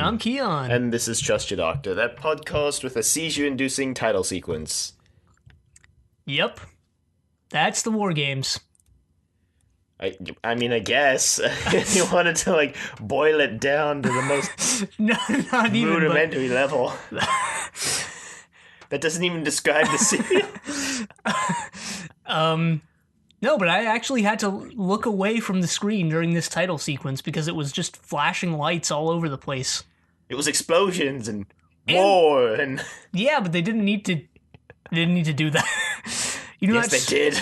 I'm Keon. And this is Trust Your Doctor, that podcast with a seizure-inducing title sequence. Yep. That's the War Games. I mean, I guess. If you wanted to, boil it down to the most No, not even, rudimentary level. That doesn't even describe the serial. No, but I actually had to look away from the screen during this title sequence because it was just flashing lights all over the place. It was explosions and war and... Yeah, but they didn't need to do that. Yes, they did.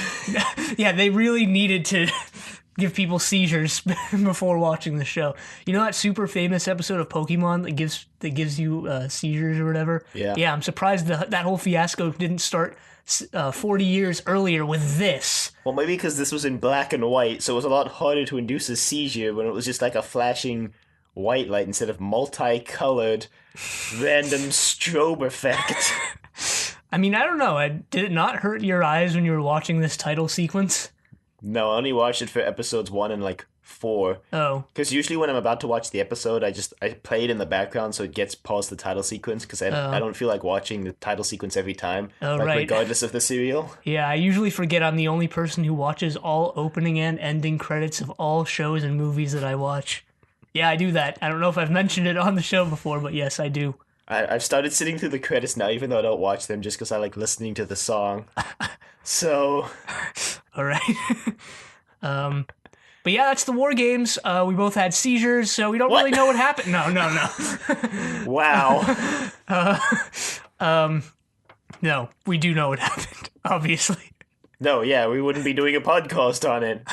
Yeah, they really needed to give people seizures before watching the show. You know that super famous episode of Pokemon that gives you seizures or whatever? Yeah. Yeah, I'm surprised that whole fiasco didn't start 40 years earlier with this. Well, maybe because this was in black and white, so it was a lot harder to induce a seizure when it was just like a flashing white light instead of multicolored random strobe effect. I mean, I don't know. Did it not hurt your eyes when you were watching this title sequence? No, I only watched it for episodes 1 and 4. Oh. Because usually when I'm about to watch the episode, I play it in the background so it gets past the title sequence because I don't feel like watching the title sequence every time, right. regardless of the serial. Yeah, I usually forget I'm the only person who watches all opening and ending credits of all shows and movies that I watch. Yeah, I do that. I don't know if I've mentioned it on the show before, but yes, I do. I've started sitting through the credits now, even though I don't watch them, just because I like listening to the song. So... All right. But yeah, that's the War Games. We both had seizures, so we don't really know what happened. No. Wow. No, we do know what happened, obviously. No, yeah, we wouldn't be doing a podcast on it.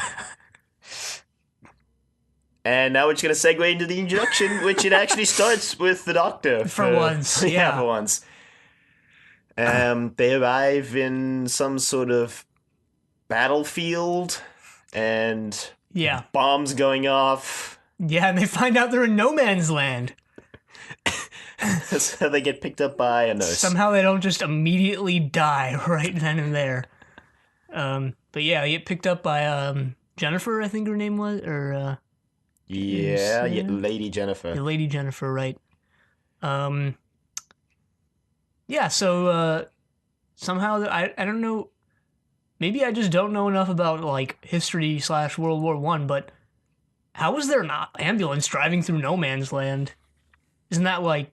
And now we're just going to segue into the introduction, which it actually starts with the Doctor. For once, yeah. For once. They arrive in some sort of battlefield, and bombs going off. Yeah, and they find out they're in no man's land. So they get picked up by a nurse. Somehow they don't just immediately die right then and there. But yeah, they get picked up by Jennifer, I think her name was, or... Yeah, Lady Jennifer. Lady Jennifer, right. Yeah, so somehow, I don't know, maybe I just don't know enough about, history / World War I, but how is there an ambulance driving through no man's land? Isn't that,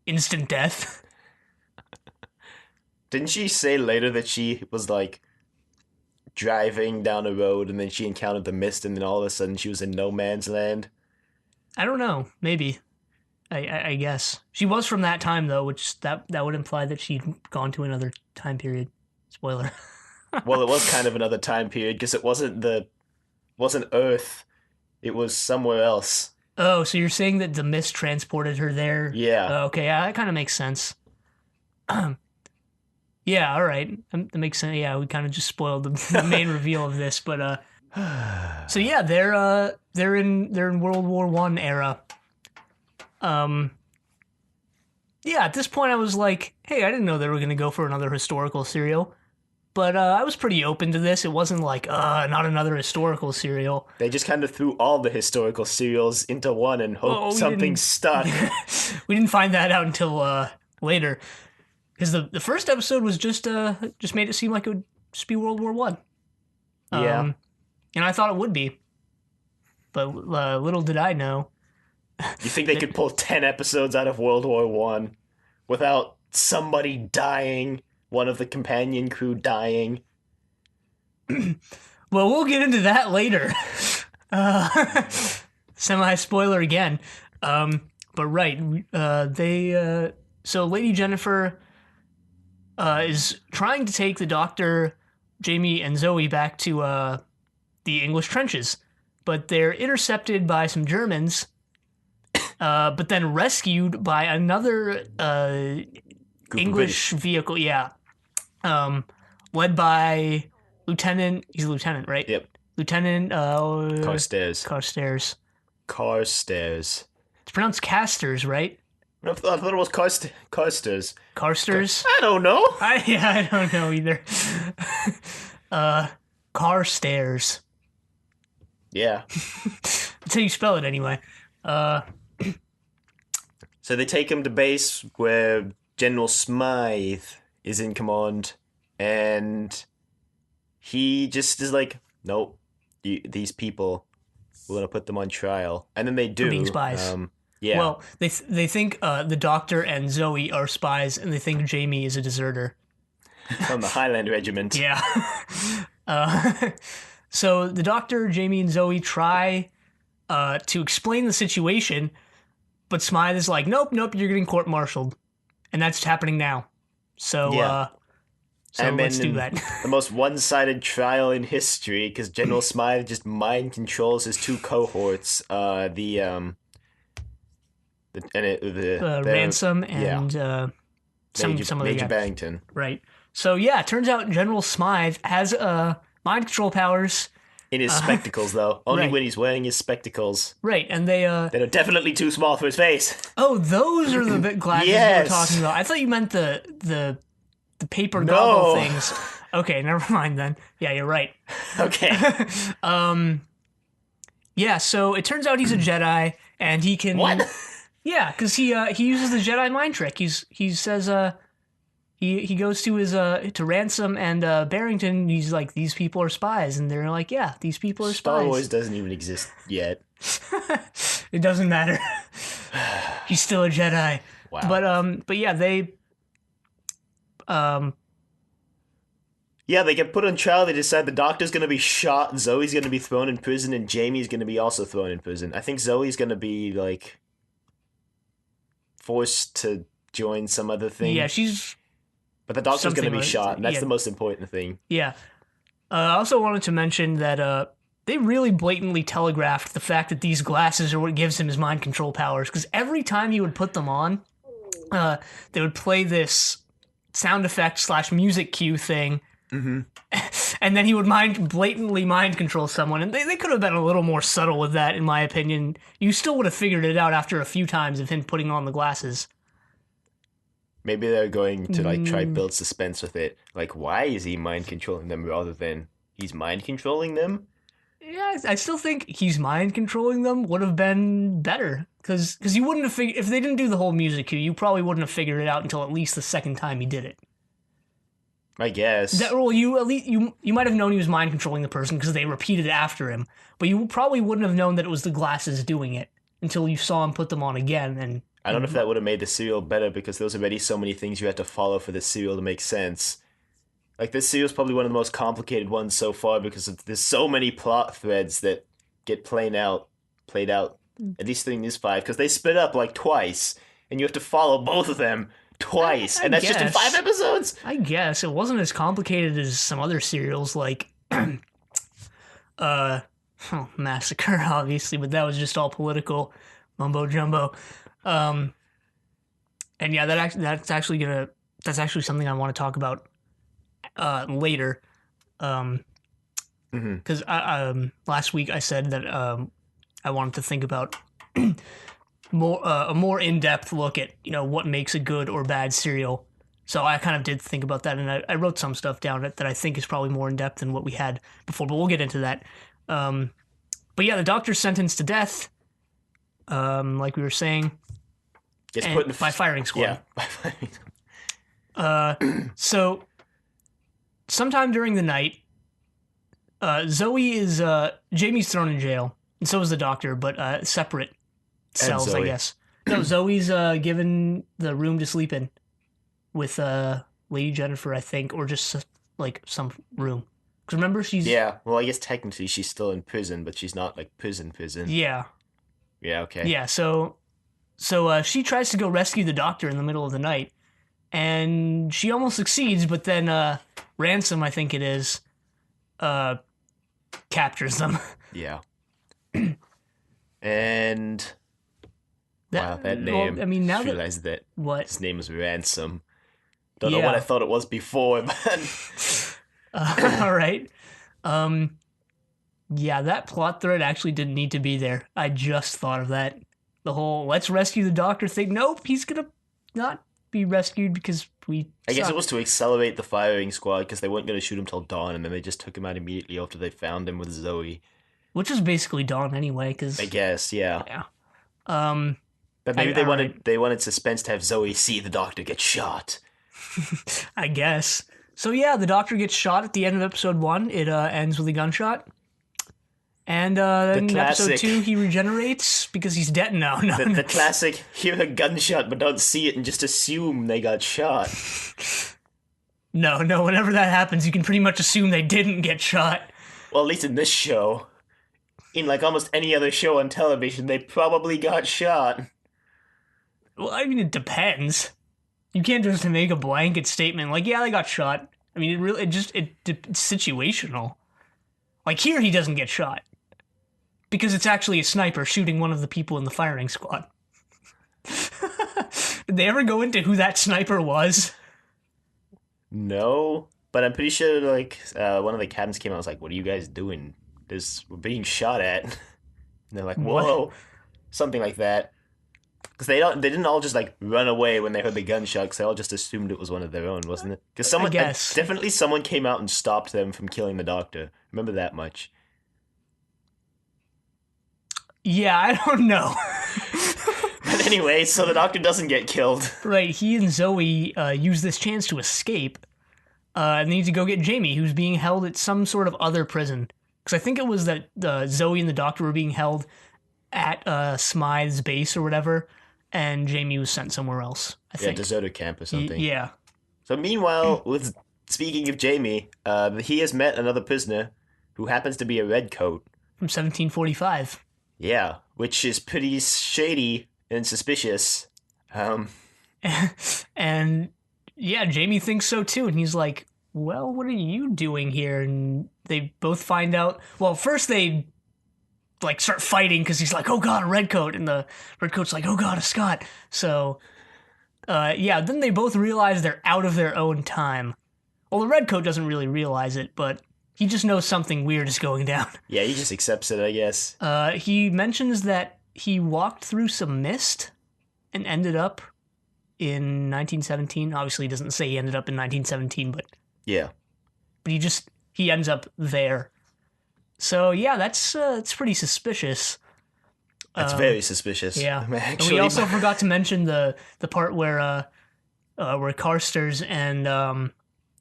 instant death? Didn't she say later that she was, driving down a road and then she encountered the mist and then all of a sudden she was in no man's land? I don't know. Maybe. I guess. She was from that time, though, which that would imply that she'd gone to another time period. Spoiler. Well, it was kind of another time period because it wasn't Earth. It was somewhere else. Oh, so you're saying that the mist transported her there? Yeah. Okay, yeah, that kind of makes sense. Yeah, all right. That makes sense. Yeah, we kind of just spoiled the main reveal of this, but so yeah, they're in World War I era. Yeah, at this point I was like, hey, I didn't know they were going to go for another historical serial. But I was pretty open to this. It wasn't like, not another historical serial. They just kind of threw all the historical serials into one and hoped something stuck. We didn't find that out until later. Because the first episode was just made it seem like it would just be World War I. Yeah. And I thought it would be. But little did I know. You think they could pull 10 episodes out of World War I without somebody dying, one of the companion crew dying? Well, we'll get into that later. Semi-spoiler again. But right, so Lady Jennifer is trying to take the Doctor, Jamie, and Zoe back to the English trenches, but they're intercepted by some Germans, but then rescued by another English vehicle, led by Lieutenant, he's a lieutenant, right? Yep. Lieutenant Carstairs. It's pronounced Casters, right? I thought it was Carstairs. Carsters? I don't know. I don't know either. Carstairs. Yeah. That's how you spell it anyway. So they take him to base where General Smythe is in command, and he just is like, nope, these people, we're gonna put them on trial, and then they for being do. spies. Yeah, Well, they think the Doctor and Zoe are spies, and they think Jamie is a deserter. from the Highland Regiment. Yeah. So the Doctor, Jamie, and Zoe try to explain the situation, but Smythe is like, nope, nope, you're getting court-martialed, and that's happening now. So, Yeah. so And let's then do that. the most one-sided trial in history, because General Smythe just mind controls his two cohorts. The Ransom yeah, and some other Major guy, Barrington right? So yeah, it turns out General Smythe has mind control powers. in his spectacles, though. Only Right, when he's wearing his spectacles. right, and they That are definitely too small for his face. oh, those are the big glasses you were talking Yes. about. I thought you meant the paper goggle No. things. Okay, never mind then. Yeah, you're right. Okay. Yeah, so it turns out he's a Jedi, and he can. What? Yeah, because he uses the Jedi mind trick. He says he goes to his to Ransom and Barrington. And he's like, these people are spies, and they're like, yeah, these people are Star spies. Wars doesn't even exist yet. It doesn't matter. He's still a Jedi. Wow. But yeah, they Yeah, they get put on trial. They decide the Doctor's going to be shot, Zoe's going to be thrown in prison, and Jamie's going to be also thrown in prison. I think Zoe's going to be, like, forced to join some other thing. yeah, she's But the Doctor's going to be something like- shot, and that's yeah. the most important thing. yeah. I also wanted to mention that they really blatantly telegraphed the fact that these glasses are what gives him his mind control powers. Because every time he would put them on, they would play this sound effect / music cue thing. Mm-hmm. And then he would blatantly mind control someone. And they could have been a little more subtle with that, in my opinion. You still would have figured it out after a few times of him putting on the glasses. Maybe they're going to, like, try build suspense with it. Like, why is he mind controlling them rather than he's mind controlling them? Yeah, I still think he's mind controlling them would have been better. Because you wouldn't have figured... If they didn't do the whole music cue, you probably wouldn't have figured it out until at least the second time he did it. I guess. Well, you might have known he was mind controlling the person because they repeated it after him, but you probably wouldn't have known that it was the glasses doing it until you saw him put them on again. And I don't know if that would have made the serial better because there was already so many things you had to follow for the serial to make sense. Like, this serial's probably one of the most complicated ones so far because there's so many plot threads that get played out, at least in these 5, because they split up, like, twice, and you have to follow both of them twice, and that's just in 5 episodes? I guess it wasn't as complicated as some other serials like Massacre, obviously, but that was just all political mumbo jumbo. And yeah, that's actually something I want to talk about later. Because last week I said that I wanted to think about a more in-depth look at what makes a good or bad serial. So I kind of did think about that, and I wrote some stuff down that I think is probably more in-depth than what we had before, but we'll get into that. But yeah, the Doctor's sentenced to death, like we were saying, by firing squad. Yeah, by firing squad. So sometime during the night, Jamie's thrown in jail, and so is the Doctor, but separate cells, I guess. No, Zoe's given the room to sleep in with Lady Jennifer, I think, or just like some room. Because remember, she's... Yeah, well, I guess technically she's still in prison, but she's not, like, prison. Yeah. Yeah, okay. Yeah, so she tries to go rescue the Doctor in the middle of the night, and she almost succeeds, but then Ransom, I think it is, captures them. Yeah. And... wow, that name. Well, I mean, now I realized that what? His name is Ransom. Don't know what I thought it was before, but... all right. Yeah, that plot thread actually didn't need to be there. I just thought of that. The whole let's rescue the Doctor thing. Nope, he's gonna not be rescued because we... I guess it was to accelerate the firing squad because they weren't going to shoot him till dawn, and then they just took him out immediately after they found him with Zoe. Which is basically dawn anyway, because... I guess, yeah. Yeah. But maybe All right, they wanted suspense to have Zoe see the Doctor get shot. I guess. So yeah, the Doctor gets shot at the end of episode 1. It ends with a gunshot. And The then in episode classic, 2, he regenerates because he's dead now. No, the no. classic, hear a gunshot but don't see it and just assume they got shot. No, whenever that happens, you can pretty much assume they didn't get shot. Well, at least in this show. In like almost any other show on television, they probably got shot. Well, I mean, it depends. You can't just make a blanket statement like, yeah, they got shot. I mean, it's situational. Like here, he doesn't get shot. Because it's actually a sniper shooting one of the people in the firing squad. Did they ever go into who that sniper was? No, but I'm pretty sure like one of the captains came out and was like, "What are you guys doing? We're being shot at." And they're like, "Whoa," What? something like that. Because they didn't all just like run away when they heard the gunshot. Because they all just assumed it was one of their own, wasn't it? Because I guess. definitely someone came out and stopped them from killing the Doctor. Remember that much. Yeah, I don't know. But anyway, so the Doctor doesn't get killed. Right, he and Zoe use this chance to escape. And they need to go get Jamie, who's being held at some sort of other prison. Because I think it was that Zoe and the Doctor were being held at Smythe's base or whatever, and Jamie was sent somewhere else, I think. Yeah, deserter camp or something. Yeah. So meanwhile, speaking of Jamie, he has met another prisoner who happens to be a redcoat. From 1745. Yeah, which is pretty shady and suspicious. And yeah, Jamie thinks so too, and he's like, well, what are you doing here? And they both find out. Well, first they like start fighting because he's like, oh god, a redcoat, and the redcoat's like, oh god, a Scot. So yeah, then they both realize they're out of their own time. Well, the redcoat doesn't really realize it, but he just knows something weird is going down. Yeah, he just accepts it, I guess. He mentions that he walked through some mist and ended up in 1917. Obviously, he doesn't say he ended up in 1917, but Yeah. he ends up there. So yeah, that's pretty suspicious. That's very suspicious. Yeah, Actually, and we also forgot to mention the part where Carsters and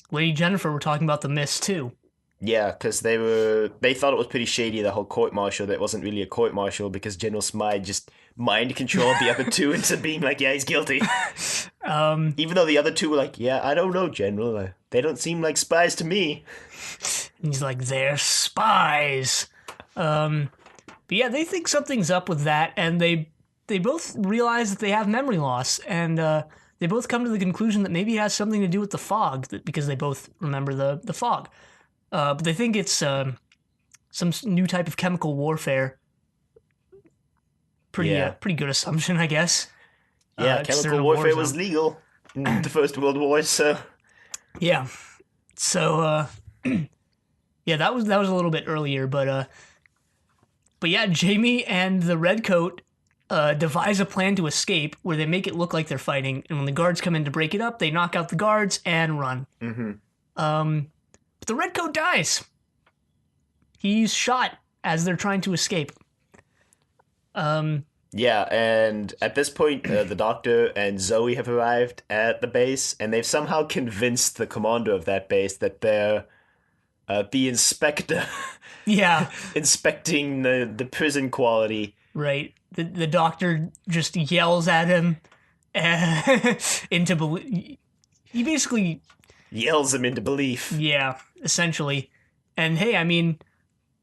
Lady Jennifer were talking about the mist too. Yeah, because they thought it was pretty shady, the whole court-martial, that it wasn't really a court-martial because General Smythe just mind-controlled the other two into being like, yeah, he's guilty. Even though the other two were like, yeah, I don't know, General. They don't seem like spies to me. And he's like, they're spies. But yeah, they think something's up with that, and they both realize that they have memory loss, and they both come to the conclusion that maybe it has something to do with the fog, because they both remember the fog. But they think it's some new type of chemical warfare. Pretty good assumption, I guess. Yeah, chemical warfare was legal in the First World War, so... Yeah. So, yeah, that was a little bit earlier, but yeah, Jamie and the Redcoat devise a plan to escape where they make it look like they're fighting, and when the guards come in to break it up, they knock out the guards and run. Mm-hmm. But the Redcoat dies. He's shot as they're trying to escape. Yeah, and at this point, the Doctor and Zoe have arrived at the base, and they've somehow convinced the commander of that base that they're the inspector. Yeah. Inspecting the prison quality. Right. The Doctor just yells at him into belief. He basically... Yells him into belief. Yeah, essentially. And hey, I mean,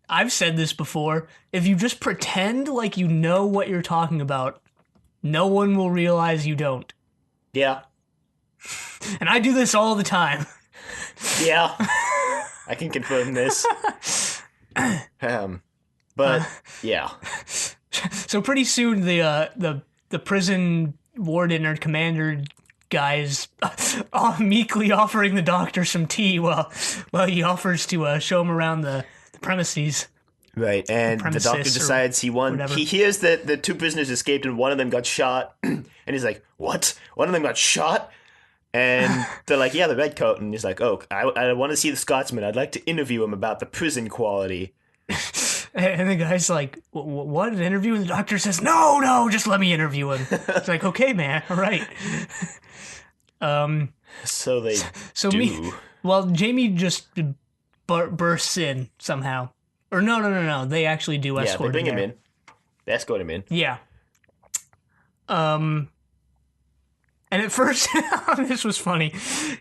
I've said this before. If you just pretend like you know what you're talking about, no one will realize you don't. Yeah. And I do this all the time. Yeah. I can confirm this. But yeah. So pretty soon the prison warden or commander guys meekly offering the Doctor some tea while he offers to show him around the premises. Right, and the Doctor decides he hears that the two prisoners escaped and one of them got shot, and he's like, what? One of them got shot? And they're like, yeah, the Redcoat. And he's like, oh, I want to see the Scotsman. I'd like to interview him about the prison quality. And the guy's like, what? An interview? And the doctor says, no, just let me interview him. It's like, okay, man, all right. So they So do. Jamie just bursts in somehow. Or no. They actually do Yeah, escort they bring him him there. in. They escort him in. Yeah. And at first, this was funny.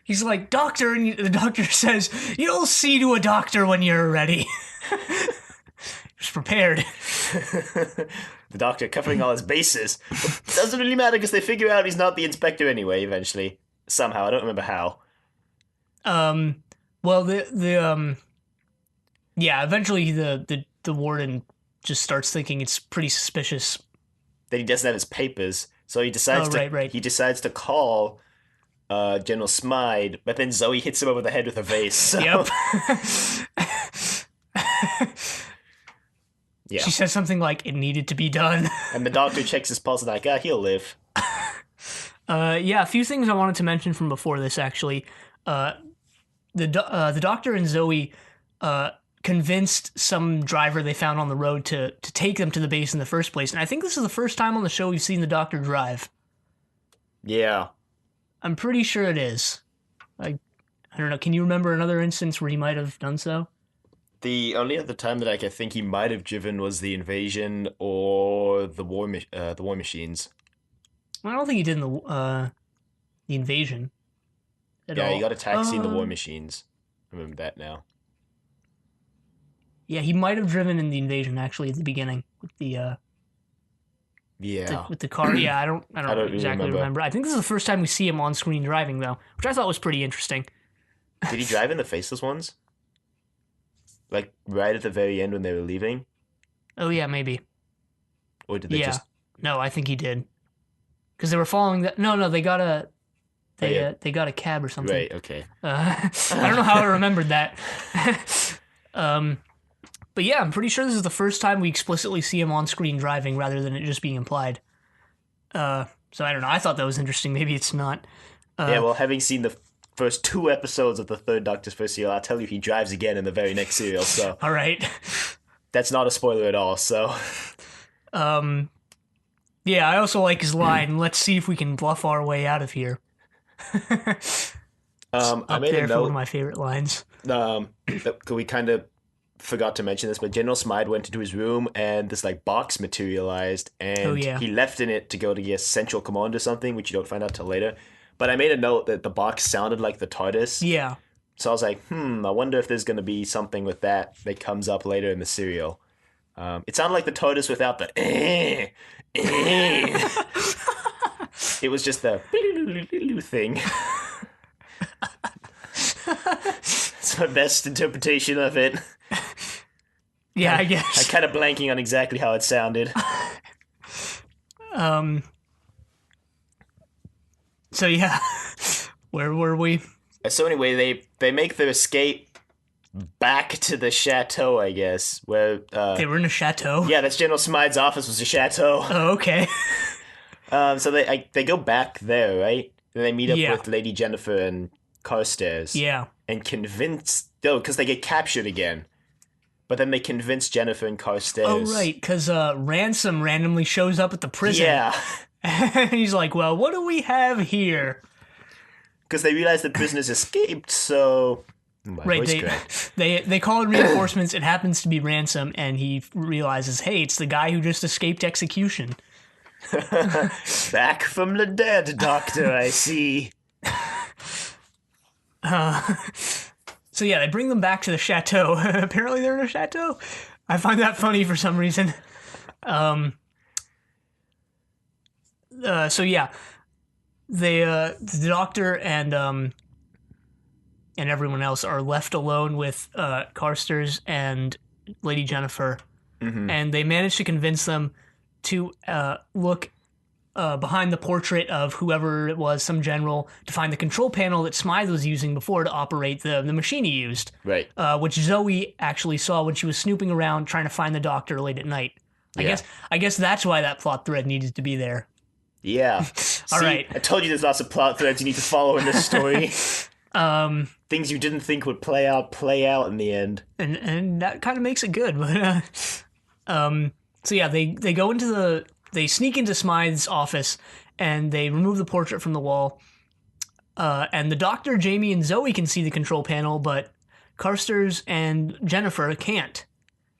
He's like, doctor, and the doctor says, you'll see to a doctor when you're ready. He was prepared. The doctor covering all his bases. But doesn't really matter because they figure out he's not the inspector anyway, eventually. Somehow, I don't remember how. Well, yeah, eventually the warden just starts thinking it's pretty suspicious. That he doesn't have his papers, so he decides right. he decides to call General Smythe, but then Zoe hits him over the head with a vase. So. Yep. Yeah. She says something like, it needed to be done. And the doctor checks his pulse and like, he'll live. Yeah, a few things I wanted to mention from before this, actually. The doctor and Zoe convinced some driver they found on the road to take them to the base in the first place. And I think this is the first time on the show we've seen the doctor drive. Yeah. I'm pretty sure it is. I don't know. Can you remember another instance where he might have done so? The only other time that I can think he might have driven was the invasion or the war machines. I don't think he did in the invasion at all. Yeah, he got a taxi in the war machines. I remember that now. Yeah, he might have driven in the invasion actually at the beginning with the with the car. Yeah, I don't exactly remember. I think this is the first time we see him on screen driving though, which I thought was pretty interesting. Did he drive in the faceless ones? Like right at the very end when they were leaving? Oh yeah, maybe. Or did they just? No, I think he did. Because they were following that. No, they got a they got a cab or something. Right. Okay. I don't know how I remembered that. But yeah, I'm pretty sure this is the first time we explicitly see him on screen driving rather than it just being implied. So I don't know. I thought that was interesting. Maybe it's not. Yeah, well, having seen the first 2 episodes of the third Doctor's first serial, I'll tell you he drives again in the very next serial, so... All right. That's not a spoiler at all, so... Yeah, I also like his line, let's see if we can bluff our way out of here. I made a note... for one of my favorite lines. We kind of forgot to mention this, but General Smythe went into his room and this like box materialized, and he left in it to go to Central Command or something, which you don't find out till later. But I made a note that the box sounded like the TARDIS. Yeah. So I was like, I wonder if there's going to be something with that comes up later in the serial. It sounded like the TARDIS without the It was just the thing. It's my best interpretation of it. Yeah, I guess. I'm kind of blanking on exactly how it sounded. So yeah, where were we? So anyway, they make their escape back to the chateau, I guess, where they were in a chateau. Yeah, that's General Smythe's office was a chateau. Oh, okay. So they go back there, right? And they meet up with Lady Jennifer and Carstairs. Yeah. And because they get captured again. But then they convince Jennifer and Carstairs. Oh, right, because Ransom randomly shows up at the prison. Yeah. And he's like, well, what do we have here? Because they realize the prisoners escaped, so... They call in reinforcements. It happens to be Ransom, and he realizes, hey, it's the guy who just escaped execution. Back from the dead, Doctor, I see. So yeah, they bring them back to the chateau. Apparently they're in a chateau. I find that funny for some reason. So yeah, the Doctor and everyone else are left alone with Carstairs and Lady Jennifer, and they manage to convince them to look behind the portrait of whoever it was, some general, to find the control panel that Smythe was using before to operate the machine he used. Right. Which Zoe actually saw when she was snooping around trying to find the Doctor late at night. I guess that's why that plot thread needed to be there. Yeah. All right. I told you there's lots of plot threads you need to follow in this story. Things you didn't think would play out in the end. And that kind of makes it good. But So yeah, they they sneak into Smythe's office and they remove the portrait from the wall. And the Doctor, Jamie, and Zoe can see the control panel, but Carsters and Jennifer can't.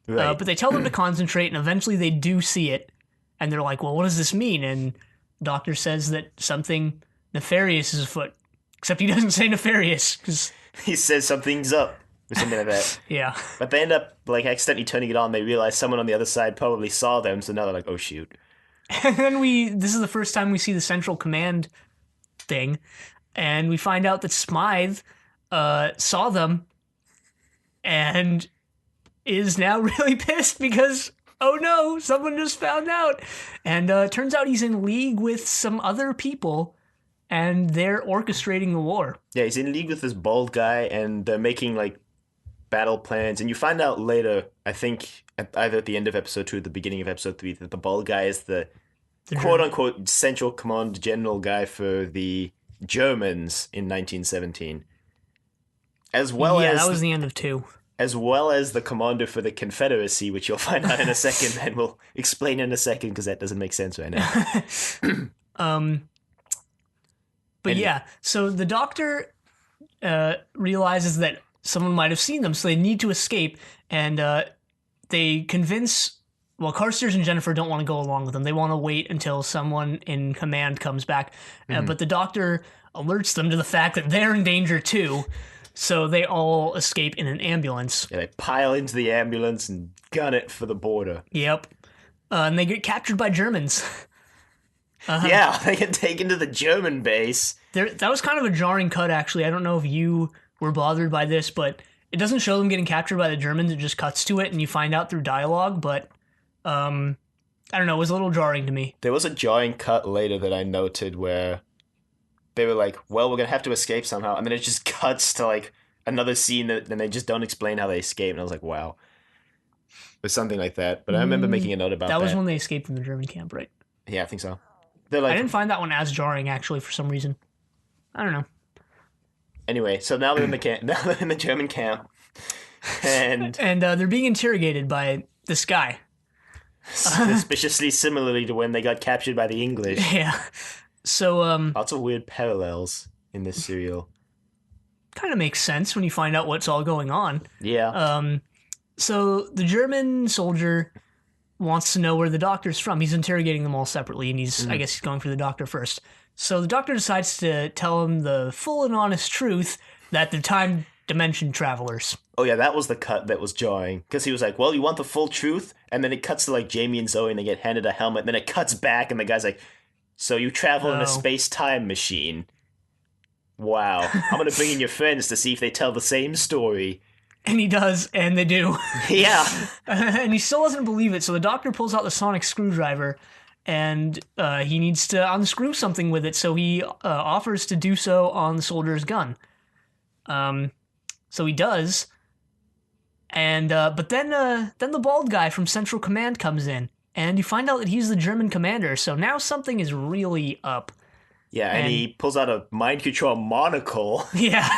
Right. But they tell them to concentrate, and eventually they do see it. And they're like, well, what does this mean? And the Doctor says that something nefarious is afoot. Except he doesn't say nefarious, because... He says something's up, or something like that. Yeah. But they end up, like, accidentally turning it on. They realize someone on the other side probably saw them, so now they're like, oh, shoot. And then this is the first time we see the Central Command thing, and we find out that Smythe saw them and is now really pissed because, oh no, someone just found out. And turns out he's in league with some other people, and they're orchestrating the war. Yeah, he's in league with this bald guy, and they're making, like, battle plans. And you find out later, I think, either at the end of episode 2 or the beginning of episode 3, that the bald guy is the quote-unquote Central Command General guy for the Germans in 1917. As well as... Yeah, that was the end of 2. As well as the commander for the Confederacy, which you'll find out in a second, and we'll explain in a second, because that doesn't make sense right now. But yeah, so the Doctor realizes that someone might have seen them, so they need to escape, and they convince... Well, Carsters and Jennifer don't want to go along with them. They want to wait until someone in command comes back. But the Doctor alerts them to the fact that they're in danger too, so they all escape in an ambulance. Yeah, they pile into the ambulance and gun it for the border. Yep. And they get captured by Germans. Yeah, they get taken to the German base. That was kind of a jarring cut, actually. I don't know if you were bothered by this, but it doesn't show them getting captured by the Germans. It just cuts to it, and you find out through dialogue, but... I don't know, it was a little jarring to me. There was a jarring cut later that I noted where they were like, well, we're going to have to escape somehow. And then it just cuts to, like, another scene and they just don't explain how they escape. And I was like, wow. Or something like that. But I remember making a note about that. That was when they escaped from the German camp, right? Yeah, I think so. They're like, I didn't find that one as jarring, actually, for some reason. I don't know. Anyway, so now they're in the camp. Now they're in the German camp. And they're being interrogated by this guy. Suspiciously similarly to when they got captured by the English. Yeah. So, lots of weird parallels in this serial. Kind of makes sense when you find out what's all going on. Yeah. So the German soldier wants to know where the Doctor's from. He's interrogating them all separately, and I guess he's going for the Doctor first. So the Doctor decides to tell him the full and honest truth that they're time dimension travelers. Oh yeah, that was the cut that was jarring. Because he was like, well, you want the full truth? And then it cuts to like Jamie and Zoe and they get handed a helmet. And then it cuts back and the guy's like, so you travel in a space-time machine. Wow. I'm going to bring in your friends to see if they tell the same story. And he does, and they do. Yeah. And he still doesn't believe it, so the Doctor pulls out the sonic screwdriver, and he needs to unscrew something with it, so he offers to do so on the soldier's gun. So he does, and but then the bald guy from Central Command comes in, and you find out that he's the German commander, so now something is really up. Yeah, and he pulls out a mind control monocle. Yeah.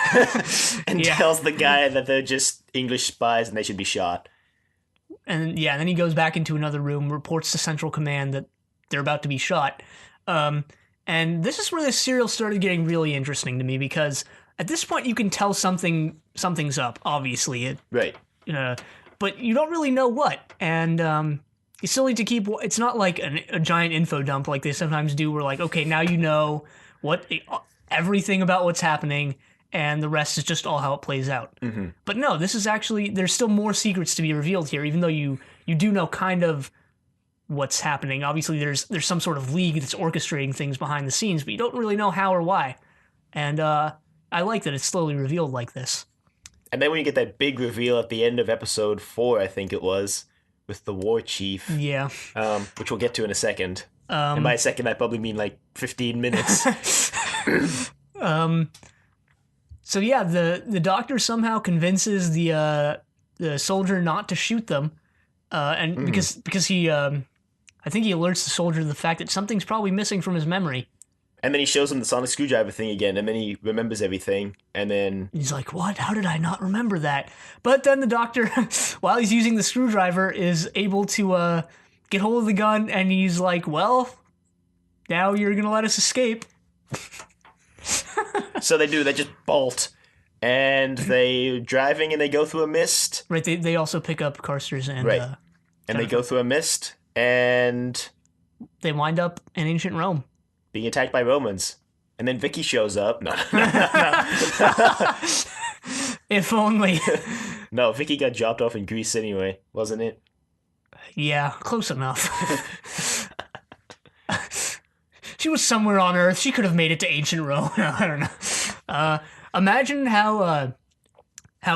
And tells the guy that they're just English spies and they should be shot. And yeah, and then he goes back into another room, reports to Central Command that they're about to be shot. And this is where this serial started getting really interesting to me, because at this point you can tell something's up, obviously. Right. But you don't really know what. And you still need to keep... It's not like a giant info dump like they sometimes do, where like, okay, now you know everything about what's happening, and the rest is just all how it plays out. Mm-hmm. But no, this is actually... There's still more secrets to be revealed here, even though you do know kind of what's happening. Obviously, there's some sort of league that's orchestrating things behind the scenes, but you don't really know how or why. And I like that it's slowly revealed like this. And then when you get that big reveal at the end of episode 4, I think it was, with the war chief. Yeah. Which we'll get to in a second. And by a second, I probably mean like 15 minutes. So yeah, the Doctor somehow convinces the soldier not to shoot them, and because he, I think he alerts the soldier to the fact that something's probably missing from his memory. And then he shows him the sonic screwdriver thing again, and then he remembers everything, and then He's like, what? How did I not remember that? But then the doctor, while he's using the screwdriver, is able to get hold of the gun, and he's like, well, now you're going to let us escape. so they do. They just bolt, and they're driving, and they go through a mist. Right, they also pick up Carsters and Right. And they go through a mist, and they wind up in ancient Rome. Being attacked by Romans. And then Vicky shows up. No. If only. No, Vicky got dropped off in Greece anyway, wasn't it? Yeah, close enough. She was somewhere on Earth. She could have made it to ancient Rome. I don't know. Imagine how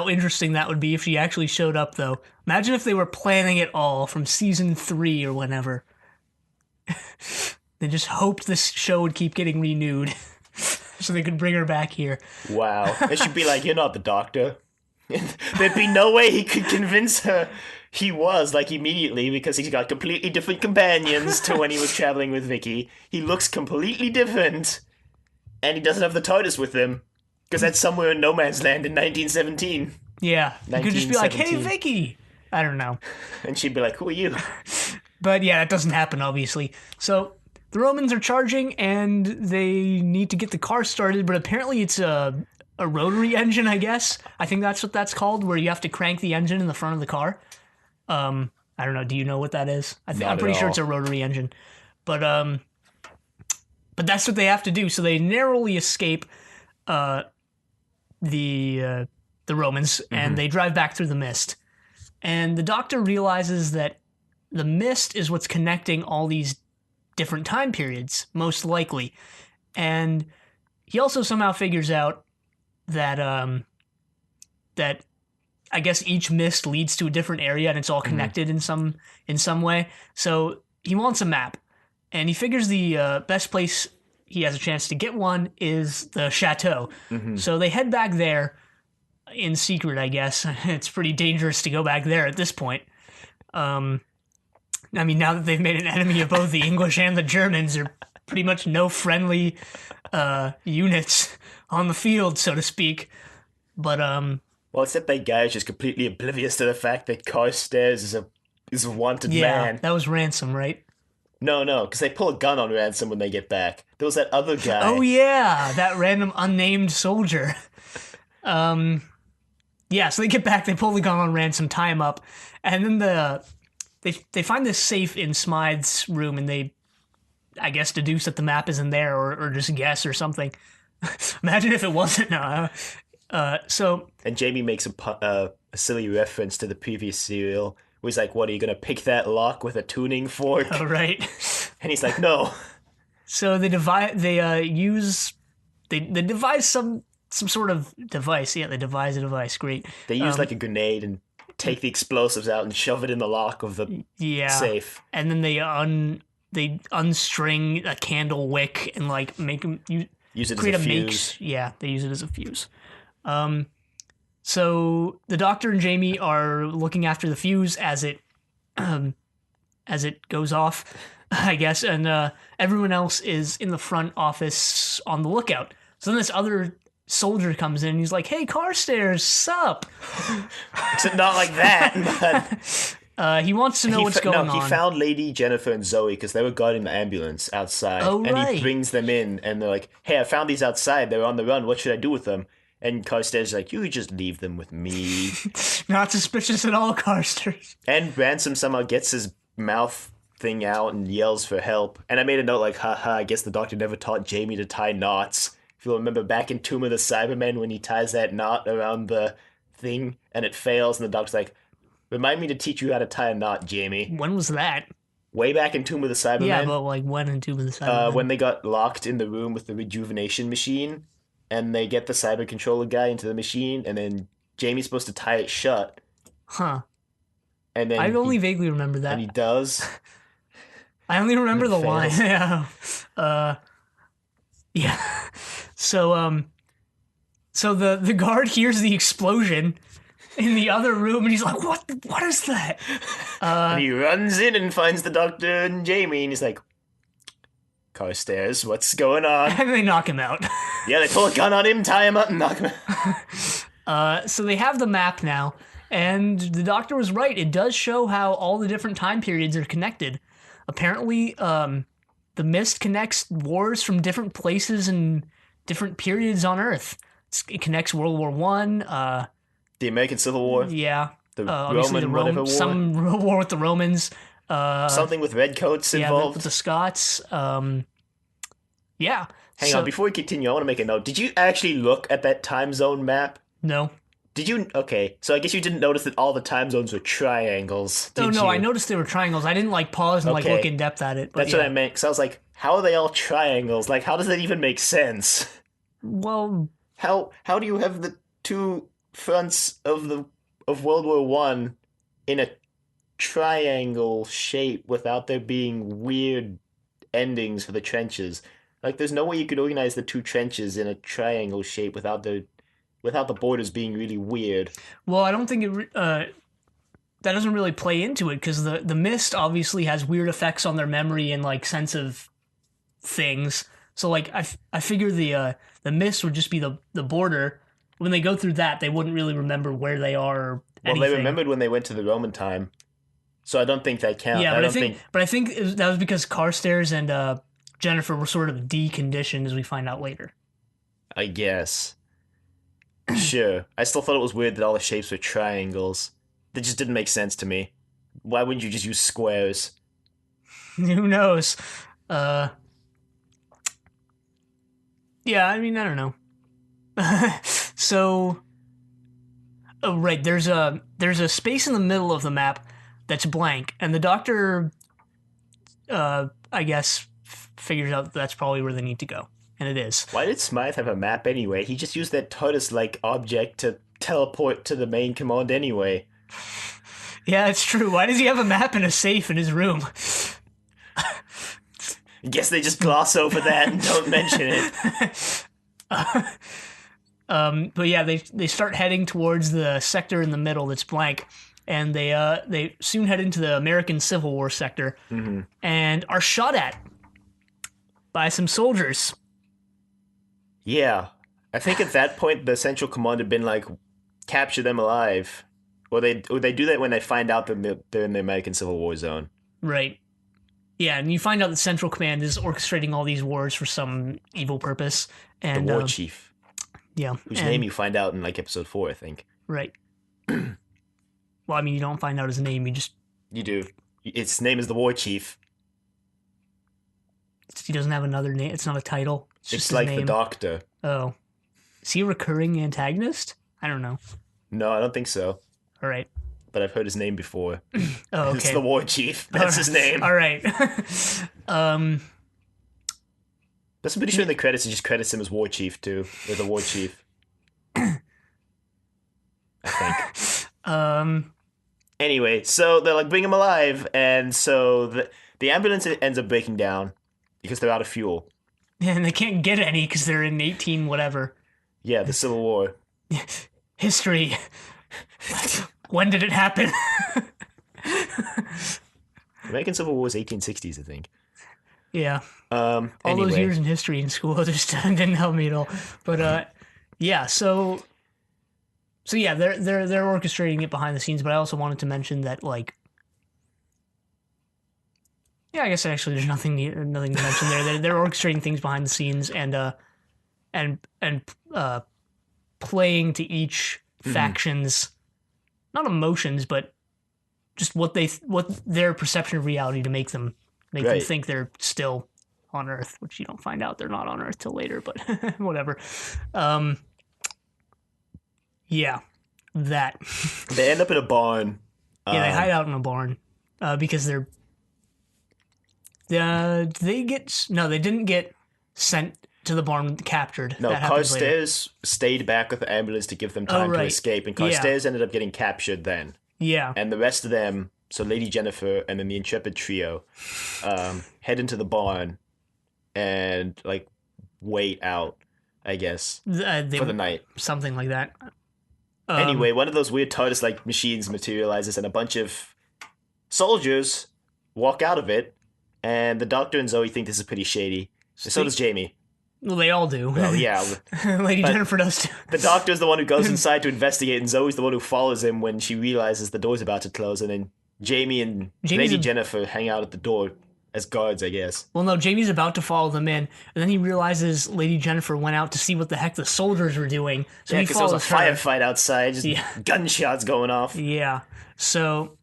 interesting that would be if she actually showed up, though. Imagine if they were planning it all from season 3 or whenever. They just hoped this show would keep getting renewed so they could bring her back here. Wow. It should be like, you're not the doctor. There'd be no way he could convince her he was, like, immediately, because he's got completely different companions to when he was traveling with Vicky. He looks completely different, and he doesn't have the TARDIS with him, because that's somewhere in no man's land in 1917. Yeah, you could just be like, hey, Vicky! I don't know. And she'd be like, who are you? But yeah, that doesn't happen, obviously. So the Romans are charging, and they need to get the car started, but apparently it's a rotary engine, I guess. I think that's what that's called, where you have to crank the engine in the front of the car. I don't know. Do you know what that is? I'm pretty sure it's a rotary engine. But that's what they have to do. So they narrowly escape the Romans, and they drive back through the mist. And the doctor realizes that the mist is what's connecting all these different time periods, most likely. And he also somehow figures out that that I guess each mist leads to a different area, and it's all connected in some way. So he wants a map, and he figures the best place he has a chance to get one is the chateau. So they head back there in secret, I guess. It's pretty dangerous to go back there at this point. I mean, now that they've made an enemy of both the English and the Germans, there are pretty much no friendly units on the field, so to speak. But well, except that guy is just completely oblivious to the fact that Carstairs is a wanted man. Yeah, that was Ransom, right? No, because they pull a gun on Ransom when they get back. There was that other guy. Oh yeah, that random unnamed soldier. Yeah, so they get back, they pull the gun on Ransom, tie him up, and then they find this safe in Smythe's room, and they, I guess, deduce that the map isn't there, or just guess or something. Imagine if it wasn't. And Jamie makes a silly reference to the previous serial, where he's like, what, are you going to pick that lock with a tuning fork? Oh, right. And he's like, no. So they devise some sort of device. Yeah, they devise a device. Great. They use like a grenade and take the explosives out and shove it in the lock of the safe. And then they unstring a candle wick and like make them use it as a fuse. Yeah, they use it as a fuse. So the Doctor and Jamie are looking after the fuse as it goes off, I guess, and everyone else is in the front office on the lookout. So then this other soldier comes in and he's like, hey, Carstairs, sup? Except not like that, but... he wants to know what's going on. He found Lady Jennifer and Zoe because they were guarding the ambulance outside. Oh, right. And he brings them in, and they're like, hey, I found these outside. They're on the run. What should I do with them? And Carstairs is like, you just leave them with me. Not suspicious at all, Carstairs. And Ransom somehow gets his mouth thing out and yells for help. And I made a note like, haha, I guess the Doctor never taught Jamie to tie knots. If you'll remember back in Tomb of the Cybermen when he ties that knot around the thing and it fails, and the Doctor's like, remind me to teach you how to tie a knot, Jamie. When was that? Way back in Tomb of the Cybermen. Yeah, but like when in Tomb of the Cybermen? When they got locked in the room with the rejuvenation machine, and they get the cyber controller guy into the machine, and then Jamie's supposed to tie it shut. Huh. And then I only vaguely remember that. And he does. I only remember the line. Yeah. Yeah. So the guard hears the explosion in the other room, and he's like, what is that? And he runs in and finds the Doctor and Jamie, and he's like, Carstairs, what's going on? And they knock him out. Yeah, they pull a gun on him, tie him up, and knock him out. So they have the map now, and the doctor was right. It does show how all the different time periods are connected. Apparently, the mist connects wars from different places and different periods on Earth. It connects World War One. The American Civil War. Yeah. The Obviously Roman whatever war. Some war with the Romans. Something with redcoats involved. With the Scots. Yeah. Hang on, before we continue, I want to make a note. Did you actually look at that time zone map? No. Did you? Okay, so I guess you didn't notice that all the time zones were triangles. No, I noticed they were triangles. I didn't pause and look in depth at it. But that's what I meant. Because I was like, how are they all triangles? Like, how does that even make sense? Well, how do you have the two fronts of World War One in a triangle shape without there being weird endings for the trenches? Like, there's no way you could organize the two trenches in a triangle shape without the borders being really weird. Well, I don't think that doesn't really play into it because the mist obviously has weird effects on their memory and like sense of things. So like I figure the mist would just be the border. When they go through that, they wouldn't really remember where they are. Or anything. Well, they remembered when they went to the Roman time, so I don't think that counts. Yeah, but I think that was because Carstairs and Jennifer were sort of deconditioned, as we find out later. I guess. Sure. I still thought it was weird that all the shapes were triangles. That just didn't make sense to me. Why wouldn't you just use squares? Who knows? Yeah, I mean, I don't know. So, oh right, there's a space in the middle of the map that's blank, and the doctor, I guess, figures out that's probably where they need to go, and it is. Why did Smythe have a map anyway? He just used that TARDIS-like object to teleport to the main command anyway. Yeah, it's true. Why does he have a map in a safe in his room? Guess they just gloss over that and don't mention it. But yeah, they start heading towards the sector in the middle that's blank, and they soon head into the American Civil War sector, and are shot at by some soldiers. Yeah, I think at that point the Central Command had been like, capture them alive, or they do that when they find out that they're in the American Civil War zone. Right. Yeah, and you find out that Central Command is orchestrating all these wars for some evil purpose. And the War Chief. Yeah. Whose name you find out in like episode 4, I think. Right. Well, I mean, you don't find out his name, You do. Its name is the War Chief. He doesn't have another name. It's not a title. It's just like his name. the Doctor. Oh. Is he a recurring antagonist? I don't know. No, I don't think so. All right. But I've heard his name before. Oh, okay. It's the War Chief. That's his name. All right. That's pretty sure in the credits he just credits him as War Chief too, or the War Chief. I think. Anyway, so they're like, bring him alive, and so the ambulance ends up breaking down because they're out of fuel. And they can't get any because they're in 18 whatever. Yeah, the Civil War. History. When did it happen? American Civil War was 1860s, I think. Yeah. All those years in history in school just didn't help me at all. But yeah, so yeah, they're orchestrating it behind the scenes, but I also wanted to mention that like yeah, I guess actually there's nothing to mention there. They're orchestrating things behind the scenes and playing to each faction's not emotions, but just what their perception of reality to make them think they're still on Earth, which you don't find out they're not on Earth till later, but whatever. Yeah, that. They end up in a barn. Yeah, they hide out in a barn because they didn't get sent to the barn captured. No, Carstairs stayed back with the ambulance to give them time to escape, and Carstairs ended up getting captured then. Yeah. And the rest of them, so Lady Jennifer and then the Intrepid trio, head into the barn and like wait out, I guess, for the night. Something like that. Anyway, one of those weird TARDIS-like machines materializes and a bunch of soldiers walk out of it, and the Doctor and Zoe think this is pretty shady. So does Jamie. Well, they all do. Well, yeah. Lady Jennifer does too. The doctor's the one who goes inside to investigate, and Zoe's the one who follows him when she realizes the door's about to close, and then Jamie and Lady Jennifer hang out at the door as guards, I guess. Well, no, Jamie's about to follow them in, and then he realizes Lady Jennifer went out to see what the heck the soldiers were doing. So he follows her. Because there was a firefight outside, just gunshots going off. Yeah. So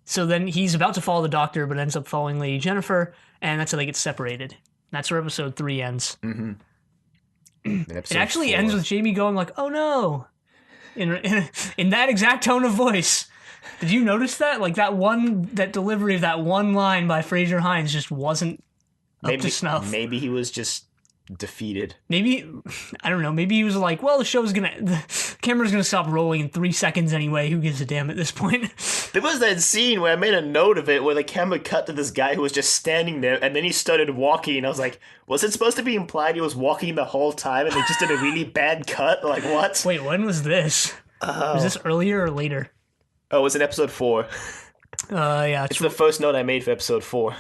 then he's about to follow the doctor, but ends up following Lady Jennifer, and that's how they get separated. That's where episode 3 ends. Mm-hmm. It actually ends with Jamie going like, "Oh no," in that exact tone of voice. Did you notice that? Like that delivery of that one line by Fraser Hines just wasn't up to snuff. Maybe he was just defeated. Maybe, I don't know, maybe he was like, well, the camera's gonna stop rolling in 3 seconds anyway, who gives a damn at this point? There was that scene where I made a note of it where the camera cut to this guy who was just standing there and then he started walking and I was like, was it supposed to be implied he was walking the whole time and they just did a really bad cut? Like, what? Wait, when was this? Was this earlier or later? Oh, it was in episode 4. Yeah. It's the first note I made for episode 4.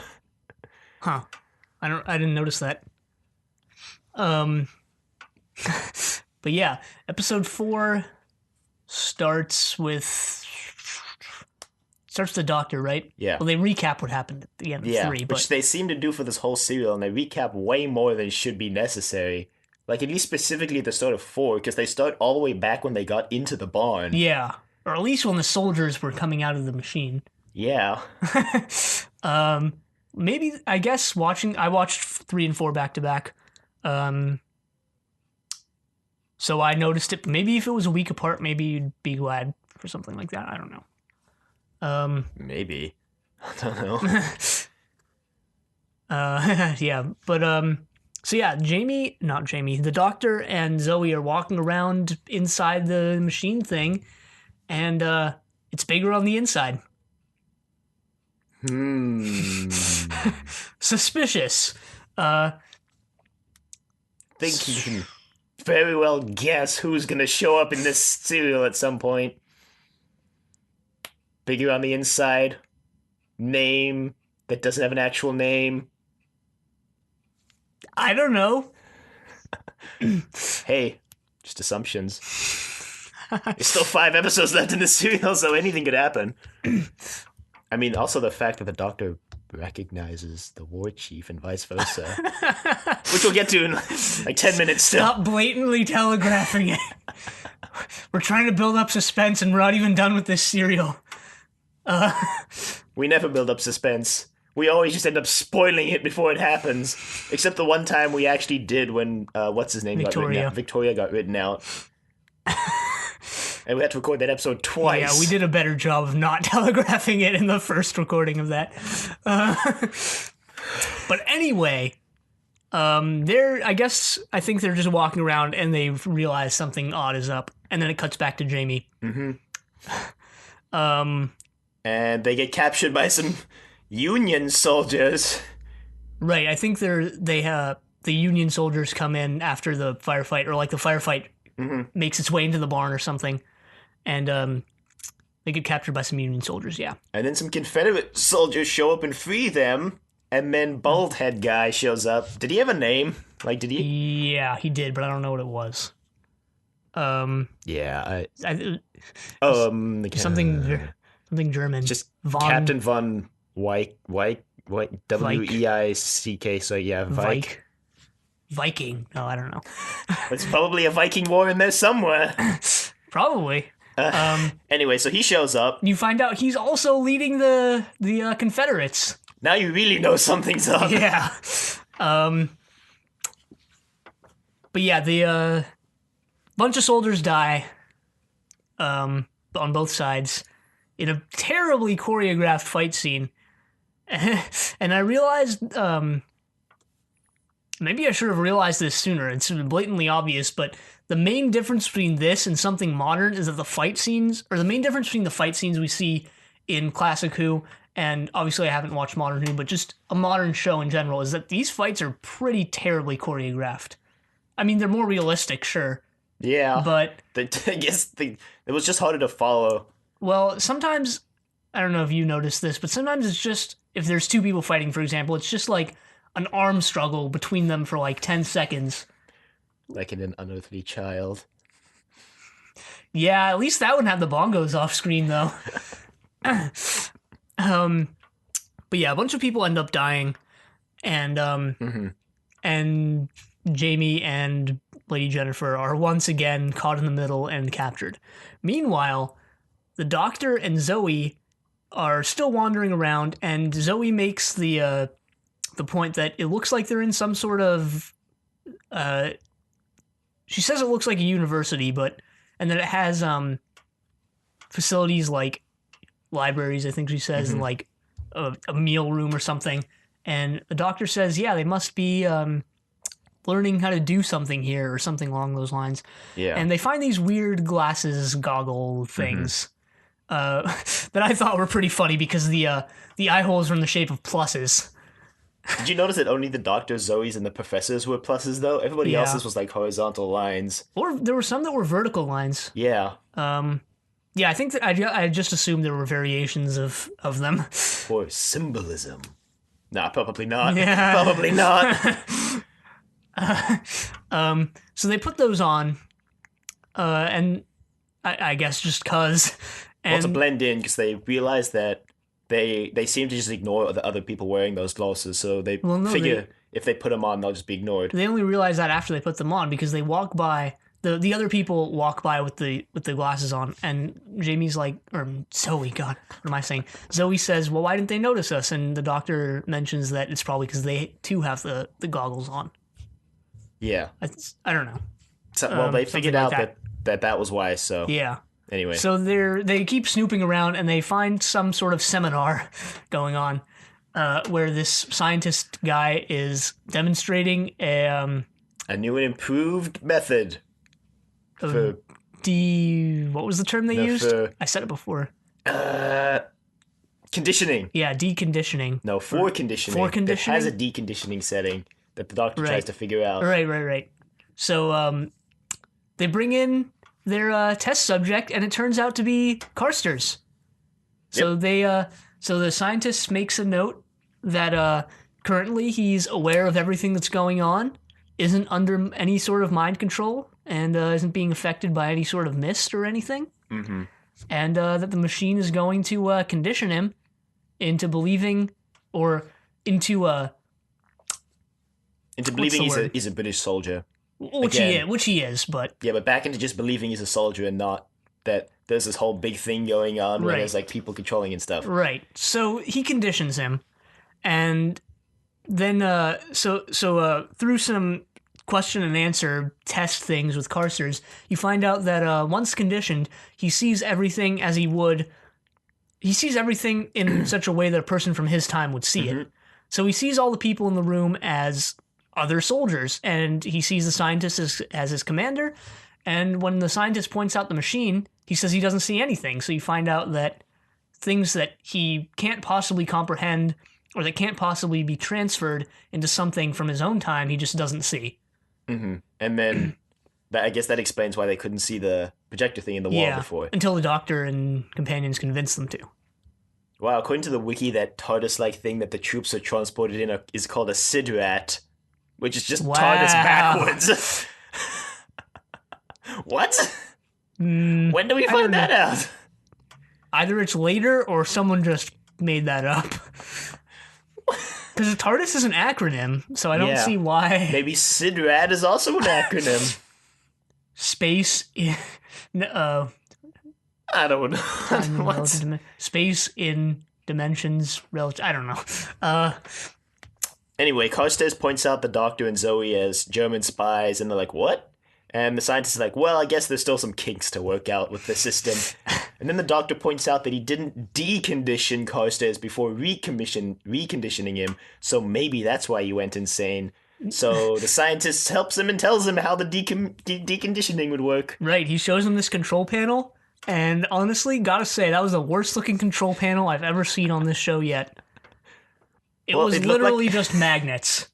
Huh. I didn't notice that. But yeah, episode 4 starts the doctor, right? Yeah. Well, they recap what happened at the end of 3. Which they seem to do for this whole serial, and they recap way more than should be necessary. Like, at least specifically at the start of 4, because they start all the way back when they got into the barn. Yeah. Or at least when the soldiers were coming out of the machine. Yeah. Maybe, I guess, I watched 3 and 4 back to back. So I noticed it. Maybe if it was a week apart, maybe you'd be glad for something like that. I don't know. Maybe. I don't know. Yeah, but, so yeah, the doctor and Zoe are walking around inside the machine thing, and, it's bigger on the inside. Suspicious. Think you can very well guess who's gonna show up in this serial at some point. Bigger on the inside. Name that doesn't have an actual name. I don't know. Hey, just assumptions. There's still 5 episodes left in the serial, so anything could happen. I mean, also the fact that the doctor recognizes the war chief and vice versa. Which we'll get to in like 10 minutes still. Stop blatantly telegraphing it. We're trying to build up suspense and we're not even done with this serial. We never build up suspense. We always just end up spoiling it before it happens. Except the one time we actually did when, what's his name got written out. Victoria got written out. And we had to record that episode twice. Yeah, we did a better job of not telegraphing it in the first recording of that. But anyway, I think they're just walking around and they realize something odd is up. And then it cuts back to Jamie. Mm-hmm. And they get captured by some Union soldiers. Right, I think the Union soldiers come in after the firefight, or like the firefight makes its way into the barn or something. And they get captured by some Union soldiers, yeah. And then some Confederate soldiers show up and free them, and then Bald Head Guy shows up. Did he have a name? Like, did he? Yeah, he did, but I don't know what it was. Yeah, something German. Just Captain von Weick, W-E-I-C-K, so yeah, Vike. Viking. No, I don't know. There's probably a Viking war in there somewhere. Probably. Anyway, so he shows up. You find out he's also leading the Confederates. Now you really know something's up. Yeah. But yeah, the bunch of soldiers die on both sides in a terribly choreographed fight scene. And I realized, maybe I should have realized this sooner. It's blatantly obvious, but the main difference between this and something modern is that the main difference between the fight scenes we see in Classic Who, and obviously I haven't watched Modern Who, but just a modern show in general, is that these fights are pretty terribly choreographed. I mean, they're more realistic, sure. Yeah. But I guess it was just harder to follow. Well, sometimes, I don't know if you noticed this, but sometimes it's just, if there's 2 people fighting, for example, it's just like an arm struggle between them for like 10 seconds. Like in An Unearthly Child. Yeah, at least that one had the bongos off screen though. um, but yeah, a bunch of people end up dying, and and Jamie and Lady Jennifer are once again caught in the middle and captured. Meanwhile, the Doctor and Zoe are still wandering around, and Zoe makes the point that it looks like they're in some sort of she says it looks like a university, but and that it has facilities like libraries, I think she says, and like a meal room or something. And the Doctor says, yeah, they must be learning how to do something here or something along those lines. Yeah. And they find these weird glasses, goggle things that I thought were pretty funny because the eye holes are in the shape of pluses. Did you notice that only the Doctor, Zoe's, and the Professors were pluses, though? Everybody Yeah. else's was like horizontal lines. Or there were some that were vertical lines. Yeah. Yeah, I think that I just assumed there were variations of them. For symbolism. Nah, probably not. Yeah. Probably not. So they put those on, and I guess just cause. Well, to And blend in, because they realize that they seem to just ignore the other people wearing those glasses, so they Well, no, figure if they put them on, they'll just be ignored. they only realize that after they put them on because they walk by. The other people walk by with the glasses on, and Jamie's like, or Zoe, God, what am I saying? Zoe says, well, why didn't they notice us? And the Doctor mentions that it's probably because they too have the goggles on. Yeah. I don't know. So, well, they something figured like out that was why, so Yeah. anyway. So they keep snooping around and they find some sort of seminar going on where this scientist guy is demonstrating A new and improved method for what was the term they No, used? for- I said it before. conditioning. Yeah, deconditioning. No, for conditioning. For That conditioning? has a deconditioning setting that the Doctor tries Right. to figure out. Right. So they bring in their test subject and it turns out to be Carsters. So so the scientist makes a note that currently he's aware of everything that's going on, isn't under any sort of mind control, and isn't being affected by any sort of mist or anything. Mm-hmm. And that the machine is going to condition him into believing or into believing the word? he's a British soldier. which he is, but Yeah, but back into just believing he's a soldier and not that there's this whole big thing going on where Right. there's like people controlling and stuff. right. So he conditions him, and then through some question and answer test things with Carsters, you find out that once conditioned, he sees everything as he would. He sees everything in such a way that a person from his time would see it. So he sees all the people in the room as other soldiers, and he sees the scientist as his commander. And when the scientist points out the machine, he says he doesn't see anything. So you find out that things that he can't possibly comprehend or that can't possibly be transferred into something from his own time, he just doesn't see. Mm-hmm. And then I guess that explains why they couldn't see the projector thing in the wall before. Until the Doctor and companions convince them to. Wow, according to the wiki, that TARDIS-like thing that the troops are transported in is called a Sidrat, which is just TARDIS backwards. What? When do we find that out? Either it's later or someone just made that up. Because TARDIS is an acronym, so I don't see why. Maybe Sidrat is also an acronym. Space in... I don't know. What? Space in dimensions relative... I don't know. Anyway, Carstairs points out the Doctor and Zoe as German spies, and they're like, what? And the scientist is like, well, I guess there's still some kinks to work out with the system. And then the Doctor points out that he didn't decondition Carstairs before reconditioning him, so maybe that's why he went insane. So the scientist helps him and tells him how the deconditioning would work. Right, he shows him this control panel, and honestly, gotta say, that was the worst looking control panel I've ever seen on this show yet. It was literally just magnets.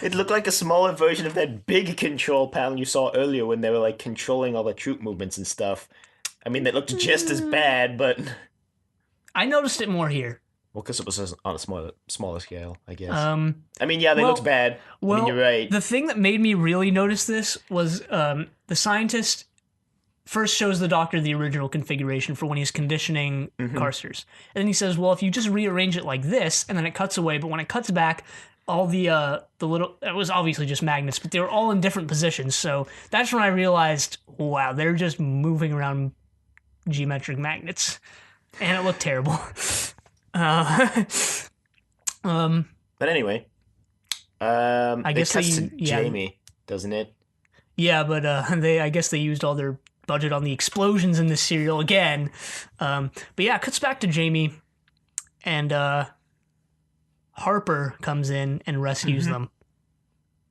It looked like a smaller version of that big control panel you saw earlier when they were like controlling all the troop movements and stuff. I mean, that looked just as bad, but... I noticed it more here. Well, because it was on a smaller scale, I guess. Um, I mean, yeah, they looked well, bad. I mean, you're well, right. the thing that made me really notice this was the scientist first shows the doctor the original configuration for when he's conditioning Hmm. Carsters. And then he says, well, if you just rearrange it like this, and then it cuts away, but when it cuts back, all the little, it was obviously just magnets, but they were all in different positions. So that's when I realized, wow, they're just moving around geometric magnets. And it looked terrible. Uh, um, But anyway, I it guess cuts they, to yeah, Jamie, doesn't it? yeah, but I guess they used all their budget on the explosions in this serial again. But yeah, it cuts back to Jamie, and Harper comes in and rescues Hmm. them.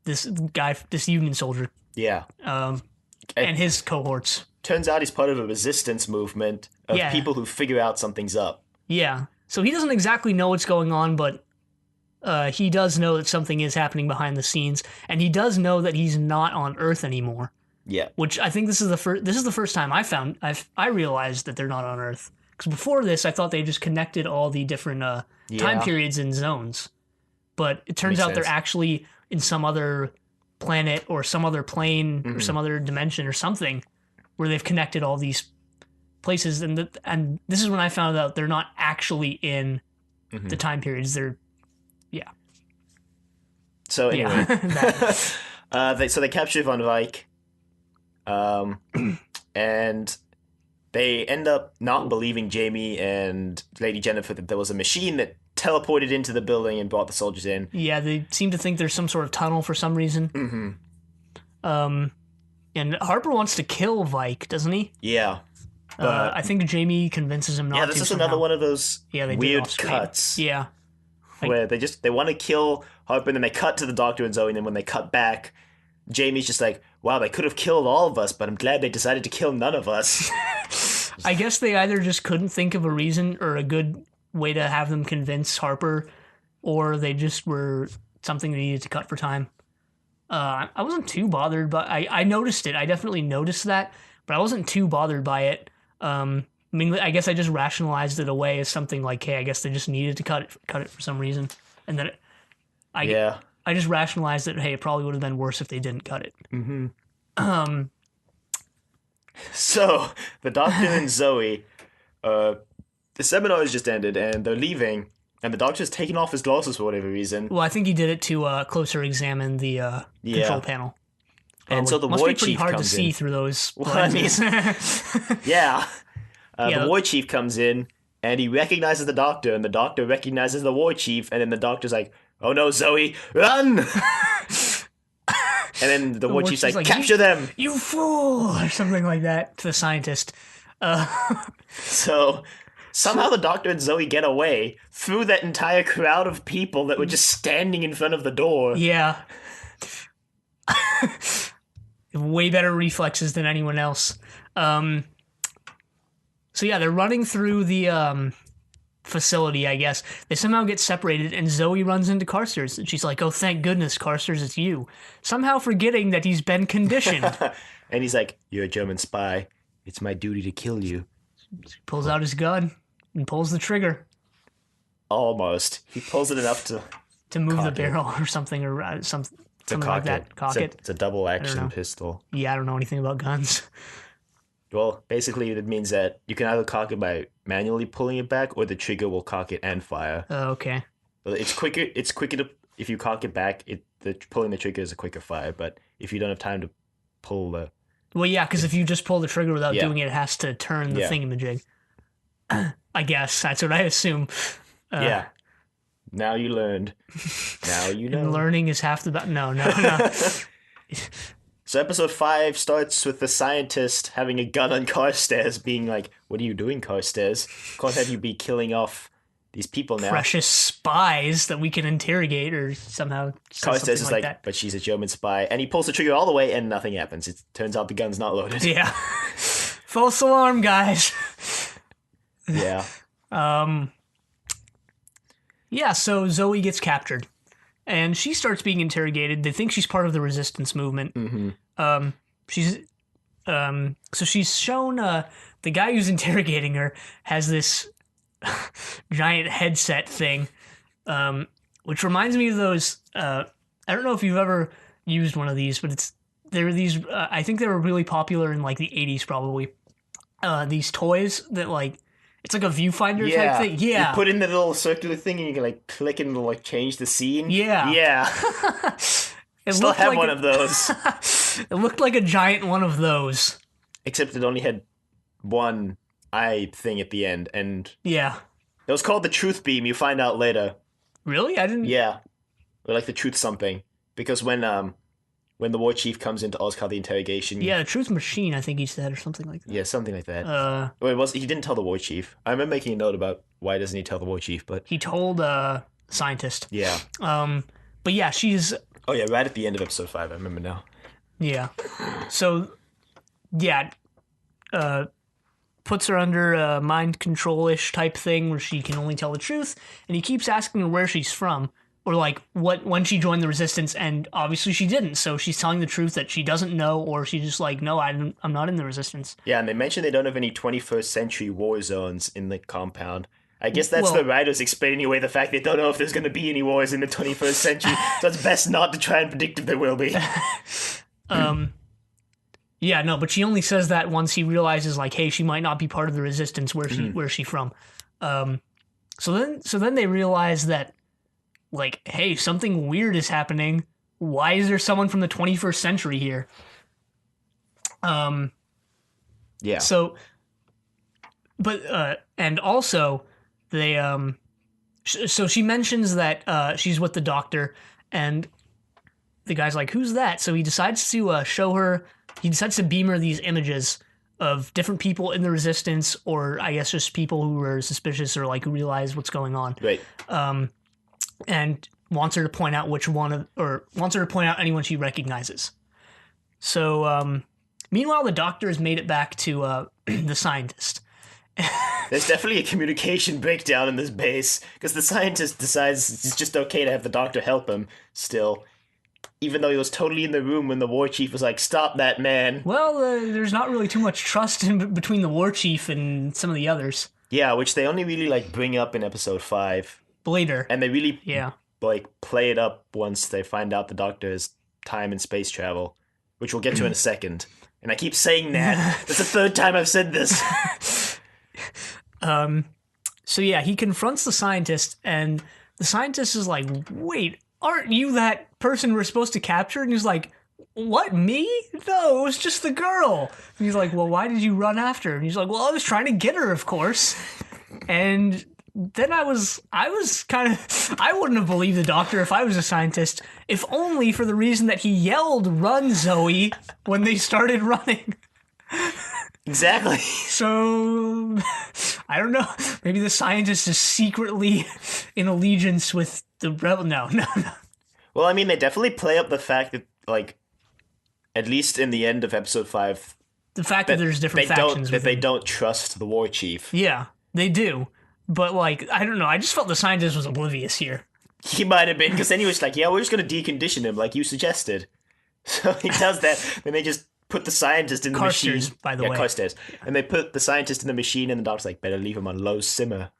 This guy, this Union soldier, Yeah. and It his cohorts. turns out he's part of a resistance movement of Yeah, people who figure out something's up. yeah. So he doesn't exactly know what's going on, but he does know that something is happening behind the scenes, and he does know that he's not on Earth anymore. Yeah. Which I think this is the first. This is the first time I realized that they're not on Earth. Because before this, I thought they just connected all the different time Yeah. periods and zones, but it turns Makes out they're sense. actually in some other planet or some other plane or Hmm. some other dimension or something where they've connected all these places. And this is when I found out they're not actually in Hmm. the time periods. They're yeah So yeah anyway, that. they capture Von Vyke, um, and they end up not believing Jamie and Lady Jennifer that there was a machine that teleported into the building and brought the soldiers in. Yeah, they seem to think there's some sort of tunnel for some reason. Hmm. Um, and Harper wants to kill Vike, doesn't he? Yeah, but I think Jamie convinces him not yeah, to. this is somehow. another one of those Yeah, they did weird off screen. cuts Yeah, where they want to kill Harper, and then they cut to the Doctor and Zoe, and then when they cut back, Jamie's just like, "Wow, they could have killed all of us, but I'm glad they decided to kill none of us." I guess they either just couldn't think of a reason or a good way to have them convince Harper, or they just were something they needed to cut for time. I wasn't too bothered, but I noticed it. I definitely noticed that, but I wasn't too bothered by it. I mean, I guess I just rationalized it away as something like, hey, I guess they just needed to cut it for some reason, and then I Yeah. I just rationalized that, hey, it probably would have been worse if they didn't cut it. Hmm. Um, So the Doctor and Zoe, the seminar has just ended, and they're leaving, and the Doctor's taking off his glasses for whatever reason. well, I think he did it to closer examine the Yeah. control panel. And so the must War be pretty Chief hard to comes see in. through those Well, I mean- lenses. Yeah. Yeah. The War Chief comes in, and he recognizes the Doctor, and the Doctor recognizes the War Chief, and then the Doctor's like, "Oh no, Zoe, run!" And then the War Chief's like, "Capture them!" You fool, or something like that to the scientist. So somehow the Doctor and Zoe get away through that entire crowd of people that were just standing in front of the door. Yeah. Way better reflexes than anyone else. So yeah, they're running through the facility, I guess. They somehow get separated, and Zoe runs into Carsters, and she's like, "Oh, thank goodness, Carsters, it's you." Somehow forgetting that he's been conditioned. And he's like, "You're a German spy. It's my duty to kill you." Pulls out his gun and pulls the trigger Almost. He pulls it enough to move the Cock it. barrel or something, or something like that. Cock it. It's a double know. action pistol. Yeah, I don't know anything about guns. Well, basically, it means that you can either cock it by manually pulling it back, or the trigger will cock it and fire. Okay. It's quicker. It's quicker to if you cock it back. Pulling the trigger is a quicker fire. But if you don't have time to pull the Well, yeah, because if you just pull the trigger without Yeah. doing it, it has to turn the Yeah. thingamajig. I guess that's what I assume. yeah, now you learned. Now you know. And learning is half the battle. No. So episode 5 starts with the scientist having a gun on Carstairs, being like, "What are you doing, Carstairs? Can't have you be killing off these people now." Precious spies that we can interrogate or somehow say Carstairs something is like, that. "But she's a German spy," and he pulls the trigger all the way, and nothing happens. It turns out the gun's not loaded. Yeah. False alarm, guys. Yeah. Yeah, so Zoe gets captured. And she starts being interrogated. They think she's part of the resistance movement. Mm-hmm. So she's shown the guy who's interrogating her has this giant headset thing, which reminds me of those. I don't know if you've ever used one of these, but there are these. I think they were really popular in like the 80s, probably. These toys that like it's like a viewfinder type Yeah. thing. You Yeah, put in the little circular thing and you can like click and it'll like change the scene. yeah. Yeah. It Still looked have like one of those. it looked like a giant one of those. Except it only had one eye thing at the end, and Yeah. it was called the truth beam. You find out later. Really? I didn't. Yeah, or like the truth something. Because when the war chief comes into Oscar the interrogation, Yeah, the truth machine. I think he said, or something like that. yeah, something like that. Uh, Well, it was he didn't tell the war chief. I remember making a note about why doesn't he tell the war chief, but he told scientist. yeah. But yeah, she's Oh yeah, right at the end of episode 5. I remember now. yeah. So yeah, puts her under a mind control-ish type thing where she can only tell the truth, and he keeps asking her where she's from or like when she joined the resistance, and obviously she didn't. So she's telling the truth that she doesn't know, or she's just like, no, I'm not in the resistance. Yeah, and they mentioned they don't have any 21st century war zones in the compound. I guess that's Well- the writers explaining away the fact they don't know if there's going to be any wars in the 21st century, so it's best not to try and predict if there will be. Yeah, no, but she only says that once he realizes, like, hey, she might not be part of the resistance. Where's she from? So then they realize that, like, hey, something weird is happening. Why is there someone from the 21st century here? Yeah. So, but and also they so she mentions that she's with the doctor, and the guy's like, who's that? So he decides to show her. He decides to beam her these images of different people in the resistance, or I guess just people who are suspicious or like who realize what's going on, Right. and wants her to point out wants her to point out anyone she recognizes. So meanwhile, the doctor has made it back to the scientist. There's definitely a communication breakdown in this base, because the scientist decides it's just okay to have the doctor help him still. Even though he was totally in the room when the war chief was like, stop that man. Well, there's not really too much trust between the war chief and some of the others. Yeah, which they only really like bring up in episode 5. Later. And they really Yeah. like play it up once they find out the doctor is time and space travel, which we'll get to in a second. And I keep saying that. That's the third time I've said this. So yeah, he confronts the scientist, and the scientist is like, wait, aren't you that person we're supposed to capture? And he's like, what, me? No, it was just the girl. And he's like, well, why did you run after her? And he's like, well, I was trying to get her, of course. And then I was kind of, I wouldn't have believed the doctor if I was a scientist, if only for the reason that he yelled, run, Zoe, when they started running. Exactly. So, I don't know. Maybe the scientist is secretly in allegiance with the rebel. No. Well, I mean, they definitely play up the fact that, like, at least in the end of episode 5, The fact that there's different they factions. they don't trust the war chief. Yeah, they do. But, like, I don't know. I just felt the scientist was oblivious here. He might have been, because then he was like, yeah, we're just going to decondition him like you suggested. So he does that, then they just put the scientist in the Carstairs, machine. by the yeah, way. Carstairs. And they put the scientist in the machine, and the doctor's like, better leave him on low simmer.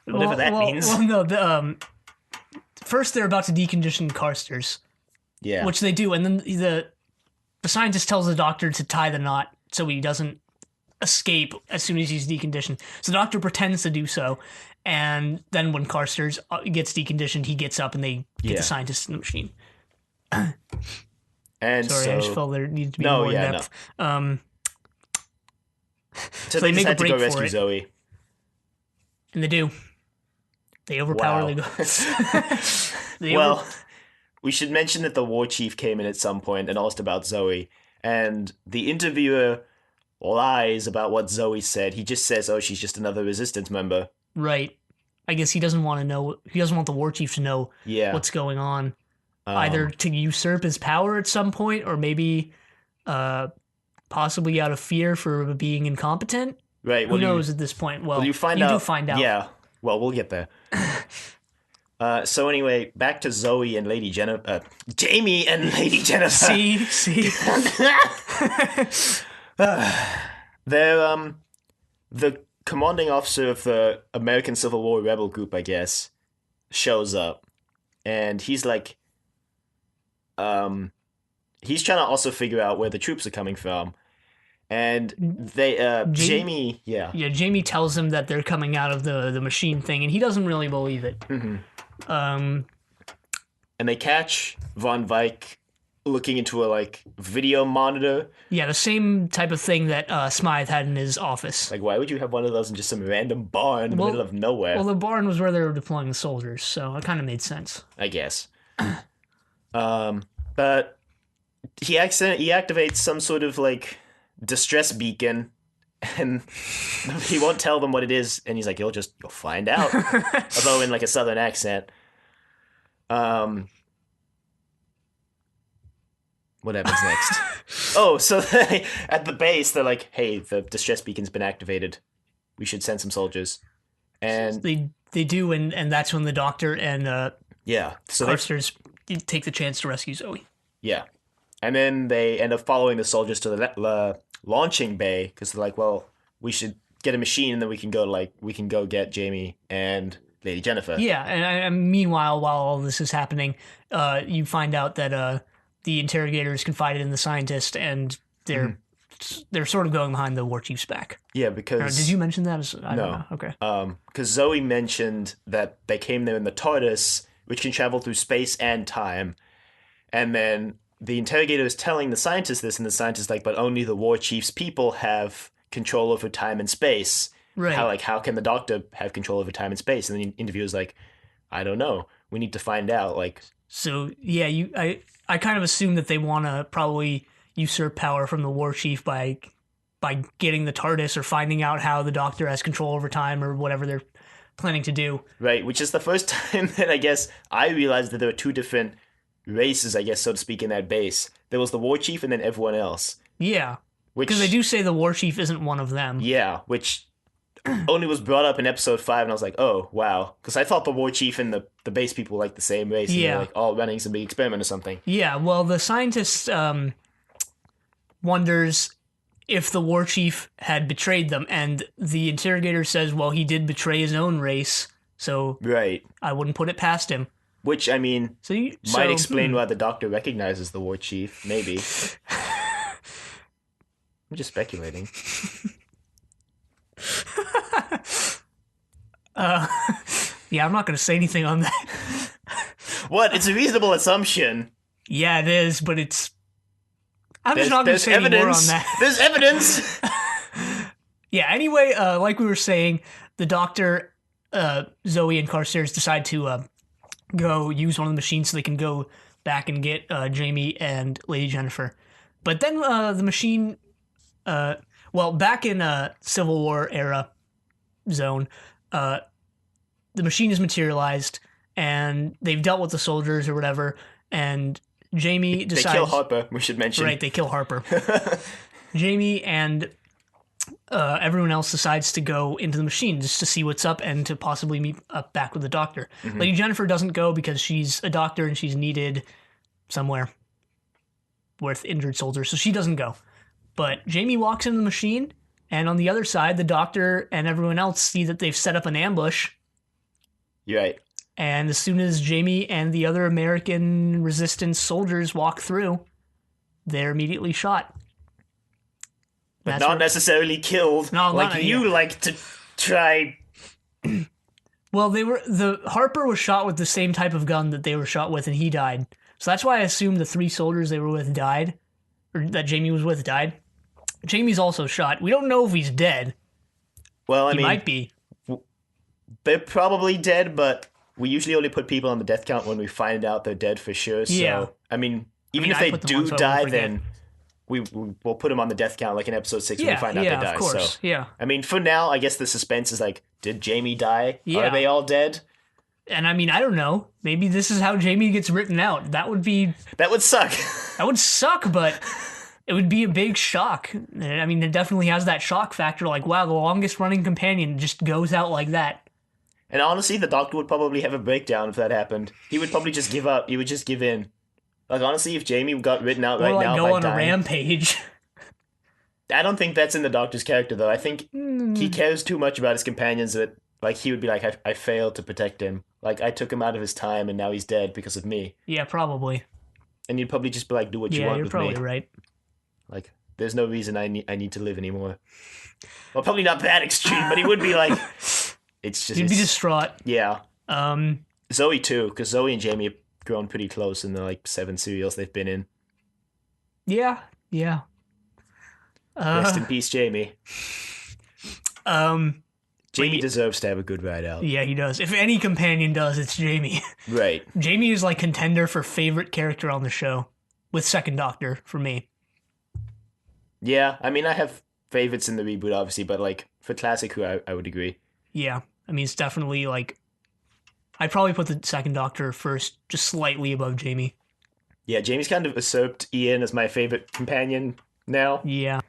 Whatever that means. Well, no. First, they're about to decondition Carstairs, Yeah. which they do, and then the scientist tells the doctor to tie the knot so he doesn't escape as soon as he's deconditioned. So the doctor pretends to do so, and then when Carstairs gets deconditioned, he gets up and they get Yeah. the scientist in the machine. And Sorry, I just felt there needed to be No, more yeah, depth. so they they make a decide to break go for rescue it. Zoe. And they do. They overpower Wow. the Well, we should mention that the war chief came in at some point and asked about Zoe, and the interviewer lies about what Zoe said. He just says, oh, she's just another resistance member. Right. I guess he doesn't want to know. He doesn't want the war chief to know Yeah. what's going on. Either to usurp his power at some point, or maybe possibly out of fear for being incompetent. Right. Who knows at this point? Well, you find you out. do find out. Yeah. Well, we'll get there. So anyway, back to Zoe and Lady Jennifer. Jamie and Lady Jennifer. See. They're the commanding officer of the American Civil War rebel group, I guess, shows up, and he's like, he's trying to also figure out where the troops are coming from, and Jamie, Jamie, yeah, yeah, Jamie tells him that they're coming out of the machine thing, and he doesn't really believe it. Um, and they catch Von Vike looking into a like video monitor. yeah, the same type of thing that Smythe had in his office. Like, why would you have one of those in just some random bar in the middle of nowhere? Well, the barn was where they were deploying the soldiers, so it kind of made sense. I guess. But he activates some sort of like distress beacon, and he won't tell them what it is, and he's like, you'll find out. Although in like a southern accent. What happens next? Oh, so at the base, they're like, hey, the distress beacon's been activated. We should send some soldiers. And they do, and that's when the doctor and yeah, so Carstairs take the chance to rescue Zoe. Yeah. And then they end up following the soldiers to the launching bay, because they're like, well, we should get a machine, and then we can go get Jamie and Lady Jennifer. Yeah, and meanwhile, while all this is happening, you find out that the interrogators confided in the scientist, and they're sort of going behind the war chief's back. Yeah, because did you mention that? I don't know. Okay. Because Zoe mentioned that they came there in the TARDIS, which can travel through space and time, and then the interrogator is telling the scientist this, and the scientist is like, but only the war chief's people have control over time and space. Right. How can the doctor have control over time and space? And the interviewer's like, I don't know. We need to find out. Like, so yeah, I kind of assume that they want to probably usurp power from the war chief by getting the TARDIS or finding out how the doctor has control over time or whatever they're planning to do. Right, which is the first time that I guess I realized that there were two different races, I guess, so to speak, in that base. There was the war chief and then everyone else. Yeah, because they do say the war chief isn't one of them. Yeah, which only was brought up in episode 5, and I was like, oh, wow. Because I thought the war chief and the base people were like the same race. And they're like all running some big experiment or something. Yeah, well, the scientist wonders if the war chief had betrayed them, and the interrogator says, well, he did betray his own race, so right. I wouldn't put it past him. Which, I mean, might explain why the doctor recognizes the war chief, maybe. I'm just speculating. Yeah, I'm not going to say anything on that. What? It's a reasonable assumption. Yeah, it is, but it's... I'm just not going to say any more on that. There's evidence! Yeah, anyway, like we were saying, the doctor, Zoe and Carstairs decide to go use one of the machines so they can go back and get Jamie and Lady Jennifer. But then the machine... back in Civil War era zone, the machine is materialized, and they've dealt with the soldiers or whatever, and Jamie decides... They kill Harper, we should mention. Right, they kill Harper. Jamie and everyone else decides to go into the machine just to see what's up and to possibly meet up back with the doctor. Mm-hmm. Lady Jennifer doesn't go because she's a doctor and she's needed somewhere with injured soldiers, so she doesn't go. But Jamie walks into the machine, and on the other side, the doctor and everyone else see that they've set up an ambush. You're right. And as soon as Jamie and the other American resistance soldiers walk through, they're immediately shot. But not necessarily killed, like you like to try. Well, the Harper was shot with the same type of gun that they were shot with, and he died. So that's why I assume the 3 soldiers they were with died, or that Jamie was with died. Jamie's also shot. We don't know if he's dead. Well, he might be. They're probably dead, but we usually only put people on the death count when we find out they're dead for sure. So, yeah. I mean, if they do die, then we'll put them on the death count, like in episode 6 when we find out they die. Yeah, of course. So, yeah. I mean, for now, I guess the suspense is like, did Jamie die? Yeah. Are they all dead? And I mean, I don't know. Maybe this is how Jamie gets written out. That would suck. That would suck, but it would be a big shock. I mean, it definitely has that shock factor. Like, wow, the longest running companion just goes out like that. And honestly, the doctor would probably have a breakdown if that happened. He would probably just give up. He would just give in. Like, honestly, if Jamie got written out or now go by on dying, a rampage. I don't think that's in the doctor's character, though. I think he cares too much about his companions that, like, he would be like, I failed to protect him. Like, I took him out of his time and now he's dead because of me. Yeah, probably. And you'd probably just be like, do what you Yeah, want you're with probably me. right. Like, there's no reason I need to live anymore. Well, probably not that extreme, but he would be like, it's just... You'd be distraught. Yeah. Um, Zoe, too, because Zoe and Jamie have grown pretty close in the, like, 7 serials they've been in. yeah. Rest in peace, Jamie. Jamie Wait. deserves to have a good ride out. Yeah, he does. If any companion does, it's Jamie. Right. Jamie is like contender for favorite character on the show, with Second Doctor for me. Yeah, I mean, I have favorites in the reboot, obviously, but, like, for Classic Who, I would agree. Yeah, I mean, it's definitely like, I'd probably put the Second Doctor first, just slightly above Jamie. Yeah, Jamie's kind of usurped Ian as my favorite companion now. Yeah.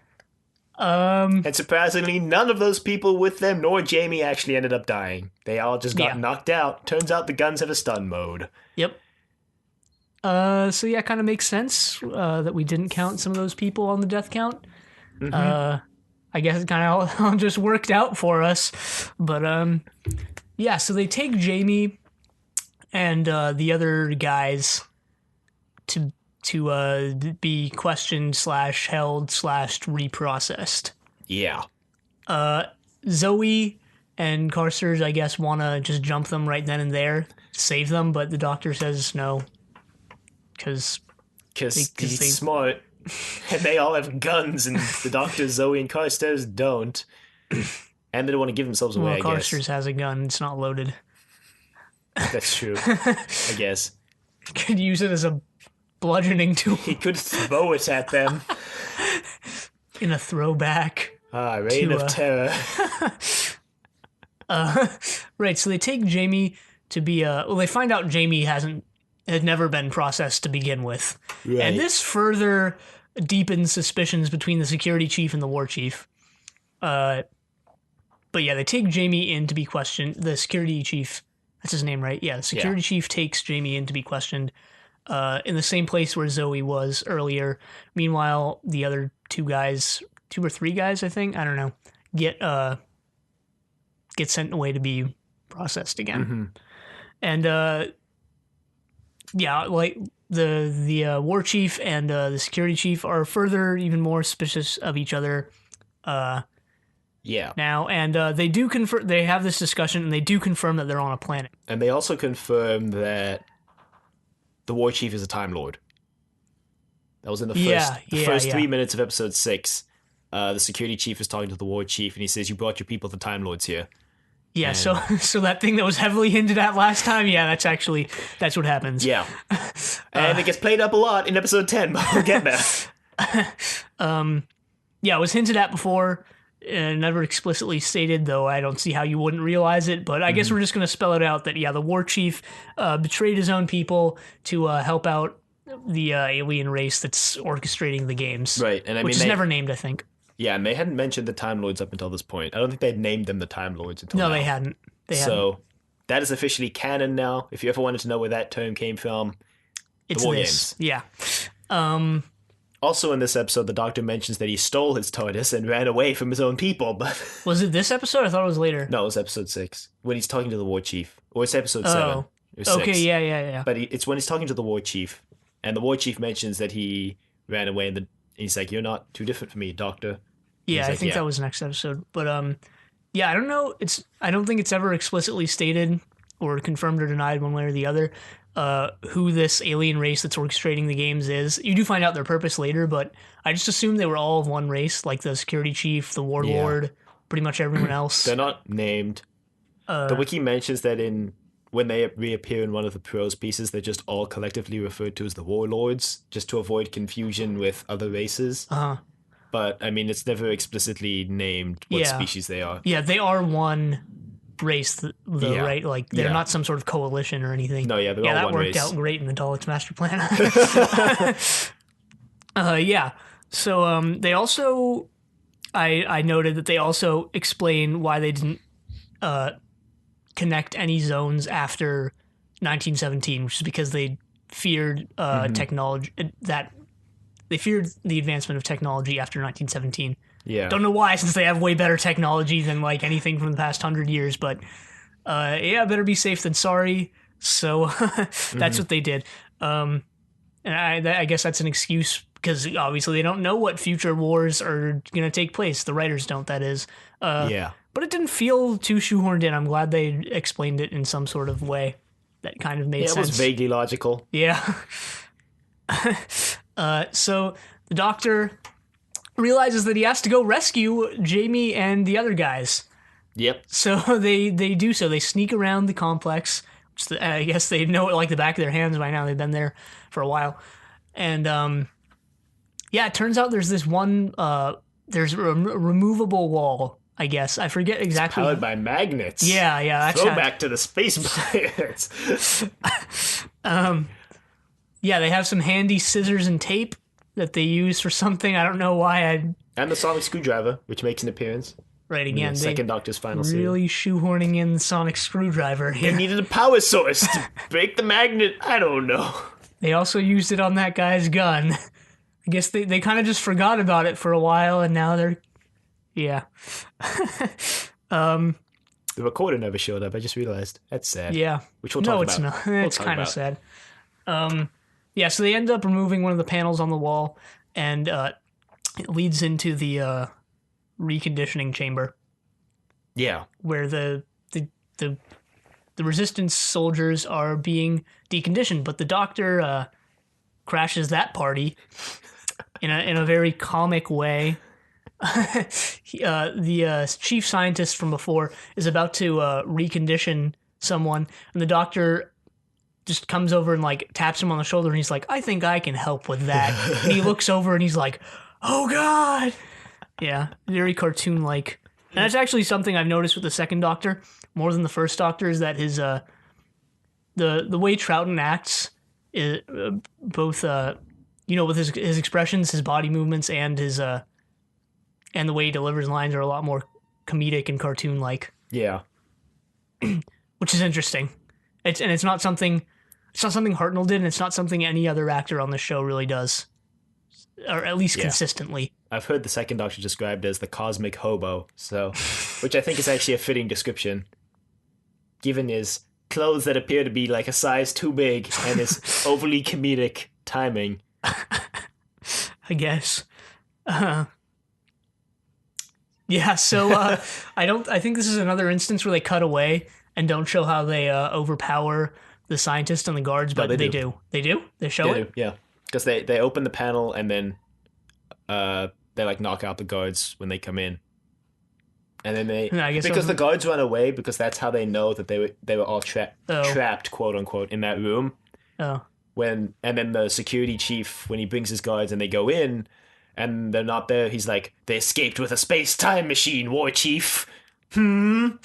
And surprisingly, none of those people with them, nor Jamie, actually ended up dying. They all just got knocked out. Turns out the guns have a stun mode. Yep. So yeah, it kind of makes sense that we didn't count some of those people on the death count. Mm-hmm. I guess it kind of all just worked out for us. But yeah, so they take Jamie and the other guys to be questioned / held / reprocessed. Yeah. Zoe and Carsters, I guess, want to just jump them right then and there, save them, but the doctor says no. Because he's smart. And they all have guns, and the doctor, Zoe, and Carstairs don't. And they don't want to give themselves away, I guess. Carstairs has a gun. It's not loaded. That's true. I guess. Could use it as a bludgeoning tool. He could throw it at them. In a throwback. Reign of Terror. Right, so they take Jamie to be they find out Jamie had never been processed to begin with. Right. And this further deepens suspicions between the security chief and the war chief. But yeah, they take Jamie in to be questioned. The security chief, that's his name, right? Yeah, the security chief takes Jamie in to be questioned in the same place where Zoe was earlier. Meanwhile, the other two or three guys, I think, I don't know, get sent away to be processed again. Mm-hmm. And yeah, like the war chief and the security chief are further even more suspicious of each other now, and they do confirm, they have this discussion and they do confirm that they're on a planet. And they also confirm that the war chief is a Time Lord. That was in the first 3 minutes of episode 6. The security chief is talking to the war chief and he says, "You brought your people, the Time Lords, here." Yeah, and so that thing that was heavily hinted at last time, that's what happens. Yeah. And it gets played up a lot in episode 10, but we'll get there. Yeah, it was hinted at before, never explicitly stated, though I don't see how you wouldn't realize it, but I guess we're just going to spell it out that, the war chief betrayed his own people to help out the alien race that's orchestrating the games. Right, and which is never named, I think. Yeah, and they hadn't mentioned the Time Lords up until this point. I don't think they'd named them the Time Lords until now. No, they hadn't. So that is officially canon now. If you ever wanted to know where that term came from, it's the War this. Games. Yeah. Also in this episode, the Doctor mentions that he stole his TARDIS and ran away from his own people, but... Was it this episode? I thought it was later. No, it was episode 6, when he's talking to the War Chief. Or it's episode 7. Oh. Or 6. Okay, yeah. But it's when he's talking to the War Chief, and the War Chief mentions that he ran away, and he's like, "You're not too different from me, Doctor." Yeah, I think that was next episode. But yeah, I don't know. I don't think it's ever explicitly stated or confirmed or denied one way or the other who this alien race that's orchestrating the games is. You do find out their purpose later, but I just assumed they were all of one race, like the security chief, the warlord, pretty much everyone else. They're not named. The wiki mentions that when they reappear in one of the prose pieces, they're just all collectively referred to as the warlords, just to avoid confusion with other races. But, I mean, it's never explicitly named what species they are. Yeah, they are one race, though, right? Like, they're not some sort of coalition or anything. No, they're all one race. That worked out great in the Daleks' master plan. Yeah. So, they also... I noted that they also explain why they didn't connect any zones after 1917, which is because they feared technology... They feared the advancement of technology after 1917. Yeah. Don't know why, since they have way better technology than like anything from the past 100 years. But yeah, better be safe than sorry. So that's what they did. And I guess that's an excuse because obviously they don't know what future wars are going to take place. The writers don't, that is. Yeah. But it didn't feel too shoehorned in. I'm glad they explained it in some sort of way that kind of made Yeah, it sense. was vaguely logical. Yeah. So the doctor realizes that he has to go rescue Jamie and the other guys. Yep. So they do so. They sneak around the complex, which I guess they know it like the back of their hands by now. They've been there for a while. And yeah, it turns out there's this one, there's a removable wall, I guess. I forget exactly. Powered by magnets. Yeah. Throwback to the space pirates. Yeah, they have some handy scissors and tape that they use for something. I don't know why. And the sonic screwdriver, which makes an appearance. Right, again, The second Doctor's final really shoehorning in the sonic screwdriver here. They needed a power source to break the magnet. I don't know. They also used it on that guy's gun. I guess they kind of just forgot about it for a while, and now they're... Yeah. The recorder never showed up. I just realized. That's sad. Yeah. Which we'll talk no, about. it's not. We'll It's talk kind of about. sad. Yeah, so they end up removing one of the panels on the wall, and it leads into the reconditioning chamber, Yeah. where the resistance soldiers are being deconditioned, but the doctor crashes that party in a very comic way. The chief scientist from before is about to recondition someone, and the doctor just comes over and like taps him on the shoulder, and he's like, "I think I can help with that." And he looks over and he's like, "Oh God!" Yeah, very cartoon-like. And that's actually something I've noticed with the second Doctor more than the first Doctor, is that his the way Troughton acts is both with his expressions, his body movements, and his and the way he delivers lines are a lot more comedic and cartoon-like, Yeah. which is interesting. It's not something Hartnell did, and it's not something any other actor on the show really does, or at least consistently. I've heard the second Doctor described as the cosmic hobo, so which I think is actually a fitting description, given his clothes that appear to be like a size too big and his overly comedic timing. I guess. Yeah, so I think this is another instance where they cut away and don't show how they overpower the scientists and the guards, but they they do. do. They do? They show it? Yeah, because they open the panel and then they like knock out the guards when they come in, and then I guess because the guards run away because that's how they know that they were all trapped, quote unquote, in that room. Oh. And then the security chief, when he brings his guards and they go in and they're not there, he's like, "They escaped with a space-time machine, War Chief." And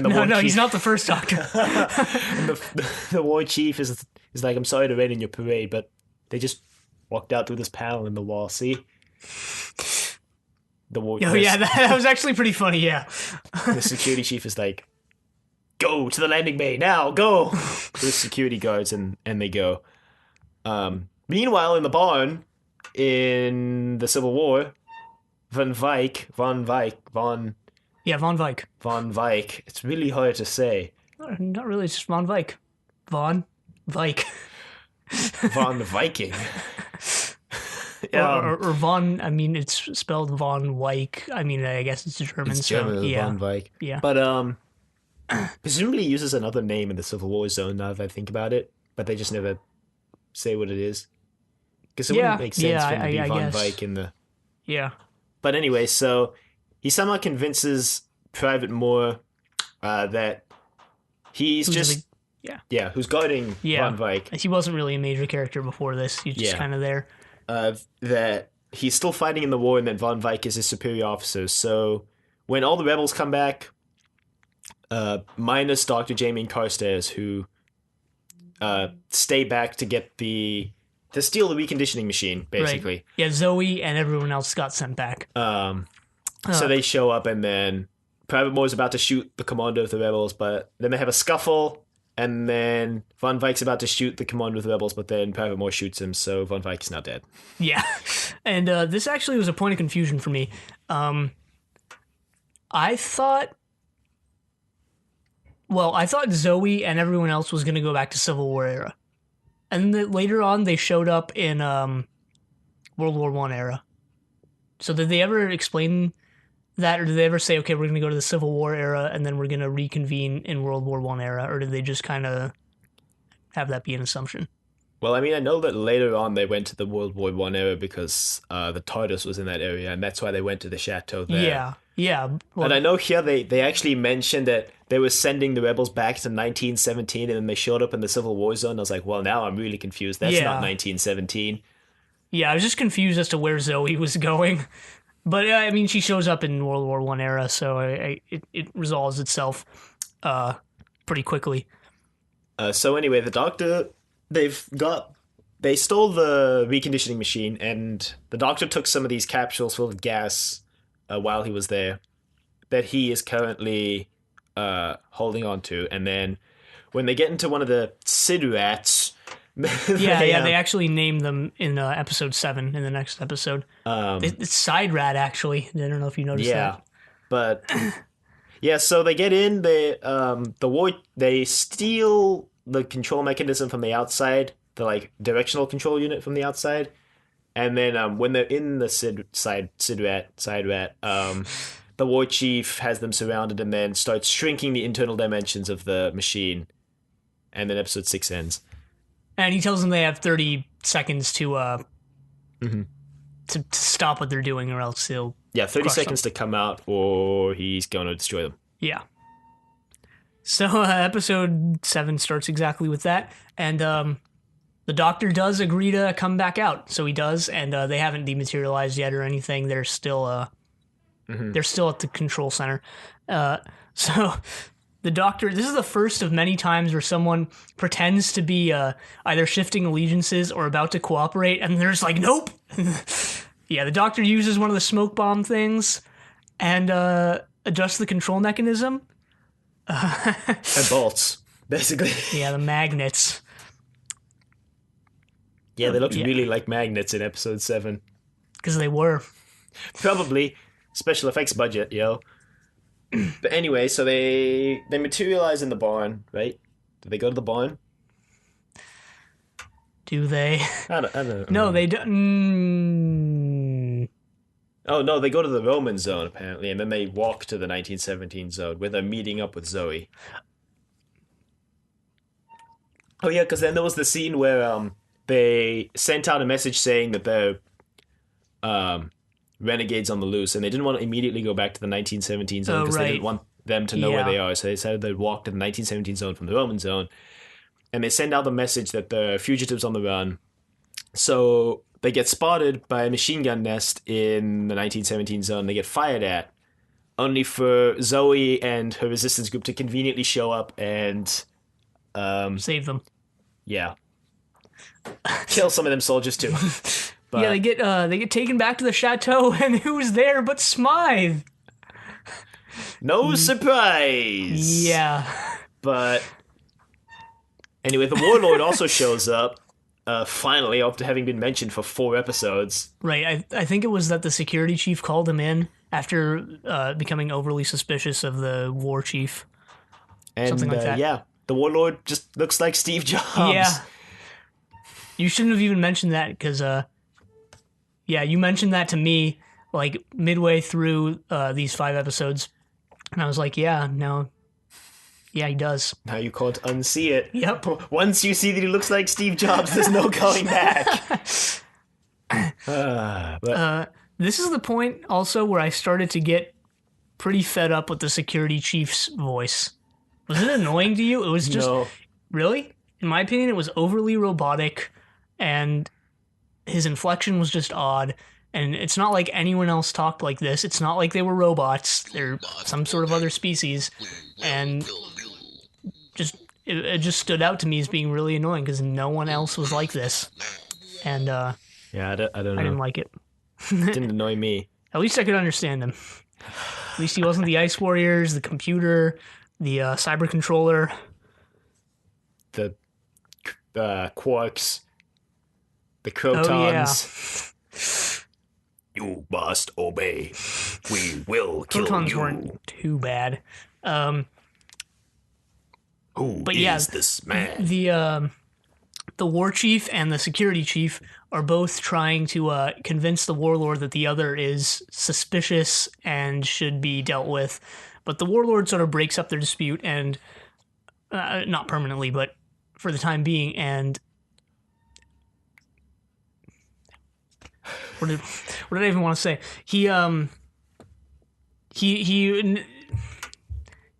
No, he's not the first Doctor. and the War Chief is like, "I'm sorry to rain in your parade, but they just walked out through this panel in the wall. See?" That was actually pretty funny, yeah. The security chief is like, "Go to the landing bay now, go!" To the security guards, and they go. Meanwhile, in the barn, in the Civil War, Von Vyk. Yeah, Von Vyk. It's really hard to say. Not really, it's just Von Vyk. Von Vyk. Von Viking. Or Von, I mean, it's spelled Von Wyk. I mean, I guess it's German. It's German, yeah. Von Vyk. Yeah. But presumably he uses another name in the Civil War zone now that I think about it, but they just never say what it is. Because it wouldn't make sense for him to be Von Vyk in the... Yeah. But anyway, so he somehow convinces Private Moore that he's who's guarding Von Vyk. He wasn't really a major character before this. He's just kind of there. That he's still fighting in the war and that Von Vyk is his superior officer. So when all the rebels come back, minus Dr. Jamie and Carstairs, who stay back to get to steal the reconditioning machine, basically. Right. Yeah, Zoe and everyone else got sent back. So they show up, and then Private Moore's about to shoot the commander of the rebels, but then they have a scuffle, And then Von Vike's about to shoot the commander of the rebels, but then Paramore shoots him, so Von Vike is now dead. Yeah. And this actually was a point of confusion for me. I thought I thought Zoe and everyone else was going to go back to Civil War era. And then later on, they showed up in World War One era. So did they ever explain that, or did they ever say, okay, we're going to go to the Civil War era, and then we're going to reconvene in World War One era, or did they just kind of have that be an assumption? Well, I mean, I know that later on they went to the World War One era because the TARDIS was in that area, and that's why they went to the chateau there. Yeah, yeah. Well, And I know here they actually mentioned that they were sending the rebels back to 1917, and then they showed up in the Civil War zone. I was like, well, now I'm really confused. That's Yeah. not 1917. yeah, I was just confused as to where Zoe was going. But I mean, she shows up in World War One era, so it resolves itself pretty quickly. So anyway, the Doctor, they stole the reconditioning machine, and the Doctor took some of these capsules full of gas while he was there that he is currently holding on to. And then when they get into one of the Sidrats, They actually named them in episode 7 in the next episode. It's Side Rat, actually. I don't know if you noticed that. But yeah, so they get in. They steal the control mechanism from the outside, the like directional control unit from the outside, and then when they're in the side rat, the war chief has them surrounded and then starts shrinking the internal dimensions of the machine, and then episode 6 ends. And he tells them they have 30 seconds to stop what they're doing, or else he'll 30 crush seconds them. to come out, or he's going to destroy them. Yeah. So episode 7 starts exactly with that, and the Doctor does agree to come back out. So he does, and they haven't dematerialized yet or anything. They're still they're still at the control center. So the Doctor, this is the first of many times where someone pretends to be either shifting allegiances or about to cooperate, and they're just like, nope. Yeah, the Doctor uses one of the smoke bomb things and adjusts the control mechanism. And bolts, basically. Yeah, the magnets. Yeah, they looked really like magnets in episode 7. Because they were. Probably special effects budget, yo. But anyway, so they materialize in the barn, right? Do they go to the barn? Do they? I don't No, they don't. Oh, no, they go to the Roman zone, apparently, and then they walk to the 1917 zone where they're meeting up with Zoe. Oh, yeah, because then there was the scene where they sent out a message saying that they're renegades on the loose, and they didn't want to immediately go back to the 1917 zone because they didn't want them to know where they are. So they decided they'd walk to the 1917 zone from the Roman zone, and they send out the message that the fugitives on the run. So they get spotted by a machine gun nest in the 1917 zone. They get fired at, only for Zoe and her resistance group to conveniently show up and Save them. Yeah, kill some of them soldiers too. But, yeah, they get taken back to the chateau, and who's there but Smythe? No surprise. Yeah. But anyway, the Warlord also shows up, finally, after having been mentioned for 4 episodes. Right, I think it was that the security chief called him in after becoming overly suspicious of the war chief. And, something like that. Yeah, the Warlord just looks like Steve Jobs. Yeah. You shouldn't have even mentioned that, because, you mentioned that to me, like, midway through these 5 episodes, and I was like, yeah, he does. Now you can't unsee it. Yep. Once you see that he looks like Steve Jobs, there's no going back. This is the point, also, where I started to get pretty fed up with the security chief's voice. Was it annoying to you? It was just... No. Really? In my opinion, it was overly robotic, and his inflection was just odd, and it's not like anyone else talked like this. It's not like they were robots. They're some sort of other species, and it just stood out to me as being really annoying because no one else was like this, and Yeah, I don't know. I didn't like it. It didn't annoy me. At least I could understand him. At least he wasn't the Ice Warriors, the computer, the cyber controller. the quarks, the Oh yeah, crotons. You must obey. We will kill protons you. weren't too bad. Um, Who but yeah, is this man? the war chief and the security chief are both trying to convince the warlord that the other is suspicious and should be dealt with. But the warlord sort of breaks up their dispute and not permanently, but for the time being. And what did I even want to say? He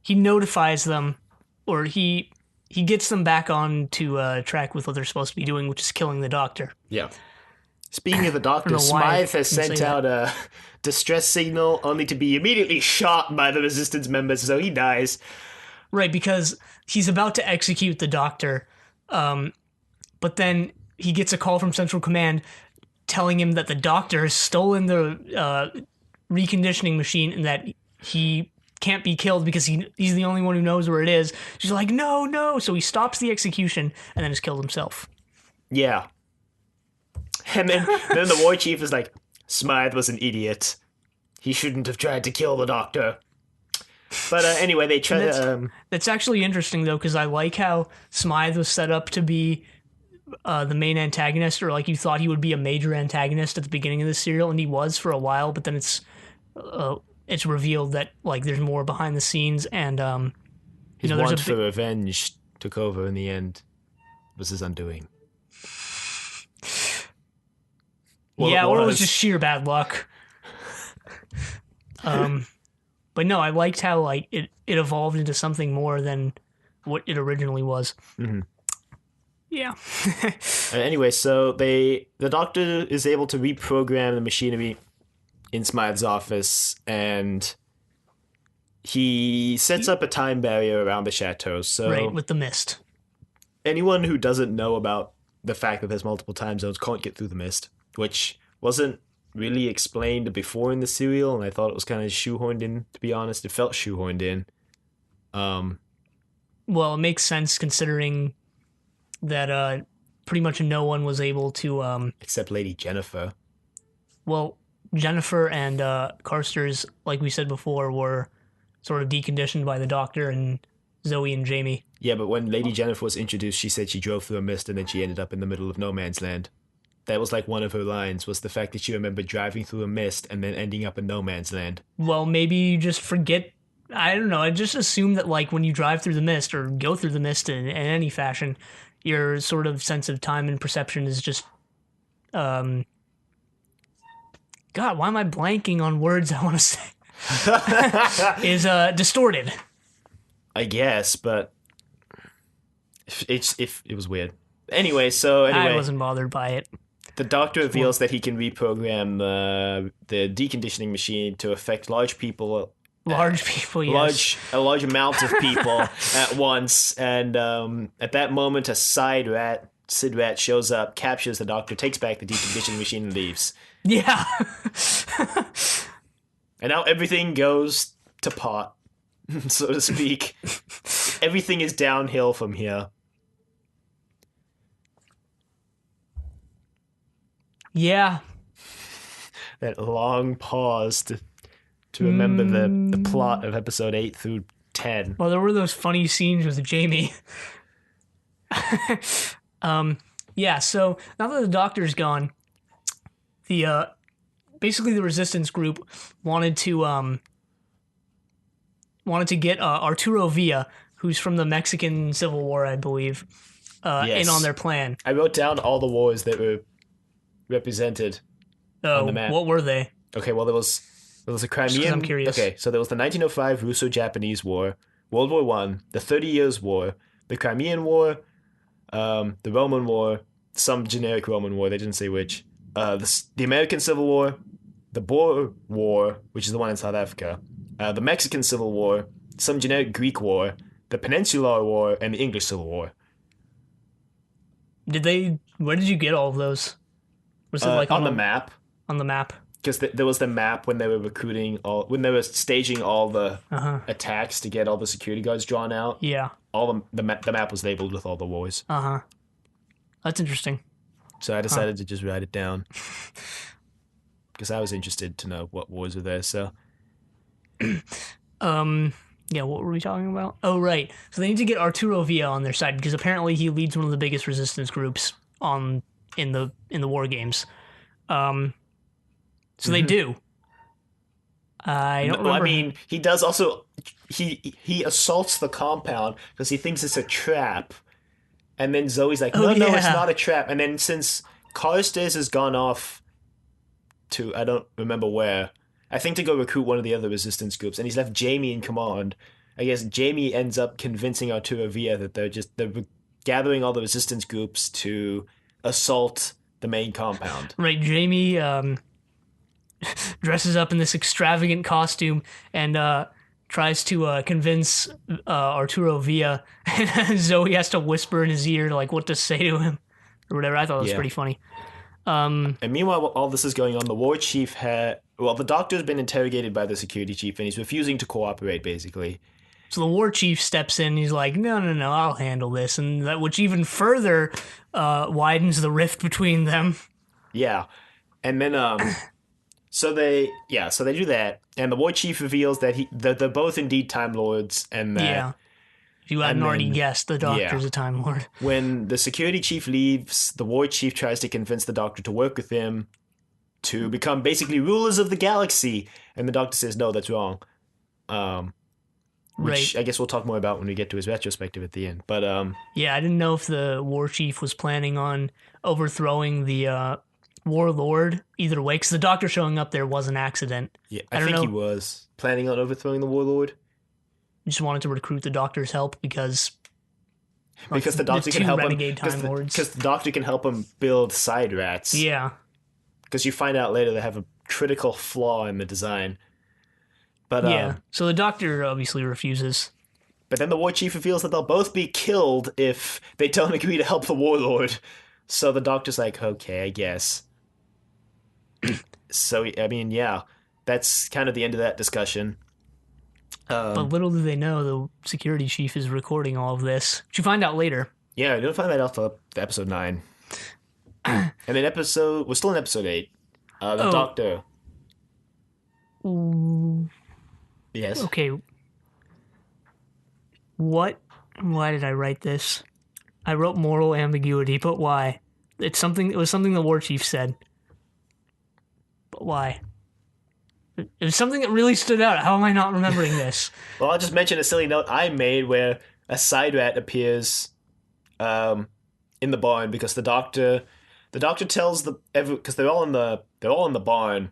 he notifies them, or he gets them back on to track with what they're supposed to be doing, which is killing the doctor. Yeah. Speaking of the I doctor, don't know why I Smythe has can sent say out a distress signal only to be immediately shot by the resistance members, so he dies. Right, because he's about to execute the doctor, but then he gets a call from Central Command telling him that the doctor has stolen the reconditioning machine and that he can't be killed because he's the only one who knows where it is. She's like, no, no. So he stops the execution and then has killed himself. Yeah. And then the war chief is like, Smythe was an idiot. He shouldn't have tried to kill the doctor. But anyway, they try to... That's actually interesting, though, because I like how Smythe was set up to be the main antagonist, or like you thought he would be a major antagonist at the beginning of the serial, and he was for a while, but then it's revealed that like there's more behind the scenes, and his there's want for revenge took over in the end. It was his undoing. Yeah, or it was just sheer bad luck. But no, I liked how like it evolved into something more than what it originally was. Mm-hmm. Yeah. Anyway, so the doctor is able to reprogram the machinery in Smythe's office, and he sets up a time barrier around the chateau. So right, with the mist. Anyone who doesn't know about the fact that there's multiple time zones can't get through the mist, which wasn't really explained before in the serial, and I thought it was kind of shoehorned in, to be honest. It felt shoehorned in. Well, it makes sense considering that pretty much no one was able to... except Lady Jennifer. Well, Jennifer and Carsters, like we said before, were sort of deconditioned by the doctor, and Zoe and Jamie. Yeah, but when Lady Jennifer was introduced, she said she drove through a mist and then she ended up in the middle of no man's land. That was like one of her lines, was the fact that she remembered driving through a mist and then ending up in no man's land. Well, maybe you just forget. I don't know. I just assume that like when you drive through the mist or go through the mist in any fashion, your sort of sense of time and perception is just God, why am I blanking on words I want to say? Is distorted. I guess, but if it was weird. Anyway, I wasn't bothered by it. The doctor reveals that he can reprogram the deconditioning machine to affect large people. Large people, yes. A large amount of people at once. And at that moment, a Sid rat shows up, captures the doctor, takes back the deconditioning machine, and leaves. Yeah. And now everything goes to pot, so to speak. Everything is downhill from here. Yeah. That long pause to remember the plot of episode 8 through 10. Well, there were those funny scenes with Jamie. Yeah, so now that the doctor's gone, the basically the resistance group wanted to get Arturo Villa, who's from the Mexican Civil War, I believe, in on their plan. I wrote down all the wars that were represented on the map. What were they? Okay, well there was a Crimean. I'm curious. Okay, so there was the 1905 Russo-Japanese War, World War One, the 30 Years' War, the Crimean War, the Roman War, some generic Roman war. They didn't say which. The American Civil War, the Boer War, which is the one in South Africa, the Mexican Civil War, some generic Greek war, the Peninsular War, and the English Civil War. Where did you get all of those? Was it like on the map? On the map. because there was the map when they were recruiting all when they were staging all the Uh-huh. attacks to get all the security guards drawn out. Yeah. All the map was labeled with all the wars. Uh-huh. That's interesting. So I Huh. decided to just write it down because I was interested to know what wars were there. So Yeah, what were we talking about? Oh, right. So they need to get Arturo Villa on their side because apparently he leads one of the biggest resistance groups on in the war games. So they do. I don't no, I remember. mean he does also he assaults the compound because he thinks it's a trap, and then Zoe's like, Oh no, no, it's yeah. not a trap. And then since Carstairs has gone off to I don't remember where. I think to go recruit one of the other resistance groups, and he's left Jamie in command. I guess Jamie ends up convincing Arturo Villa that they're gathering all the resistance groups to assault the main compound. Right, Jamie dresses up in this extravagant costume and tries to convince Arturo Villa, and Zoe has to whisper in his ear like what to say to him or whatever. I thought it was Yeah. pretty funny. And meanwhile, while all this is going on, the war chief had well, the doctor's been interrogated by the security chief, and he's refusing to cooperate. Basically, So the war chief steps in. And he's like, "No, no, no, I'll handle this," and that which even further widens the rift between them. yeah. And then so they do that, and the war chief reveals that they're both indeed Time Lords, and that Yeah, if you hadn't and already then guessed, the yeah, Doctor's a Time Lord. when the security chief leaves, the war chief tries to convince the doctor to work with him to become basically rulers of the galaxy, and the doctor says no, that's wrong. Um, Right. which I guess we'll talk more about when we get to his retrospective at the end. But Yeah, I didn't know if the war chief was planning on overthrowing the warlord either way, because the Doctor showing up there was an accident. yeah, I I don't think he know. was planning on overthrowing the warlord Just wanted to recruit the Doctor's help because like because the the doctor can two help him renegade Time Lords. because the doctor can help him build side rats. Yeah, Because you find out later they have a critical flaw in the design. But yeah. So the Doctor obviously refuses. but then the war chief reveals that they'll both be killed if they don't agree to help the warlord. So the doctor's like, okay, I guess. So I mean, yeah, that's kind of the end of that discussion. But little do they know, the security chief is recording all of this, which you find out later. Yeah, you'll find that out for episode 9. And then we're still in episode 8. The Oh, doctor. ooh, Yes. okay. What? Why did I write this? I wrote moral ambiguity, but why? It's something. It was something the war chief said. But why? It was something that really stood out. How am I not remembering this? Well, I'll just mention a silly note I made where a side rat appears in the barn because the doctor tells because they're all in the barn.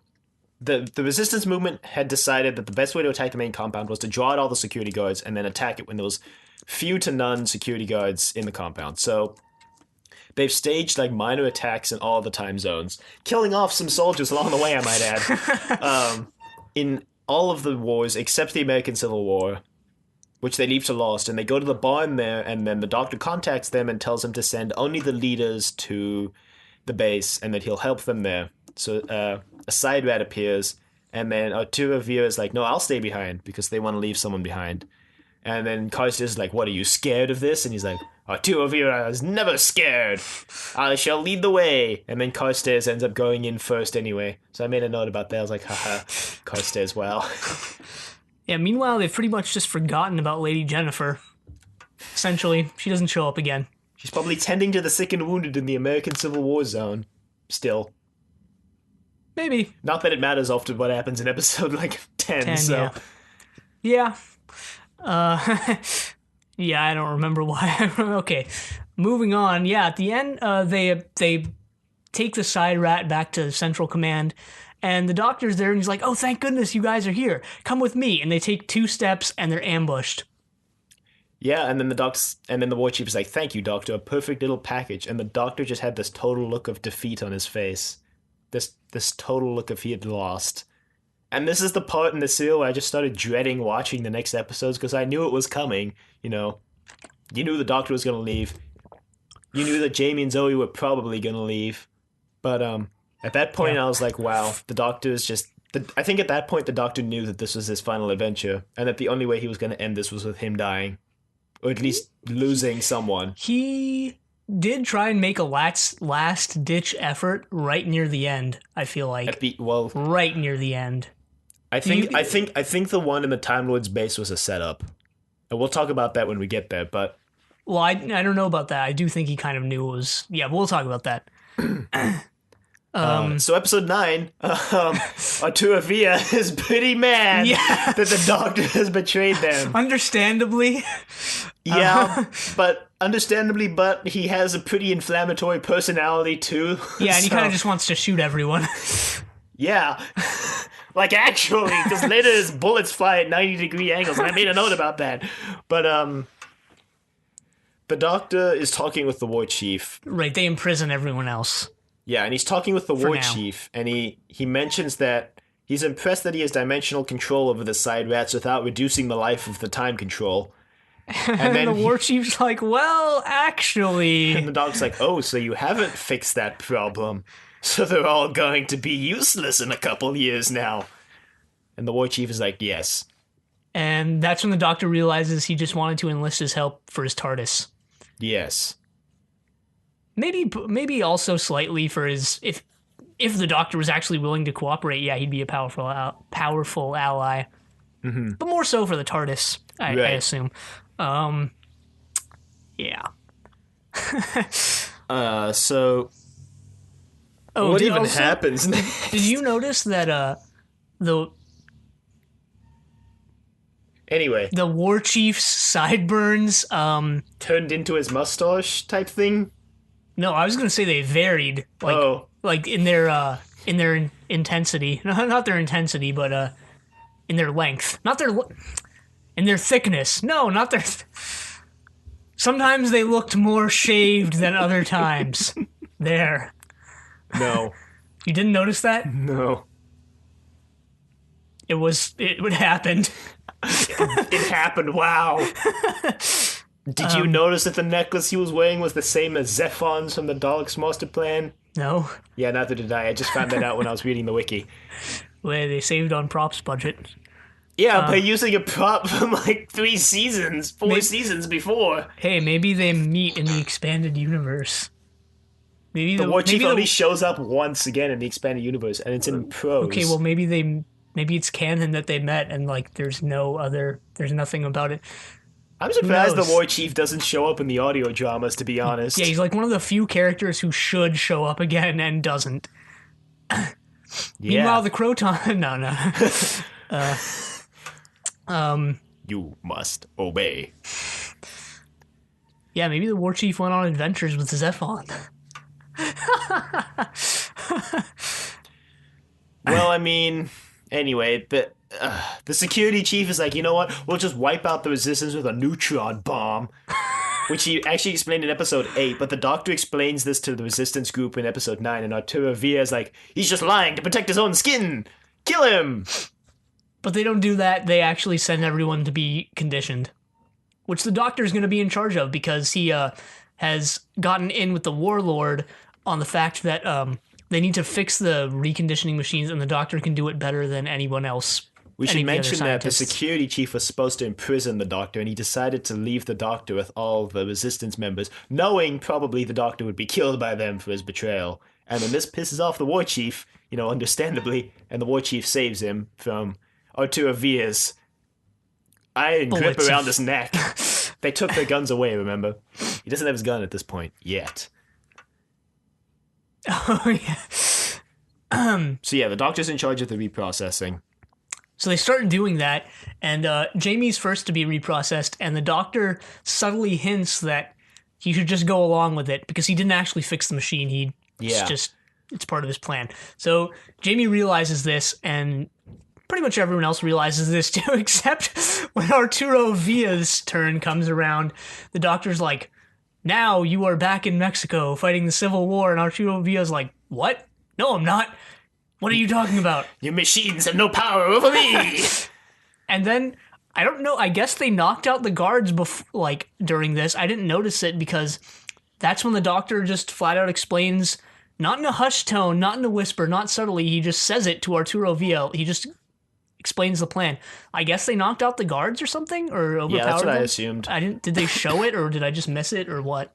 The resistance movement had decided that the best way to attack the main compound was to draw out all the security guards and then attack it when there was few to none security guards in the compound. So they've staged like minor attacks in all the time zones, killing off some soldiers along the way, I might add. In all of the wars except the American Civil War, which they leave to lost, and they go to the barn there, and then the doctor contacts them and tells them to send only the leaders to the base, and that he'll help them there. So a side rat appears, and then Arturo Villa is like, "No, I'll stay behind," because they want to leave someone behind. And then Carstairs is like, "What, are you scared of this?" And he's like, "Arturo Villa is never scared. I shall lead the way." And then Carstairs ends up going in first anyway. So I made a note about that. I was like, haha, Carstairs, well. Yeah. Meanwhile, they've pretty much just forgotten about Lady Jennifer. Essentially, she doesn't show up again. She's probably tending to the sick and wounded in the American Civil War zone. Still. Maybe Not that it matters often what happens in episode like 10, 10. so. Yeah. Yeah. I don't remember why. Okay. Moving on. Yeah. At the end, they take the side rat back to Central Command, and the Doctor's there, and he's like, "Oh, thank goodness you guys are here. Come with me." And they take 2 steps, and they're ambushed. Yeah, and then the war chief is like, "Thank you, Doctor, a perfect little package." And the Doctor just had this total look of defeat on his face. This total look of he had lost. And this is the part in the serial where I just started dreading watching the next episodes because I knew it was coming. You know, you knew the Doctor was gonna leave. You knew that Jamie and Zoe were probably gonna leave, but At that point, Yeah. I was like, wow, the Doctor is just. I think at that point, the Doctor knew that this was his final adventure, and that the only way he was going to end this was with him dying, or at He, least losing someone. he did try and make a last ditch effort right near the end. I feel At like the well, right near the end. I Do think I you? think I think the one in the Time Lord's base was a setup, and we'll talk about that when we get there. But Well, I don't know about that. I do think he kind of knew it was. Yeah, we'll talk about that. so episode 9, Arturo Villa is pretty mad Yeah. that the Doctor has betrayed them. Understandably. Yeah, but understandably, but he has a pretty inflammatory personality too. Yeah, and he So, kind of just wants to shoot everyone. yeah. Like actually, because later his bullets fly at 90-degree angles, and I made a note about that. But the Doctor is talking with the War Chief. Right, they imprison everyone else. Yeah, and he's talking with the War now. Chief, and he mentions that he's impressed that he has dimensional control over the side rats without reducing the life of the time control. And then the war chief's like, well, actually. and the dog's like, oh, so you haven't fixed that problem. So they're all going to be useless in a couple years now. And the War Chief is like, yes. And that's when the Doctor realizes he just wanted to enlist his help for his TARDIS. Yes. Maybe also slightly for his if the Doctor was actually willing to cooperate, yeah, he'd be a powerful ally. Mm-hmm. But more so for the TARDIS, I Right. assume. Yeah. So Oh, what even also, happens? Did you notice that Anyway, the war chief's sideburns? turned into his mustache type thing. No, I was gonna say they varied, like in their intensity. No, not their intensity, but in their length, not their in their thickness. No, not their. Sometimes they looked more shaved than other times. There, No, you didn't notice that? no. It would happen. It happened. Wow. Did you notice that the necklace he was wearing was the same as Zephon's from the Daleks' master plan? No, Yeah, neither did I. I just found that out when I was reading the wiki. where they saved on props budget. Yeah, by using a prop from like 4 seasons before. Hey, maybe they meet in the expanded universe. Maybe The War Chief maybe only shows up once again in the expanded universe, and it's in prose. Okay, well maybe it's canon that they met and like there's nothing about it. I'm surprised the knows? War Chief doesn't show up in the audio dramas, to be honest. Yeah, he's like one of the few characters who should show up again and doesn't. Meanwhile, the Croton, no. You must obey. Yeah, maybe the War Chief went on adventures with Zephon. Well, I mean, anyway, the security chief is like, you know what? We'll just wipe out the resistance with a neutron bomb. Which he actually explained in episode 8, but the Doctor explains this to the resistance group in episode 9, and Arturo Villa is like, he's just lying to protect his own skin! Kill him! But they don't do that. They actually send everyone to be conditioned, which the Doctor's going to be in charge of because he has gotten in with the Warlord on the fact that they need to fix the reconditioning machines, and the Doctor can do it better than anyone else. We should any of the other mention that the scientists. security chief was supposed to imprison the Doctor, and he decided to leave the Doctor with all the resistance members, knowing probably the Doctor would be killed by them for his betrayal. And then this pisses off the War Chief, understandably, and the War Chief saves him from Arturo Villa's iron grip Bullets. around his neck. They took their guns away, remember? He doesn't have his gun at this point, yet. Oh, yeah. So yeah, the Doctor's in charge of the reprocessing. So they started doing that, and Jamie's first to be reprocessed, and the Doctor subtly hints that he should just go along with it because he didn't actually fix the machine. It's part of his plan. So Jamie realizes this, and pretty much everyone else realizes this too, except when Arturo Villa's turn comes around, the Doctor's like, now you are back in Mexico fighting the Civil War, and Arturo Villa's like, what? No, I'm not. What are you talking about? Your machines have no power over me! And then, I don't know, I guess they knocked out the guards during this. I didn't notice it because that's when the Doctor just flat out explains not in a hushed tone, not in a whisper, not subtly. He just says it to Arturo Villa. He just explains the plan. I guess they knocked out the guards or something, or Yeah, that's overpowered what I them. assumed. I didn't. Did they show it, or did I just miss it, or what?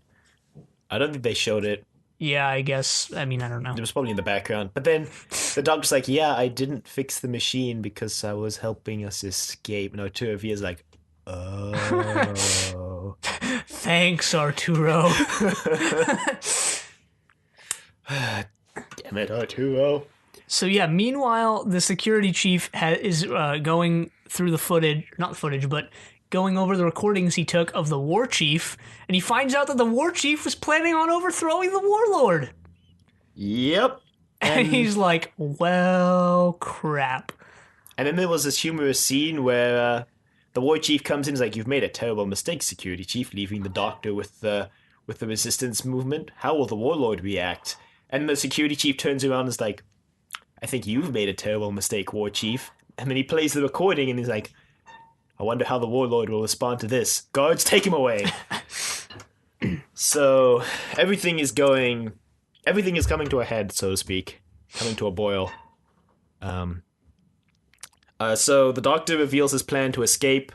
I don't think they showed it. Yeah, I guess. I mean, I don't know. It was probably in the background. But then the doctor's like, yeah, I didn't fix the machine because I was helping us escape. And Arturo Villa's like, oh. Thanks, Arturo. Damn it, Arturo. So yeah, meanwhile, the security chief is going through the footage, not the footage, but going over the recordings he took of the war chief, and he finds out that the war chief was planning on overthrowing the warlord. Yep. And he's like, well, crap. And then there was this humorous scene where the war chief comes in and is like, you've made a terrible mistake, security chief, leaving the doctor with the resistance movement. How will the warlord react? And the security chief turns around and is like, I think you've made a terrible mistake, war chief. And then he plays the recording and he's like, I wonder how the warlord will respond to this. Guards, take him away. So everything is coming to a head, so to speak, coming to a boil. So the doctor reveals his plan to escape.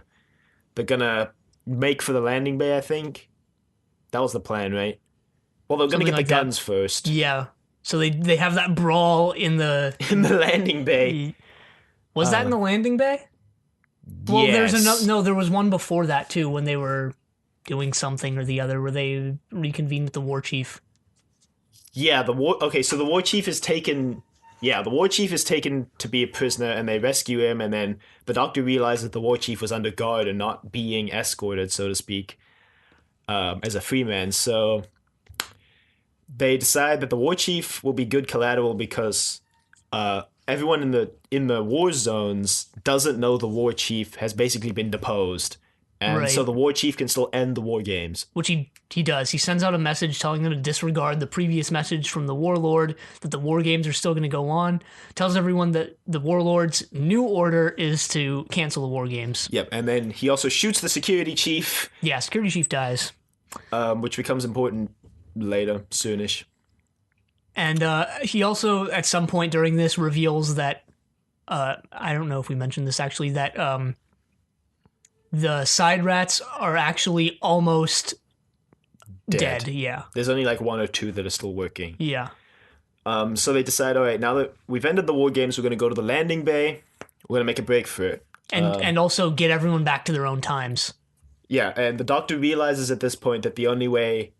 They're gonna make for the landing bay, I think. That was the plan, right? Well, they're gonna get the guns first. Yeah. So they have that brawl in the landing bay. Was that in the landing bay? Well, yes. there was one before that too, when they were doing something or the other, where they reconvened with the war chief. Yeah, so the war chief is taken. Yeah, the war chief is taken to be a prisoner, and they rescue him. And then the doctor realizes the war chief was under guard and not being escorted, so to speak, as a free man. So they decide that the war chief will be good collateral because everyone in the war zones doesn't know the war chief has basically been deposed. And so the war chief can still end the war games. Which he does. He sends out a message telling them to disregard the previous message from the warlord, that the war games are still going to go on. Tells everyone that the warlord's new order is to cancel the war games. Yep, and then he also shoots the security chief. Yeah, security chief dies. Which becomes important later, soonish. And he also, at some point during this, reveals that, I don't know if we mentioned this actually, that the side rats are actually almost dead. Yeah. There's only like one or two that are still working. Yeah. So they decide, all right, now that we've ended the war games, we're going to go to the landing bay. We're going to make a break for it. And also get everyone back to their own times. Yeah, and the doctor realizes at this point that the only way...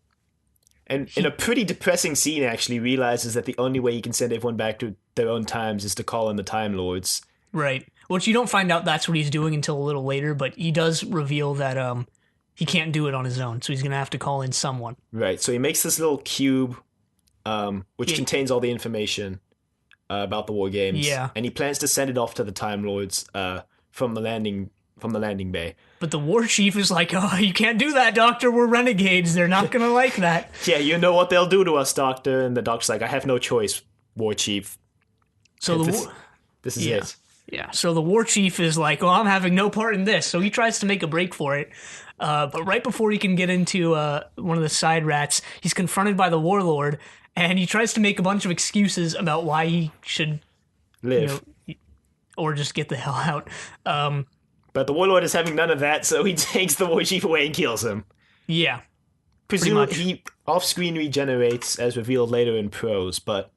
And in a pretty depressing scene, actually, realizes that the only way he can send everyone back to their own times is to call in the Time Lords. Right. Which you don't find out that's what he's doing until a little later, but he does reveal that he can't do it on his own, so he's going to have to call in someone. Right, so he makes this little cube, which contains all the information about the war games. Yeah. And he plans to send it off to the Time Lords from the landing bay. But the war chief is like, oh, you can't do that, Doctor. We're renegades. They're not going to like that. Yeah, you know what they'll do to us, Doctor. And the Doctor's like, I have no choice, war chief. So this is it. Yeah, so the war chief is like, well, I'm having no part in this. So he tries to make a break for it. But right before he can get into one of the side rats, he's confronted by the warlord, and he tries to make a bunch of excuses about why he should live. Or just get the hell out. But the warlord is having none of that, so he takes the war chief away and kills him. Yeah. Presumably, he off-screen regenerates, as revealed later in prose, but...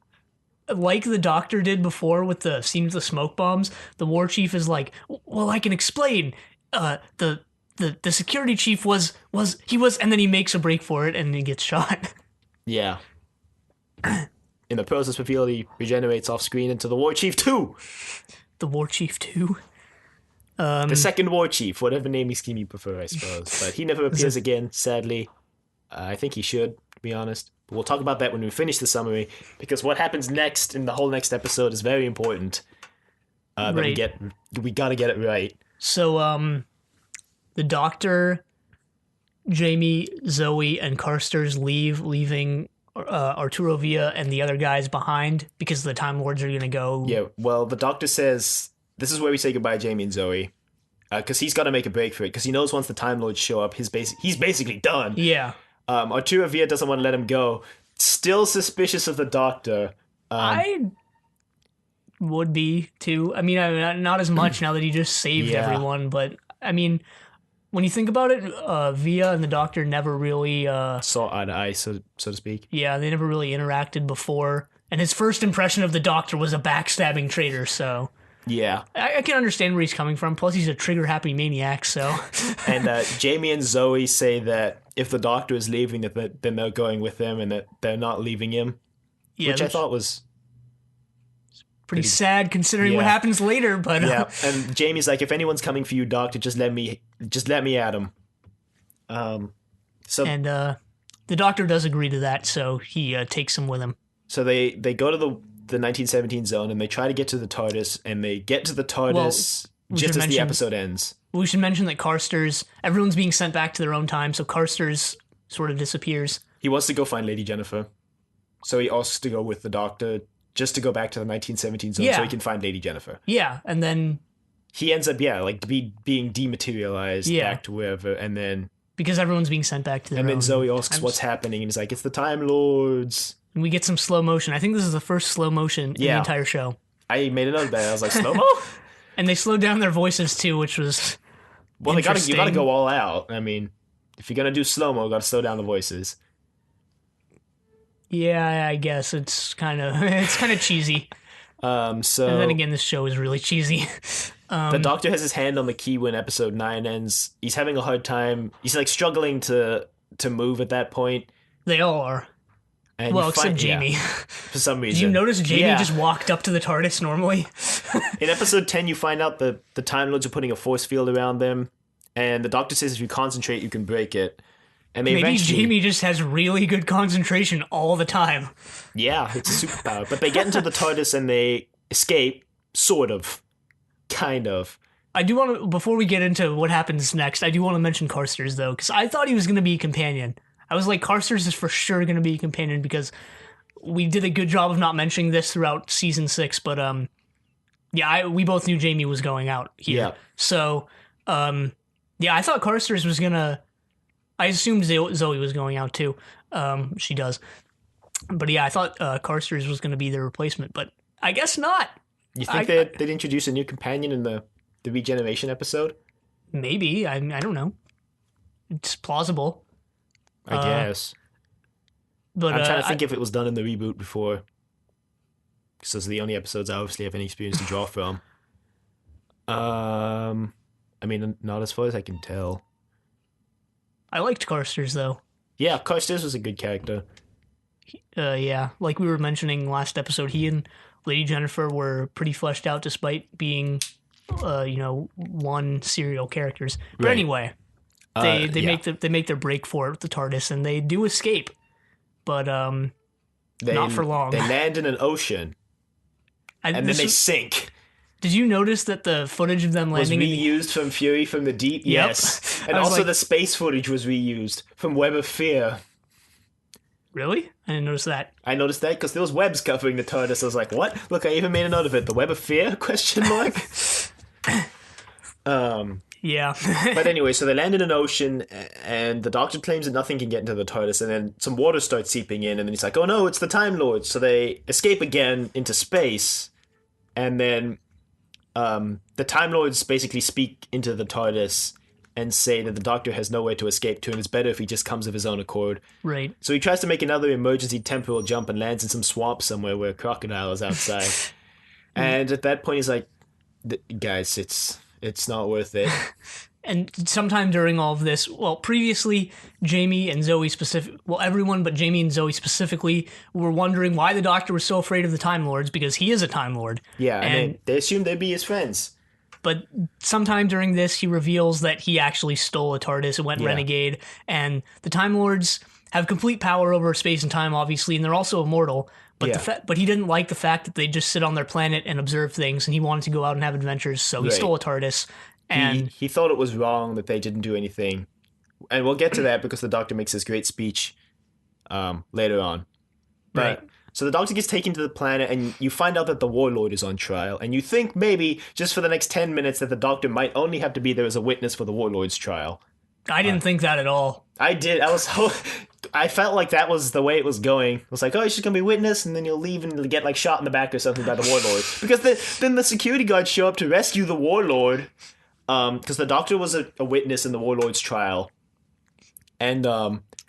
Like the Doctor did before with the smoke bombs, the war chief is like, well, I can explain. The security chief was, and then he makes a break for it and he gets shot. Yeah. In the prose, it's revealed he regenerates off-screen into the war chief 2. The war chief 2? The second war chief, whatever naming scheme you prefer, I suppose. But he never appears again, sadly. I think he should, to be honest. But we'll talk about that when we finish the summary, because what happens next in the whole next episode is very important. Right. We gotta get it right. So, the Doctor, Jamie, Zoe, and Carsters leaving Arturo Villa and the other guys behind because the Time Lords are gonna go. Yeah, well, the Doctor says... This is where we say goodbye to Jamie and Zoe. Because he's got to make a break for it. Because he knows once the Time Lords show up, he's basically done. Yeah. Arturo Villa doesn't want to let him go. Still suspicious of the Doctor. I would be too. I mean, not as much now that he just saved Yeah. everyone, but I mean, when you think about it, Via and the Doctor never really, Saw eye to eye, so to speak. yeah, they never really interacted before. And his first impression of the Doctor was a backstabbing traitor, so Yeah. I can understand where he's coming from. Plus, he's a trigger-happy maniac, so And Jamie and Zoe say that if the Doctor is leaving, that then they're going with him, and that they're not leaving him, yeah, which I that's thought was pretty sad considering what Yeah. happens later. But yeah. And Jamie's like, if anyone's coming for you, Doctor, just let me at him. So and the Doctor does agree to that, so he takes him with him. so they go to the 1917 zone, and they try to get to the TARDIS, and they get to the TARDIS we just should as the mention- episode ends. We should mention that everyone's being sent back to their own time, so Carsters sort of disappears. He wants to go find Lady Jennifer, so he asks to go with the Doctor just to go back to the 1917 zone so Yeah. he can find Lady Jennifer. Yeah, and then He ends up, being dematerialized back to wherever, and then because everyone's being sent back to their own Zoe asks times. what's happening, and he's like, it's the Time Lords. And we get some slow motion. I think this is the first slow motion in the Yeah. entire show. I made a note of that. I was like, slow-mo? And they slowed down their voices too, which was Well, you gotta interesting. go all out. I mean, if you're gonna do slow-mo, you gotta slow down the voices. Yeah, I guess it's kind of cheesy. So And then again, this show is really cheesy. the Doctor has his hand on the key when episode 9 ends. He's having a hard time. He's like struggling to move at that point. They all are. And Well, you except find- yeah, Jamie. for some reason. Did you notice Jamie Yeah. just walked up to the TARDIS normally? In episode 10, you find out that the Time Lords are putting a force field around them, and the Doctor says if you concentrate, you can break it. And they Maybe eventually, Jamie just has really good concentration all the time. yeah, it's a superpower. But they get into the TARDIS and they escape, sort of, kind of. I do want to, before we get into what happens next, I do want to mention Carsters though, because I thought he was going to be a companion. I was like, Carsters is for sure going to be a companion because we did a good job of not mentioning this throughout season 6, but yeah, we both knew Jamie was going out here. Yeah. So, yeah, I thought Carsters was gonna. I assumed Zoe was going out too. She does, but yeah, I thought Carsters was gonna be the replacement, but I guess not. You think they'd introduce a new companion in the regeneration episode? Maybe I don't know. It's plausible, I guess. but I'm trying to think if it was done in the reboot before. Because those are the only episodes I obviously have any experience to draw from. I mean, not as far as I can tell. I liked Carsters though. Yeah, Carstairs was a good character. Yeah, like we were mentioning last episode, he and Lady Jennifer were pretty fleshed out despite being, one serial characters. But Right. anyway, they yeah. make their break for it with the TARDIS, and they do escape, but They, not for long. They land in an ocean, and then they sink. Did you notice that the footage of them Was landing in the reused from Fury from the Deep? Yep. Yes. I And was also like- the space footage was reused from Web of Fear. Really? I didn't notice that. I noticed that because there was webs covering the TARDIS. I was like, what? Look, I even made a note of it. The Web of Fear? Question mark. Yeah. But anyway, so they land in an ocean, and the Doctor claims that nothing can get into the TARDIS, and then some water starts seeping in, and then he's like, oh no, it's the Time Lords. So they escape again into space, and then the Time Lords basically speak into the TARDIS and say that the Doctor has nowhere to escape to, and it's better if he just comes of his own accord. Right. So he tries to make another emergency temporal jump and lands in some swamp somewhere where a crocodile is outside. And at that point, he's like, guys, it's not worth it. And sometime during all of this, well, previously, Jamie and Zoe everyone but Jamie and Zoe specifically were wondering why the Doctor was so afraid of the Time Lords, because he is a Time Lord. Yeah, And- and they assumed they'd be his friends. But sometime during this, he reveals that he actually stole a TARDIS and went Yeah. renegade. And the Time Lords have complete power over space and time, obviously, and they're also immortal. But Yeah. but he didn't like the fact that they just sit on their planet and observe things, and he wanted to go out and have adventures, so he Right. stole a TARDIS. And He thought it was wrong that they didn't do anything. And we'll get to that because the Doctor makes this great speech later on. But, Right. So the Doctor gets taken to the planet, and you find out that the Warlord is on trial. And you think maybe, just for the next 10 minutes, that the Doctor might only have to be there as a witness for the Warlord's trial. I didn't think that at all. I did. I felt like that was the way it was going. It was like, oh, she's gonna be witness, and then you'll leave and get like shot in the back or something by the warlord. Because then the security guards show up to rescue the warlord. Because the doctor was a witness in the warlord's trial, and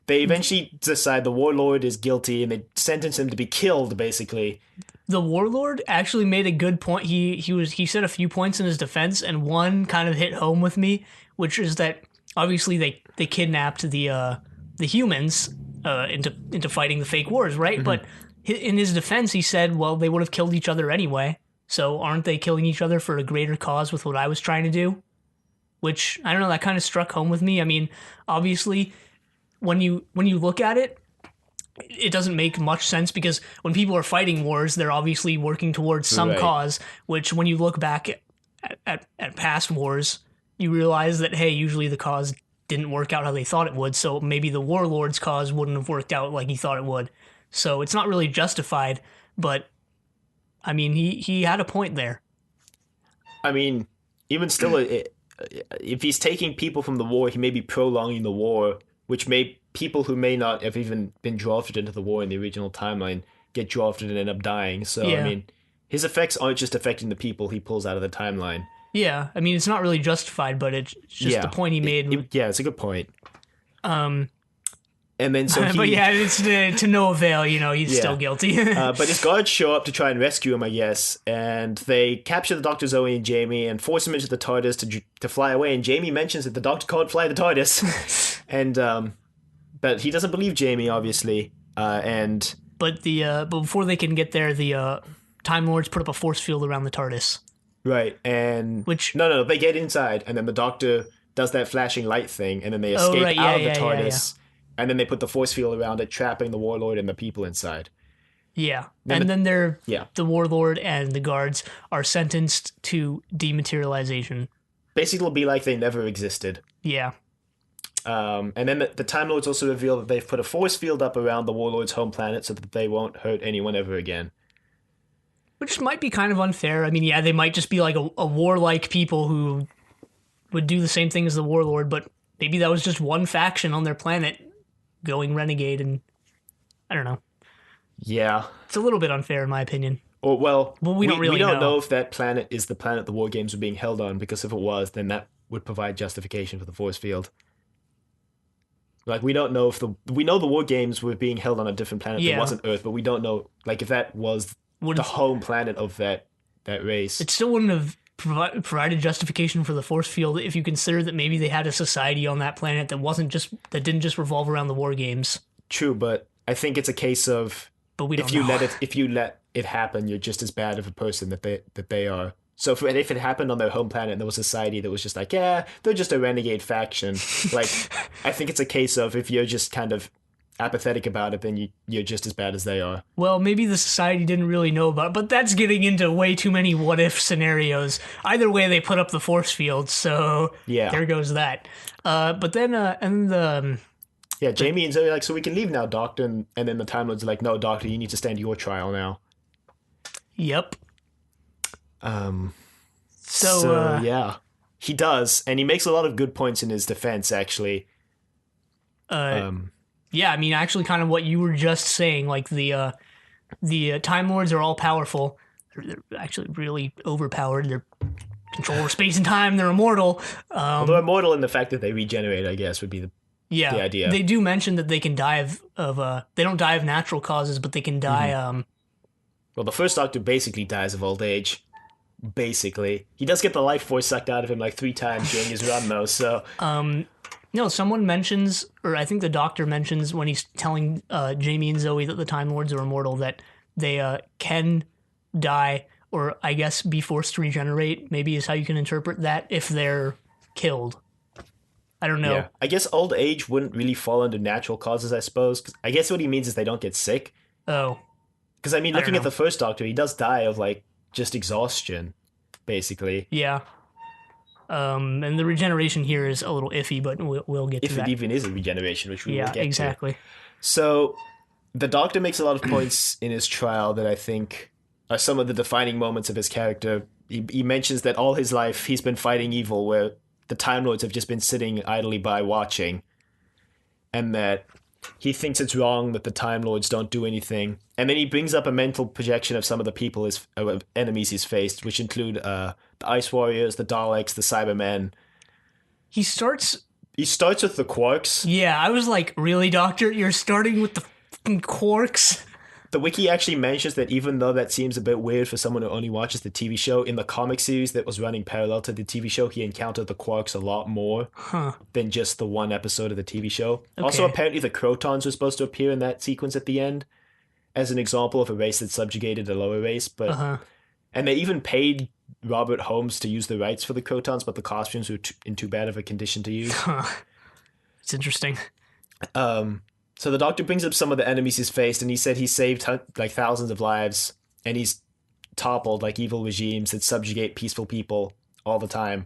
they eventually decide the warlord is guilty, and they sentence him to be killed, basically. The warlord actually made a good point. He said a few points in his defense, and one kind of hit home with me, which is that obviously they kidnapped the humans into fighting the fake wars, right? But in his defense, he said, well, they would have killed each other anyway. So aren't they killing each other for a greater cause with what I was trying to do? Which, I don't know, that kind of struck home with me. I mean, obviously, when you look at it, it doesn't make much sense because when people are fighting wars, they're obviously working towards some cause, which when you look back at past wars, you realize that, hey, usually the cause didn't work out how they thought it would, so maybe the warlord's cause wouldn't have worked out like he thought it would. So it's not really justified, but, I mean, he had a point there. I mean, even still, if he's taking people from the war, he may be prolonging the war, which may people who may not have even been drafted into the war in the original timeline get drafted and end up dying. So, I mean, his effects aren't just affecting the people he pulls out of the timeline. Yeah, I mean, it's not really justified, but it's just the point he made. Yeah, it's a good point. And then so but yeah, it's to no avail, he's still guilty. But his guards show up to try and rescue him, I guess, and they capture the Dr. Zoe and Jamie and force him into the TARDIS to fly away, and Jamie mentions that the Doctor can't fly the TARDIS. And, but he doesn't believe Jamie, obviously, and... But before they can get there, the Time Lords put up a force field around the TARDIS. Right, and... Which... No, they get inside, and then the Doctor does that flashing light thing, and then they escape out of the TARDIS. And then they put the force field around it, trapping the warlord and the people inside. Yeah. And then the warlord and the guards are sentenced to dematerialization. Basically, it'll be like they never existed. Yeah. And then the Time Lords also reveal that they've put a force field up around the warlord's home planet so that they won't hurt anyone ever again. Which might be kind of unfair. I mean, yeah, they might just be like a warlike people who would do the same thing as the warlord, but maybe that was just one faction on their planet going renegade, and I don't know. Yeah. It's a little bit unfair in my opinion. Well, we don't really know if that planet is the planet the war games were being held on, because if it was, then that would provide justification for the force field. Like, we don't know we know the war games were being held on a different planet that wasn't Earth, but we don't know, like, if that was the home planet of that race. It still wouldn't have provided justification for the force field if you consider that maybe they had a society on that planet that didn't just revolve around the war games. True, but I think it's a case of if you let it happen, you're just as bad of a person that they are. So if it happened on their home planet and there was a society that was just like, yeah, they're just a renegade faction, like, I think it's a case of if you're just kind of apathetic about it, then you're just as bad as they are. Well, maybe the society didn't really know about it, but that's getting into way too many what-if scenarios. Either way, they put up the force field, so there goes that. But then, Jamie and Zoe are like, so we can leave now, Doctor, and then the Time Lords are like, no, Doctor, you need to stand your trial now. Yep. So yeah, he does, and he makes a lot of good points in his defense, actually. Yeah, I mean, actually, kind of what you were just saying, like the Time Lords are all powerful. They're actually really overpowered. They're control space and time. They're immortal. Well, they're immortal in the fact that they regenerate, I guess, would be the idea. They do mention that they can die of they don't die of natural causes, but they can die. Well, the first Doctor basically dies of old age. Basically, he does get the life force sucked out of him like 3 times during his run, though. So. No, someone mentions, or I think the Doctor mentions when he's telling Jamie and Zoe that the Time Lords are immortal, that they can die, or I guess be forced to regenerate, maybe is how you can interpret that, if they're killed. I don't know. Yeah. I guess old age wouldn't really fall under natural causes, I suppose. 'Cause I guess what he means is they don't get sick. Oh. Because, I mean, looking at the first Doctor, he does die of, like, just exhaustion, basically. Yeah. And the regeneration here is a little iffy, but we'll get to that. If it even is a regeneration, which we will get to. Yeah, exactly. So, the Doctor makes a lot of points in his trial that I think are some of the defining moments of his character. He mentions that all his life he's been fighting evil, where the Time Lords have just been sitting idly by watching, and that he thinks it's wrong that the Time Lords don't do anything. And then he brings up a mental projection of some of the people enemies he's faced, which include the Ice Warriors, the Daleks, the Cybermen. He starts with the Quarks. Yeah, I was like, really, Doctor? You're starting with the fucking Quarks? The wiki actually mentions that even though that seems a bit weird for someone who only watches the TV show, in the comic series that was running parallel to the TV show, he encountered the Quarks a lot more than just the one episode of the TV show. Okay. Also, apparently the Crotons were supposed to appear in that sequence at the end as an example of a race that subjugated a lower race. But and they even paid Robert Holmes to use the rights for the Crotons, but the costumes were in too bad of a condition to use. It's interesting. So the Doctor brings up some of the enemies he's faced, and he said he saved like thousands of lives, and he's toppled like evil regimes that subjugate peaceful people all the time.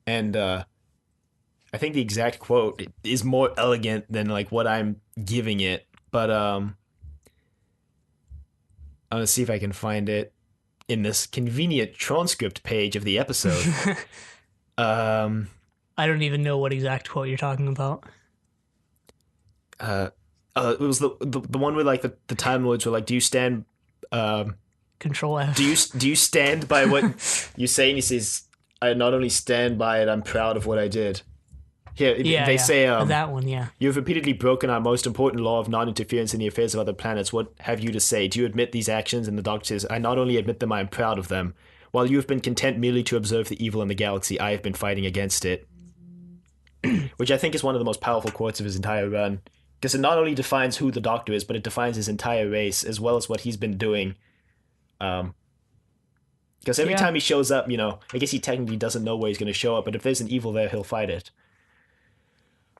And I think the exact quote is more elegant than like what I'm giving it, but I'm gonna see if I can find it in this convenient transcript page of the episode. I don't even know what exact quote you're talking about. It was the one where like the Time Lords were like, "Do you stand?" Control F. Do you stand by what you say? And he says, "I not only stand by it, I'm proud of what I did." Here, they say that one. Yeah, you have repeatedly broken our most important law of non-interference in the affairs of other planets. What have you to say? Do you admit these actions? And the Doctor says, "I not only admit them, I am proud of them. While you have been content merely to observe the evil in the galaxy, I have been fighting against it." Which I think is one of the most powerful quotes of his entire run. Because it not only defines who the Doctor is, but it defines his entire race, as well as what he's been doing. Because every time he shows up, I guess he technically doesn't know where he's going to show up, but if there's an evil there, he'll fight it.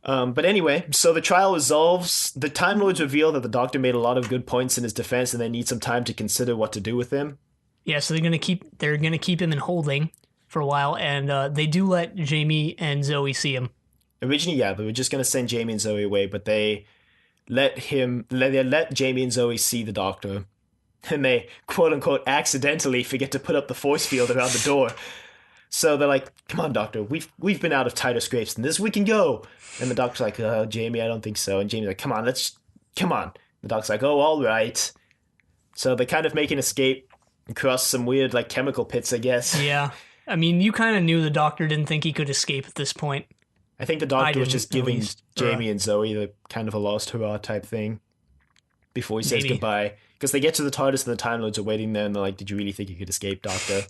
But anyway, so the trial resolves. The Time Lords reveal that the Doctor made a lot of good points in his defense, and they need some time to consider what to do with him. Yeah, so they're gonna keep him in holding for a while, and they do let Jamie and Zoe see him. Originally, yeah, they were just going to send Jamie and Zoe away, but they let Jamie and Zoe see the Doctor, and they, quote-unquote, accidentally forget to put up the force field around the door. So they're like, "Come on, Doctor, we've been out of tighter scrapes than this, we can go." And the Doctor's like, "Jamie, I don't think so." And Jamie's like, come on. The Doctor's like, "Oh, all right." So they kind of make an escape across some weird, like, chemical pits, I guess. Yeah. I mean, you kind of knew the Doctor didn't think he could escape at this point. I think the Doctor was just giving Jamie and Zoe the kind of a lost hurrah type thing before he says goodbye. Because they get to the TARDIS and the Time Lords are waiting there, and they're like, "Did you really think you could escape, Doctor?"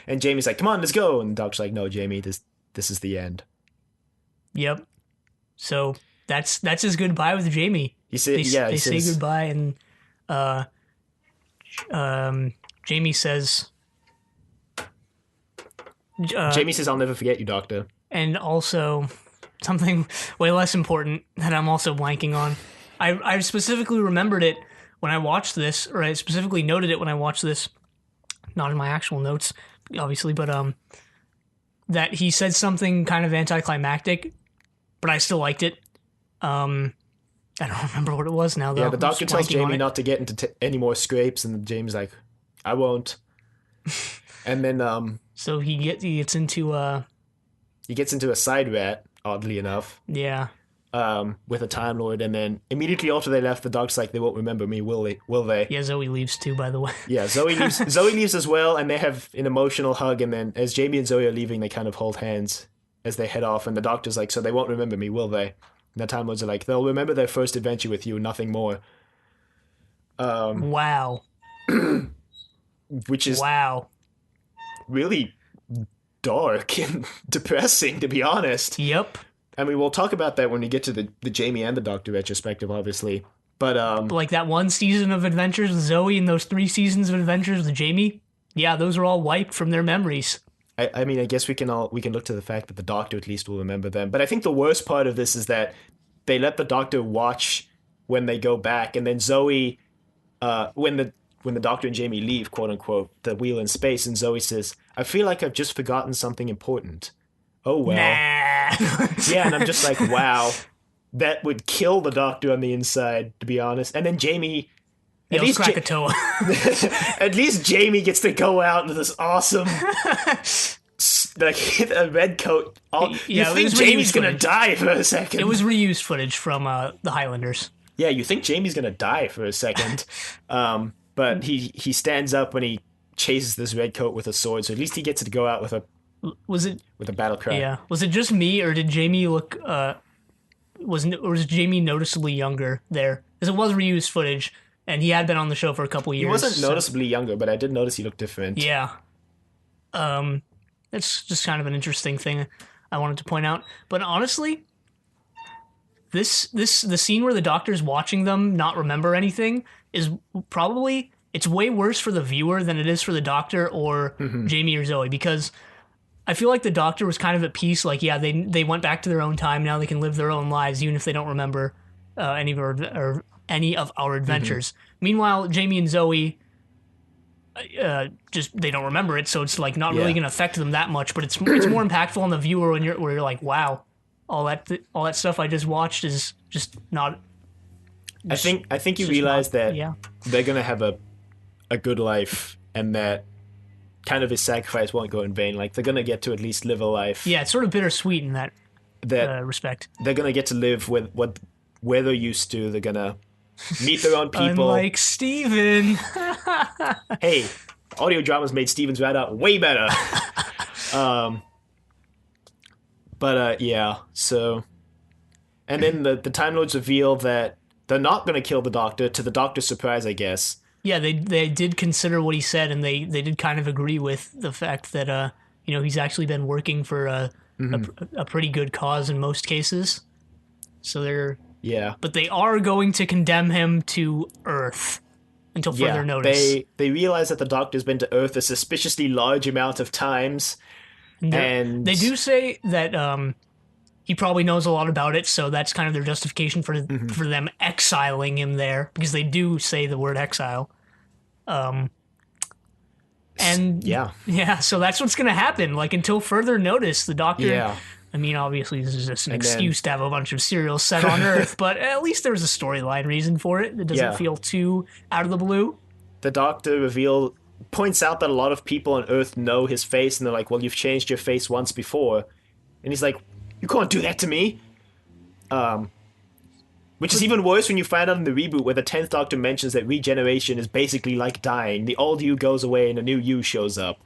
And Jamie's like, "Come on, let's go." And the Doctor's like, "No, Jamie, this is the end." Yep. So that's his goodbye with Jamie. He says, they say goodbye, and Jamie says, "I'll never forget you, Doctor." And also something way less important that I'm also blanking on. I specifically remembered it when I watched this, or I specifically noted it when I watched this, not in my actual notes, obviously, but that he said something kind of anticlimactic, but I still liked it. I don't remember what it was now, though. Yeah, the Doctor tells Jamie not to get into any more scrapes, and Jamie's like, "I won't." And then so he gets into a side rat, oddly enough. Yeah. With a Time Lord, and then immediately after they left, the Doc's like, "They won't remember me, will they?" Yeah, Zoe leaves too, by the way. Yeah, Zoe leaves as well, and they have an emotional hug, and then as Jamie and Zoe are leaving, they kind of hold hands as they head off, and the Doctor's like, "So they won't remember me, will they?" And the Time Lords are like, "They'll remember their first adventure with you, nothing more." Wow. Which is really dark and depressing, to be honest. Yep. I mean, we'll talk about that when we get to the Jamie and the Doctor retrospective, obviously. But like that one season of adventures with Zoe and those 3 seasons of adventures with Jamie, yeah, those are all wiped from their memories. I mean, I guess we can look to the fact that the Doctor at least will remember them. But I think the worst part of this is that they let the Doctor watch when they go back, and then Zoe, when the Doctor and Jamie leave, quote unquote, the wheel in space, and Zoe says, "I feel like I've just forgotten something important." Oh well. Nah. Yeah, and I'm just like, wow, that would kill the Doctor on the inside, to be honest. And then Jamie, at least Jamie gets to go out into this awesome like a red coat. Oh, you Yeah, it think was Jamie's reused gonna footage. die for a second? It was reused footage from the Highlanders. Yeah, you think Jamie's gonna die for a second, but he stands up when he chases this red coat with a sword. So at least he gets to go out Was it? with a battle cry. Yeah. Was it just me, or did Jamie look? Was Jamie noticeably younger there? Because it was reused footage, and he had been on the show for a couple years. He wasn't so- noticeably younger, but I did notice he looked different. Yeah. That's just kind of an interesting thing I wanted to point out. But honestly, the scene where the doctor's watching them not remember anything is probably it's way worse for the viewer than it is for the doctor or Jamie or Zoe, because I feel like the doctor was kind of at peace. Like, yeah, they went back to their own time. Now they can live their own lives, even if they don't remember any of our adventures. Meanwhile, Jamie and Zoe, just they don't remember it, so it's like not really Yeah. going to affect them that much. But it's more impactful on the viewer when you're like, wow, all that stuff I just watched is just not. I think you just realize not- that yeah. they're gonna have a good life, and that kind of his sacrifice won't go in vain. Like they're gonna get to at least live a life. Yeah, it's sort of bittersweet in that respect. They're gonna get to live with where they're used to. They're gonna meet their own people. Unlike Steven. Hey, audio dramas made Steven's Rat Out way better. Yeah. So, and then the Time Lords reveal that they're not gonna kill the Doctor, to the Doctor's surprise, I guess. Yeah, they did consider what he said, and they did kind of agree with the fact that he's actually been working for a pretty good cause in most cases. So but they are going to condemn him to Earth until further notice. They realize that the Doctor's been to Earth a suspiciously large amount of times, and They do say that he probably knows a lot about it, so that's kind of their justification for them exiling him there, because they do say the word exile. And so that's what's going to happen. Like, until further notice, the Doctor. Yeah. I mean, obviously, this is just an And excuse to have a bunch of cereals set on Earth, but at least there's a storyline reason for it. It doesn't feel too out of the blue. The Doctor points out that a lot of people on Earth know his face, and they're like, "Well, you've changed your face once before," and he's like, "You can't do that to me." Which is even worse when you find out in the reboot, where the 10th Doctor mentions that regeneration is basically like dying. The old you goes away and a new you shows up.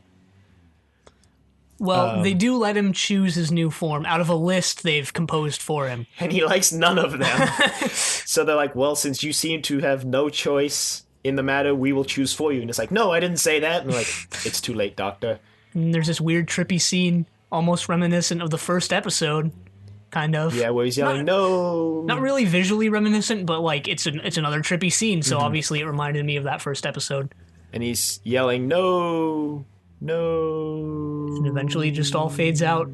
Well, they do let him choose his new form out of a list they've composed for him. And he likes none of them. So they're like, "Well, since you seem to have no choice in the matter, we will choose for you." And it's like, "No, I didn't say that." And they're like, "It's too late, Doctor." And there's this weird, trippy scene, almost reminiscent of the first episode, kind of. Yeah, where he's yelling, "No!" Not really visually reminiscent, but like it's another trippy scene. So obviously, it reminded me of that first episode. And he's yelling, "No, no!" And eventually, it just all fades out.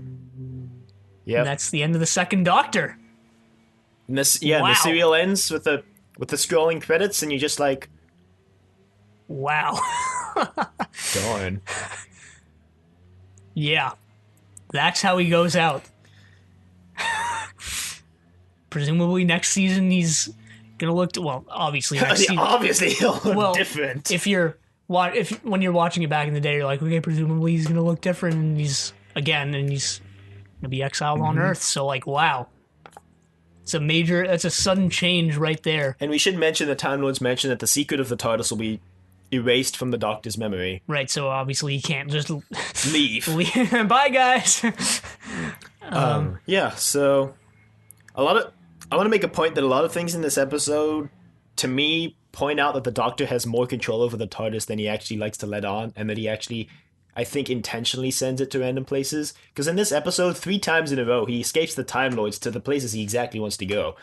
Yeah, And that's the end of the second Doctor. and the serial ends with the scrolling credits, and you're just like, Wow. darn. Yeah, that's how he goes out. Presumably next season he's gonna look. Obviously next season. Obviously, he'll look different. When you're watching it back in the day, you're like, okay, presumably he's gonna look different, and he's gonna be exiled on Earth. So like, wow, that's a sudden change right there. And we should mention the Time Lords mention that the secret of the TARDIS will be erased from the Doctor's memory. Right. So obviously he can't just Leave. Bye, guys. Yeah. So I want to make a point that a lot of things in this episode, to me, point out that the Doctor has more control over the TARDIS than he actually likes to let on, and that he actually, I think, intentionally sends it to random places. Because in this episode, 3 times in a row, he escapes the Time Lords to the places he exactly wants to go.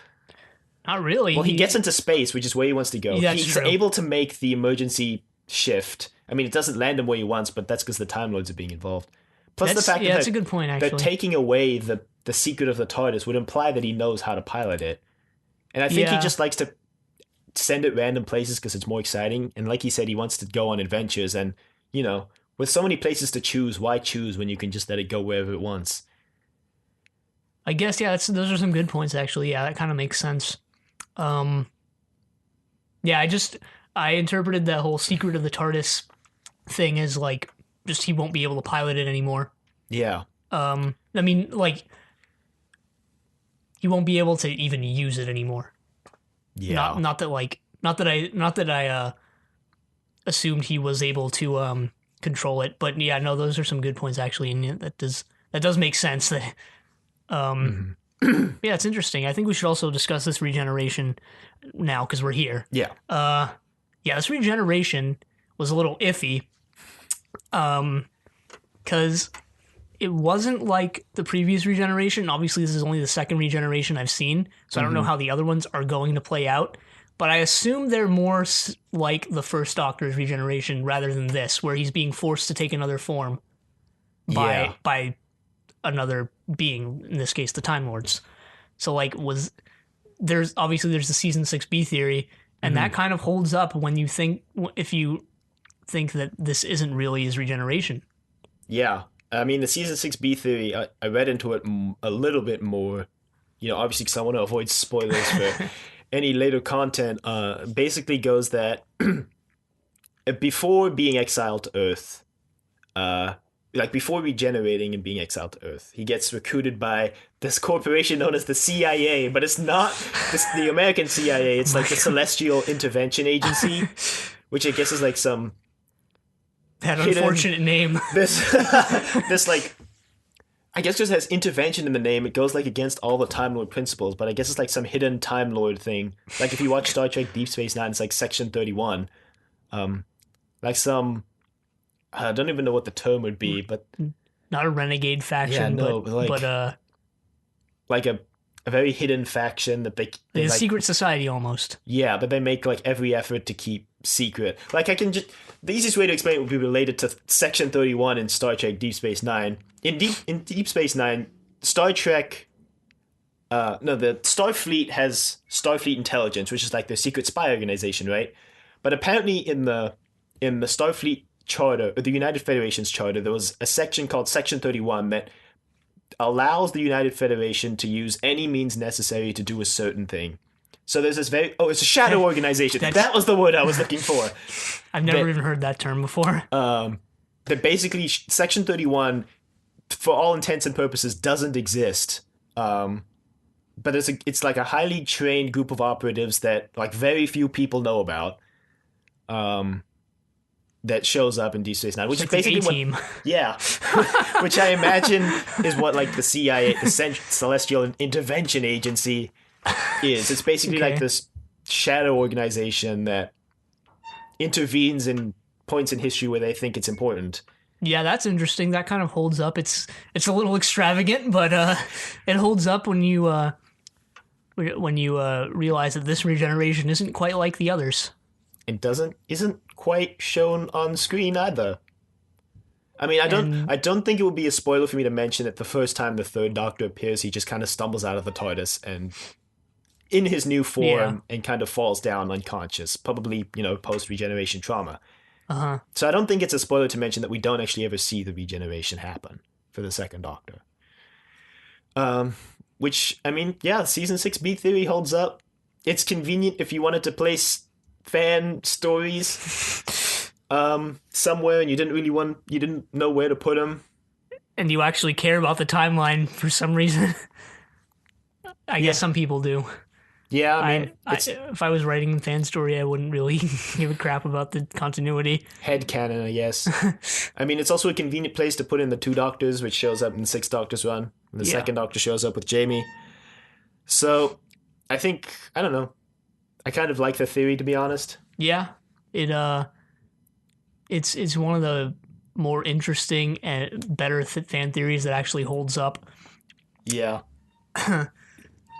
Not really. Well, he gets into space, which is where he wants to go. That's He's true. able to make the emergency shift. I mean, it doesn't land him where he wants, but that's because the Time Lords are being involved. Plus the fact that's a good point, that actually. taking away the secret of the TARDIS would imply that he knows how to pilot it. And I think he just likes to send it random places because it's more exciting. And like he said, he wants to go on adventures. And, with so many places to choose, why choose when you can just let it go wherever it wants? I guess, yeah, those are some good points, actually. Yeah, that kind of makes sense. I interpreted that whole secret of the TARDIS thing as like, just he won't be able to pilot it anymore. Yeah. I mean, like he won't be able to even use it anymore. Yeah. Not that I assumed he was able to control it, but yeah, no, those are some good points actually, and that does make sense. That Hmm. yeah, it's interesting. I think we should also discuss this regeneration now because we're here. Yeah. Yeah, this regeneration was a little iffy because it wasn't like the previous regeneration. Obviously, this is only the second regeneration I've seen, so I don't know Hmm. how the other ones are going to play out. But I assume they're more like the first Doctor's regeneration rather than this, where he's being forced to take another form Yeah. by another being. In this case, the Time Lords. So like, there's the season 6B theory, and Hmm. that kind of holds up when you think if you think that this isn't really his regeneration. Yeah. I mean, the season 6B theory, I read into it a little bit more, obviously because I want to avoid spoilers for any later content. Basically goes that before being exiled to Earth, uh, like before regenerating and being exiled to Earth, he gets recruited by this corporation known as the CIA, but it's not the American CIA. It's like the Celestial Intervention Agency, which I guess is like some That hidden unfortunate name. this this like I guess just has intervention in the name. It goes like against all the Time Lord principles, but I guess it's like some hidden Time Lord thing. Like if you watch Star Trek Deep Space Nine, it's like Section 31. Um, like some I don't even know what the term would be, but Not a renegade yeah, faction, no, but like a very hidden faction that they a like secret society almost. yeah, but they make like every effort to keep secret. Like I can just the easiest way to explain it would be related to Section 31 in Star Trek Deep Space Nine. In Deep Space Nine, Star Trek no, the Starfleet has Starfleet Intelligence, which is like their secret spy organization, right? But apparently in the Starfleet charter, or the United Federation's charter, there was a section called Section 31 that allows the United Federation to use any means necessary to do a certain thing. So there's this it's a shadow organization. That was the word I was looking for. I've never even heard that term before. That basically Section 31, for all intents and purposes, doesn't exist. But it's like a highly trained group of operatives that like very few people know about. That shows up in Deep Space Nine, which is It's like the basically what, A-team. yeah, which I imagine is what like the CIA, the Celestial Intervention Agency, is. It's basically like Okay. this shadow organization that intervenes in points in history where they think it's important. Yeah, that's interesting. That kind of holds up. It's a little extravagant, but it holds up when you realize that this regeneration isn't quite like the others. It isn't quite shown on screen either. I mean, And I don't think it would be a spoiler for me to mention that the first time the Third Doctor appears, he just kind of stumbles out of the TARDIS and in his new yeah, form and kind of falls down unconscious, probably post regeneration trauma. uh-huh. So I don't think it's a spoiler to mention that we don't actually ever see the regeneration happen for the second Doctor. Which I mean, yeah, season 6B theory holds up. It's convenient if you wanted to place fan stories somewhere and you didn't know where to put them. And you actually care about the timeline for some reason. I guess some people do. Yeah, I mean, it's If I was writing a fan story, I wouldn't really give a crap about the continuity. headcanon, I guess. I mean, it's also a convenient place to put in the two Doctors, which shows up in the Sixth Doctor's run. And the Yeah. second Doctor shows up with Jamie. So, I think, I don't know. I kind of like the theory, to be honest. Yeah, it's one of the more interesting and better fan theories that actually holds up. Yeah.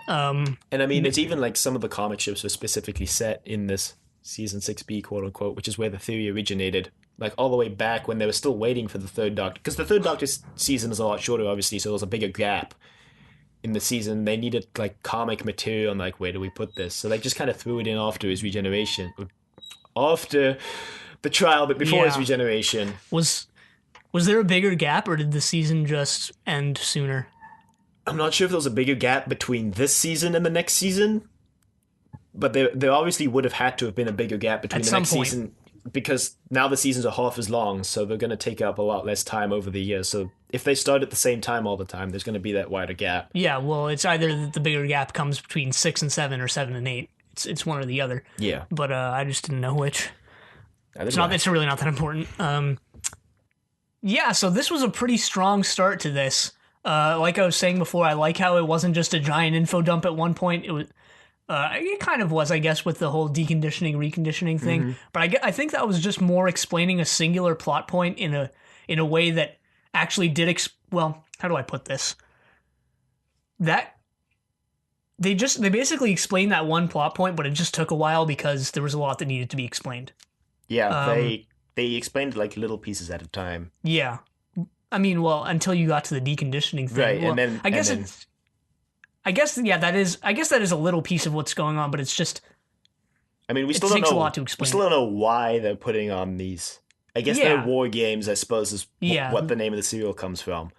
And I mean, it's even like some of the comic strips were specifically set in this season 6B, quote unquote, which is where the theory originated. Like all the way back when they were still waiting for the Third Doctor. Because the Third Doctor's season is a lot shorter, obviously, so there was a bigger gap in the season. They needed like comic material and like, where do we put this? So they just kind of threw it in after his regeneration. After the trial, but before his Yeah. regeneration. Was there a bigger gap, or did the season just end sooner? I'm not sure if there was a bigger gap between this season and the next season, but there obviously would have had to have been a bigger gap between At the some next point. season because now the seasons are half as long, so they're going to take up a lot less time over the years. So if they start at the same time all the time, there's going to be that wider gap. Yeah, well, it's either that the bigger gap comes between 6 and 7 or 7 and 8. It's one or the other. Yeah. But I just didn't know which. Either It's not. way. It's really not that important. Yeah, so this was a pretty strong start to this. Like I was saying before, I like how it wasn't just a giant info dump at one point. It kind of was, I guess, with the whole deconditioning, reconditioning thing. But I think that was just more explaining a singular plot point in a way that actually did. Well, how do I put this? That they basically explained that one plot point, but it just took a while because there was a lot that needed to be explained. Yeah, they explained like little pieces at a time. Yeah. I mean, well, until you got to the deconditioning thing. Right, Well, and then I guess and then, it's. I guess that is a little piece of what's going on, but it's just. I mean, we It still don't takes a know. lot to We explain still don't know why they're putting on these. I guess Yeah. they're war games. I suppose is Yeah. what the name of the serial comes from.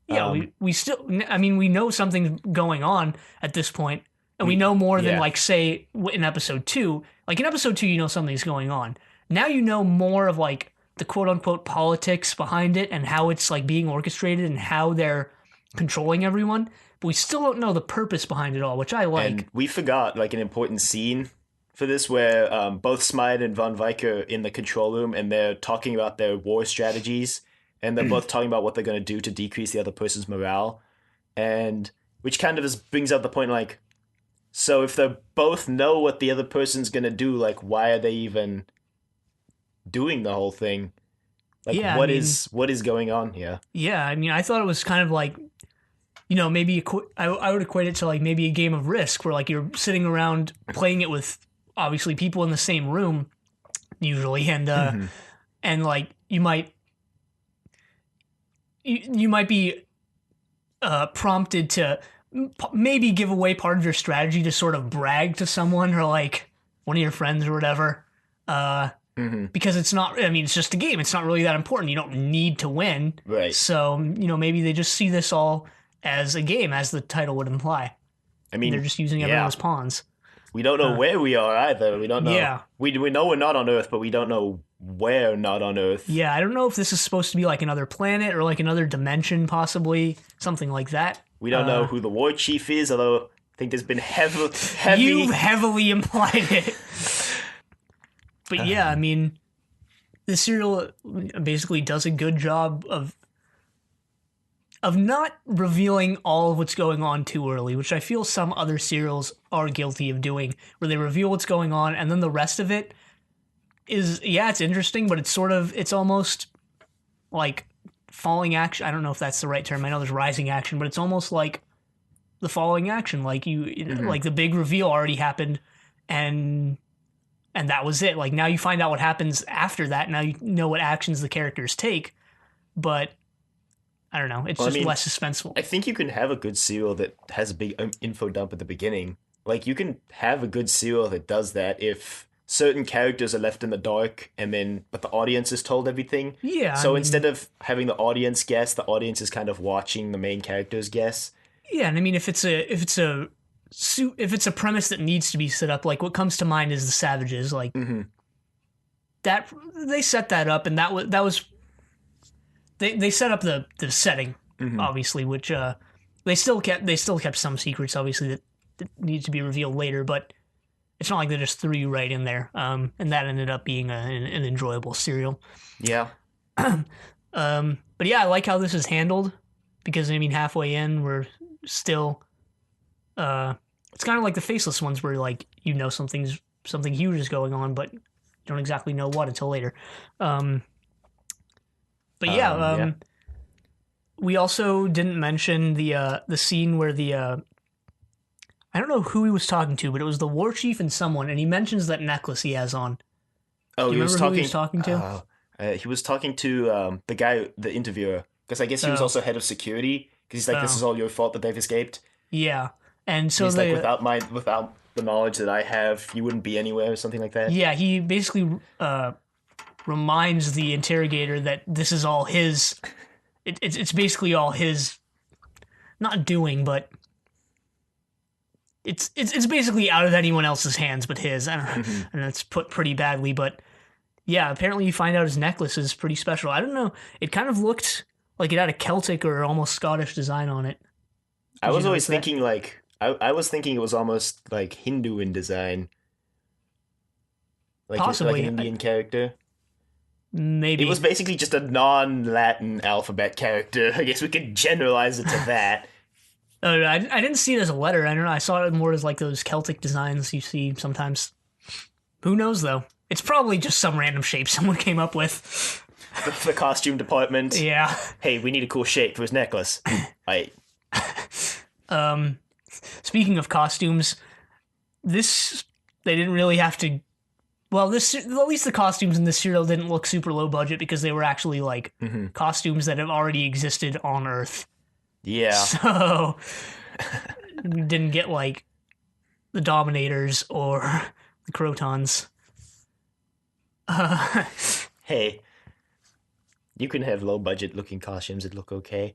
Yeah, we still. I mean, we know something's going on at this point, and we know more than yeah. like say in episode 2. Like in episode 2, you know something's going on. Now you know more of like the quote unquote politics behind it and how it's like being orchestrated and how they're controlling everyone. But we still don't know the purpose behind it all, which I like. And we forgot like an important scene for this where both Smythe and Von Vyk are in the control room and they're talking about their war strategies and they're both talking about what they're going to do to decrease the other person's morale. And which kind of just brings up the point like, so if they both know what the other person's going to do, like why are they even doing the whole thing? Like Yeah, what I mean- is going on here? Yeah, I mean, I thought it was kind of like, maybe I would equate it to like maybe a game of Risk where like you're sitting around playing it with obviously people in the same room usually, and like you might be prompted to maybe give away part of your strategy to sort of brag to someone or like one of your friends or whatever. Because it's not, I mean, it's just a game. It's not really that important. You don't need to win. Right. So, maybe they just see this all as a game, as the title would imply. I mean, They're just using yeah. everyone as pawns. We don't know where we are either. We don't know. Yeah. We know we're not on Earth, but we don't know where not on Earth. Yeah, I don't know if this is supposed to be like another planet or like another dimension, possibly. Something like that. We don't know who the war chief is, although I think there's been heavy. You've heavily implied it. But yeah, I mean, the serial basically does a good job of not revealing all of what's going on too early, which I feel some other serials are guilty of doing, where they reveal what's going on and then the rest of it is, yeah, it's interesting, but it's almost like falling action. I don't know if that's the right term. I know there's rising action, but it's almost like the falling action. Like like the big reveal already happened and that was it. Like now you find out what happens after that. Now you know what actions the characters take, but I don't know. It's just less suspenseful. I think you can have a good serial that has a big info dump at the beginning. Like you can have a good serial that does that if certain characters are left in the dark but the audience is told everything. Yeah. So instead of having the audience guess, the audience is kind of watching the main characters guess. Yeah, and I mean if it's a premise that needs to be set up, like what comes to mind is the Savages, like that they set that up, and that was they set up the setting, obviously, which they still kept some secrets, obviously that need to be revealed later, but it's not like they just threw you right in there, and that ended up being an enjoyable serial. Yeah. But yeah, I like how this is handled because I mean halfway in we're still. It's kind of like the Faceless ones where like something huge is going on, but you don't exactly know what until later. But yeah, we also didn't mention the scene where I don't know who he was talking to, but it was the war chief and someone, and he mentions that necklace he has on. Oh, Do you remember who he was talking to? He was talking to the guy, the interviewer, because I guess he was also head of security. Because he's like, "This is all your fault that they've escaped." Yeah, and so he's like, without the knowledge that I have, you wouldn't be anywhere, or something like that. Yeah, he basically reminds the interrogator that this is all his. It's basically all his, not doing, but it's basically out of anyone else's hands but his. I don't know, and that's put pretty badly, but yeah, apparently you find out his necklace is pretty special. I don't know. It kind of looked Like it had a Celtic or almost Scottish design on it. I Did you was always notice that? thinking like I was thinking it was almost like Hindu in design, like an Possibly. Indian character. It Maybe. was basically just a non-Latin alphabet character. I guess we could generalize it to that. I didn't see it as a letter. I don't know. I saw it more as like those Celtic designs you see sometimes. Who knows though? It's probably just some random shape someone came up with. The costume department. Yeah. Hey, we need a cool shape for his necklace. I Speaking of costumes, this they didn't really have to. Well, this at least the costumes in this serial didn't look super low budget because they were actually like costumes that have already existed on Earth. yeah. So we didn't get like the Dominators or the Crotons. Hey, you can have low budget looking costumes that look okay.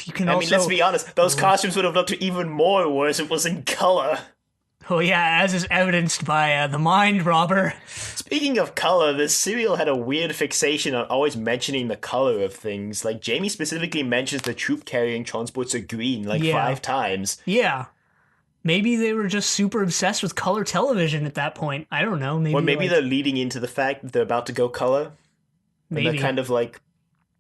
You can I also, mean, let's be honest, those costumes would have looked even more worse if it was in color. oh yeah, as is evidenced by the Mind Robber. Speaking of color, this serial had a weird fixation on always mentioning the color of things. Like, Jamie specifically mentions the troop carrying transports are green like Yeah. 5 times. Yeah, maybe they were just super obsessed with color television at that point. I don't know. Or maybe like, they're leading into the fact that they're about to go color. And maybe they're kind of like,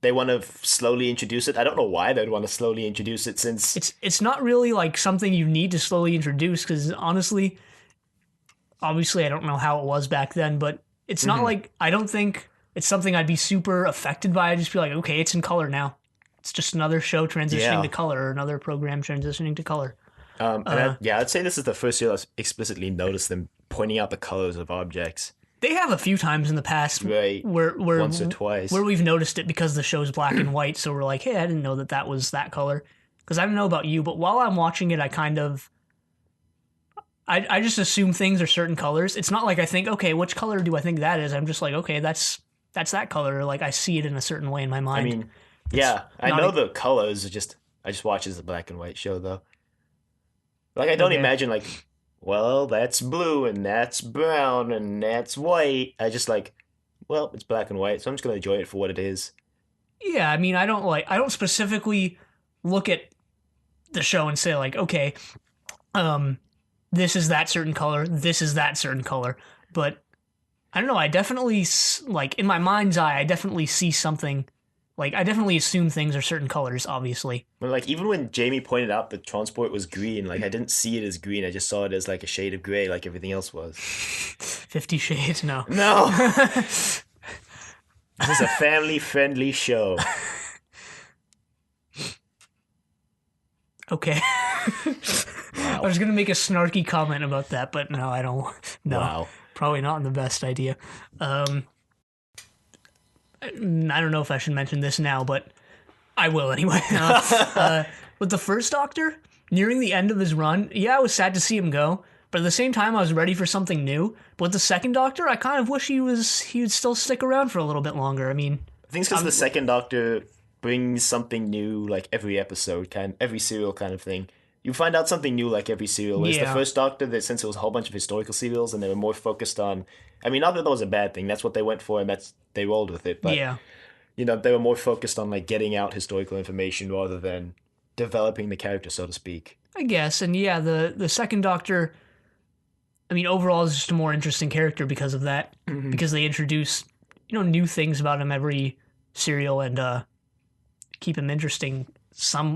they want to slowly introduce it. I don't know why they'd want to slowly introduce it since. it's not really like something you need to slowly introduce because honestly, obviously I don't know how it was back then, but it's not like I don't think it's something I'd be super affected by. I'd just be like, okay, it's in color now. It's just another show transitioning Yeah. to color or another program transitioning to color. I'd say this is the first year I've explicitly noticed them pointing out the colors of objects. They have a few times in the past Right. where Once or twice. where we've noticed it because the show's black and white, so we're like, hey, I didn't know that that was that color. Because I don't know about you, but while I'm watching it, I kind of I just assume things are certain colors. It's not like I think, okay, which color do I think that is? I'm just like, okay, that's that color. Like I see it in a certain way in my I mind. mean, yeah, I not know a- the colors. I just watch it as a black and white show though. Like I don't Okay. imagine like, well, that's blue and that's brown and that's white. I just like, well, it's black and white, so I'm just gonna enjoy it for what it is. Yeah, I mean, I don't specifically look at the show and say like, okay, um, this is that certain color, this is that certain color, but I don't know. I definitely like in my mind's eye, I definitely see something. Like I definitely assume things are certain colors. Obviously, But like even when Jamie pointed out the transport was green, like I didn't see it as green. I just saw it as like a shade of gray, like everything else was. 50 Shades. No. No, this is a family-friendly show. Okay. I was gonna make a snarky comment about that, but no, I don't. No, Wow. probably not the best idea. I don't know if I should mention this now, but I will anyway. With the first Doctor, nearing the end of his run, yeah, I was sad to see him go, but at the same time, I was ready for something new. But with the second Doctor, I kind of wish he would still stick around for a little bit longer. I mean, I think it's because the second Doctor brings something new like every episode, every serial kind of thing. You find out something new like every serial. Whereas the Yeah. first Doctor, that since it was a whole bunch of historical serials and they were more focused on, I mean, not that that was a bad thing. That's what they went for, and they rolled with it. But yeah, they were more focused on like getting out historical information rather than developing the character, so to speak. I guess. And yeah, the second Doctor, I mean, overall is just a more interesting character because of that. Because they introduce, new things about him every serial and keep him interesting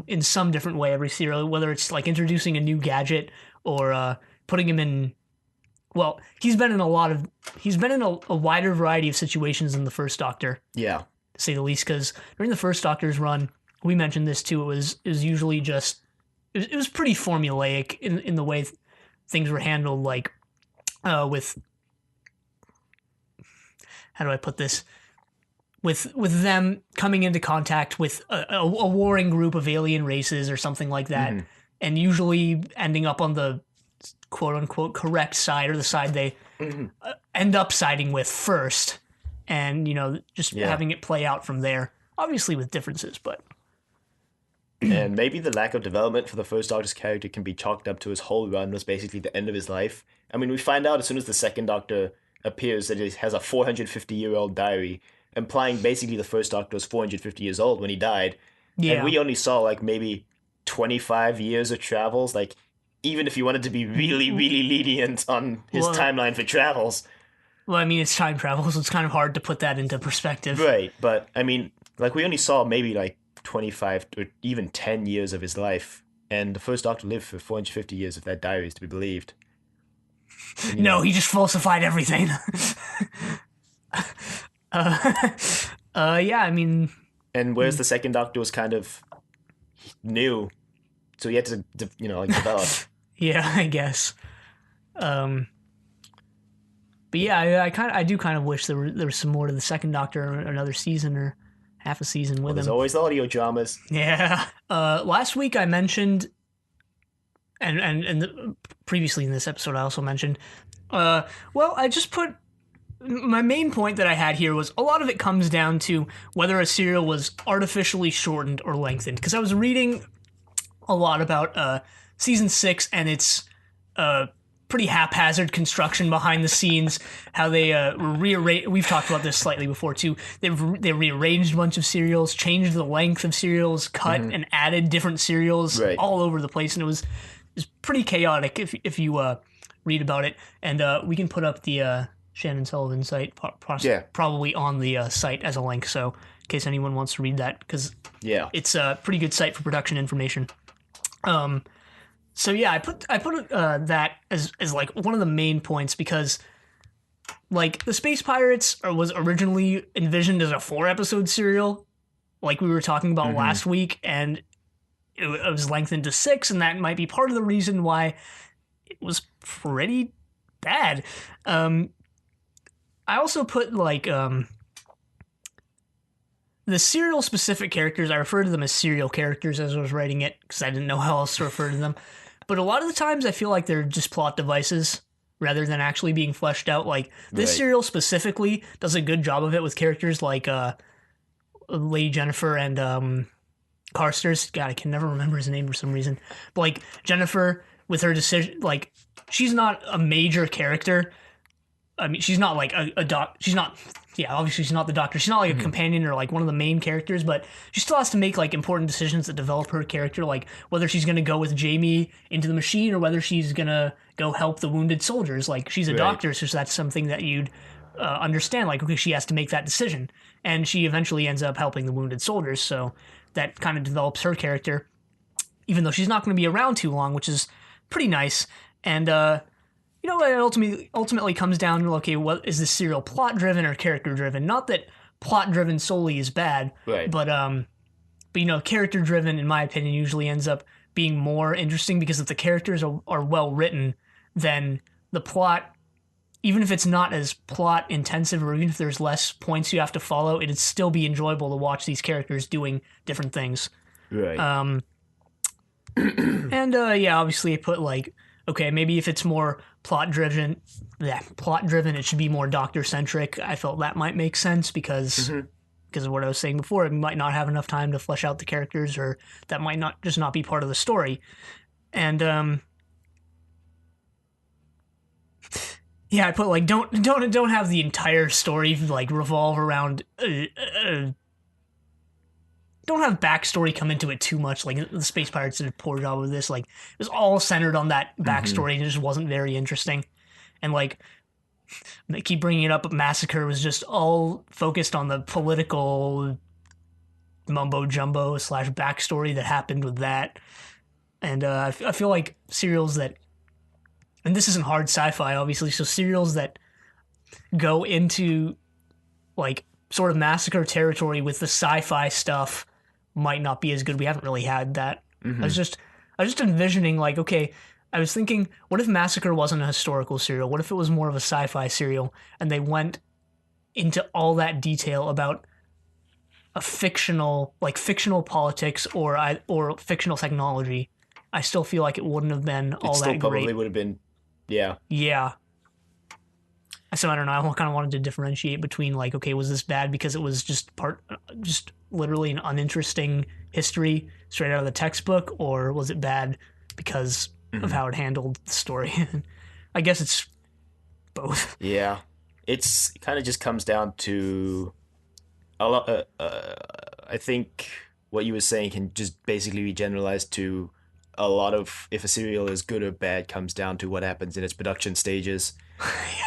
in some different way every serial, whether it's like introducing a new gadget or putting him in. Well, he's been in a wider variety of situations than the first Doctor, Yeah. to say the least. Because during the first Doctor's run, we mentioned this too. It was usually just it was pretty formulaic in the way things were handled. Like with how do I put this? With them coming into contact with a warring group of alien races or something like that, and usually ending up on the quote unquote correct side or the side they end up siding with first, and just having it play out from there. Obviously with differences, but And maybe the lack of development for the first Doctor's character can be chalked up to his whole run was basically the end of his life. I mean, we find out as soon as the second Doctor appears that he has a 450-year-old diary, implying basically the first Doctor was 450 years old when he died. And Yeah. we only saw like maybe 25 years of travels. Like, even if you wanted to be really, really lenient on his Well, timeline for travels, I mean, it's time travel, so it's kind of hard to put that into perspective. right? But I mean, like, we only saw maybe like 25 or even 10 years of his life. And the first Doctor lived for 450 years, if that diary is to be believed. And No, he just falsified everything. uh, yeah, I mean, and whereas the second Doctor was kind of new, so he had to, like develop. yeah, I guess. Um, but yeah, I do kind of wish there was some more to the second Doctor, or another season or half a season Well, with there's him. always audio dramas. Yeah. Last week I mentioned, and previously in this episode I also mentioned. Well, I just put my main point that I had here was a lot of it comes down to whether a serial was artificially shortened or lengthened. Because I was reading a lot about season 6 and its pretty haphazard construction behind the scenes. How they rearrange. We've talked about this slightly before too. They rearranged a bunch of serials, changed the length of serials, cut and added different serials Right. all over the place, and it was pretty chaotic if you read about it. And we can put up the Shannon Sullivan site Yeah. probably on the site as a link, so in case anyone wants to read that, because Yeah. it's a pretty good site for production information. So yeah, I put that as like one of the main points, because like the Space Pirates was originally envisioned as a 4 episode serial, like we were talking about last week, and it was lengthened to 6, and that might be part of the reason why it was pretty bad. I also put like the serial specific characters. I refer to them as serial characters as I was writing it, because I didn't know how else to refer to them. But a lot of the times I feel like they're just plot devices rather than actually being fleshed out. Like this Right. serial specifically does a good job of it with characters like Lady Jennifer and Carstairs. God, I can never remember his name for some reason. But like Jennifer with her decision, like she's not a major character. I mean, she's not like a doc. She's not. Yeah, obviously she's not the Doctor. She's not like a companion or like one of the main characters, but she still has to make like important decisions that develop her character, like whether she's gonna go with Jamie into the machine or whether she's gonna go help the wounded soldiers. Like she's a Right. doctor, so that's something that you'd understand. Like, okay, she has to make that decision, and she eventually ends up helping the wounded soldiers. So that kind of develops her character, even though she's not going to be around too long, which is pretty nice. And it ultimately comes down to, okay, what is this serial, plot driven or character driven? Not that plot driven solely is bad, Right. but character driven, in my opinion, usually ends up being more interesting, because if the characters are well written, then the plot, even if it's not as plot intensive, or even if there's less points you have to follow, it'd still be enjoyable to watch these characters doing different things. Right. And yeah, obviously I put like, okay, maybe if it's more plot driven, it should be more Doctor centric. I felt that might make sense because of what I was saying before. We might not have enough time to flesh out the characters, or that might not be part of the story. And yeah, I put like don't have the entire story like revolve around. Don't have backstory come into it too much. Like the Space Pirates did a poor job of this. Like it was all centered on that backstory, and it just wasn't very interesting. And like they keep bringing it up, but Massacre was just all focused on the political mumbo jumbo / backstory that happened with that. And I feel like serials that, and this isn't hard sci-fi, obviously, so serials that go into like sort of Massacre territory with the sci-fi stuff might not be as good. We haven't really had that. I was just envisioning like, okay, I was thinking, what if Massacre wasn't a historical serial? What if it was more of a sci-fi serial, and they went into all that detail about a fictional politics or fictional technology? I still feel like it wouldn't have been It all still that probably great. would have been, yeah. Yeah. So I don't know. I kind of wanted to differentiate between like, okay, was this bad because it was just literally an uninteresting history straight out of the textbook, or was it bad because of how it handled the story? I guess it's both. Yeah. It kind of just comes down to a lot. I think what you were saying can just basically be generalized to a lot of if a serial is good or bad comes down to what happens in its production stages.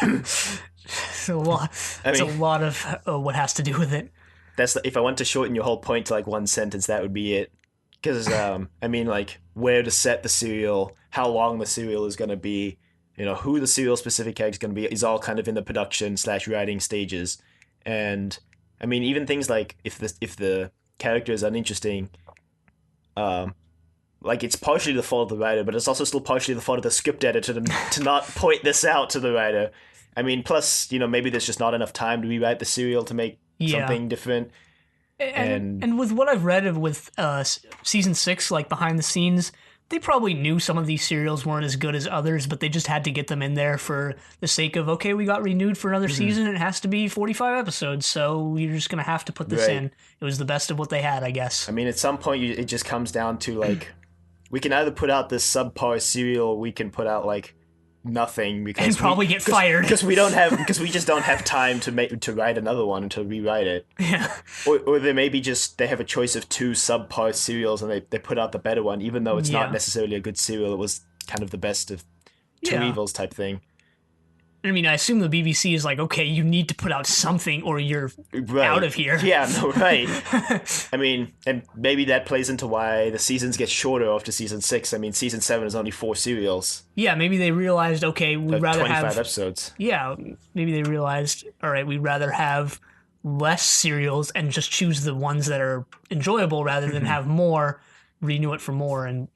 It's a lot. I It's a mean, lot of what has to do with it. if I want to shorten your whole point to like one sentence, that would be it. Because I mean, like where to set the serial, how long the serial is going to be, who the serial specific character is going to be, is all kind of in the production slash writing stages. And I mean, even things like if the character is uninteresting, um, like it's partially the fault of the writer, but it's also still partially the fault of the script editor to not point this out to the writer. I mean, plus, maybe there's just not enough time to rewrite the serial to make Yeah. something different. And And with what I've read of with season 6, like behind the scenes, they probably knew some of these serials weren't as good as others, but they just had to get them in there for the sake of, okay, we got renewed for another season. It has to be 45 episodes, so you're just gonna have to put this Right. in. It was the best of what they had, I guess. I mean, at some point, it just comes down to like, we can either put out this subpar serial, or we can put out like nothing because And probably get fired. because we just don't have time to write another one and to rewrite it. Yeah. Or they maybe just they have a choice of two subpar serials and they put out the better one, even though it's Yeah. not necessarily a good serial. It was kind of the best of two Yeah. evils type thing. I mean, I assume the BBC is like, okay, you need to put out something or you're Right. out of here. Yeah, no, right. I mean, and maybe that plays into why the seasons get shorter after season 6. I mean, season 7 is only 4 serials, Yeah, maybe they realized, okay, we'd rather 25 have... episodes. Yeah, maybe they realized, all right, we'd rather have less serials and just choose the ones that are enjoyable rather than have more, renew it for more, and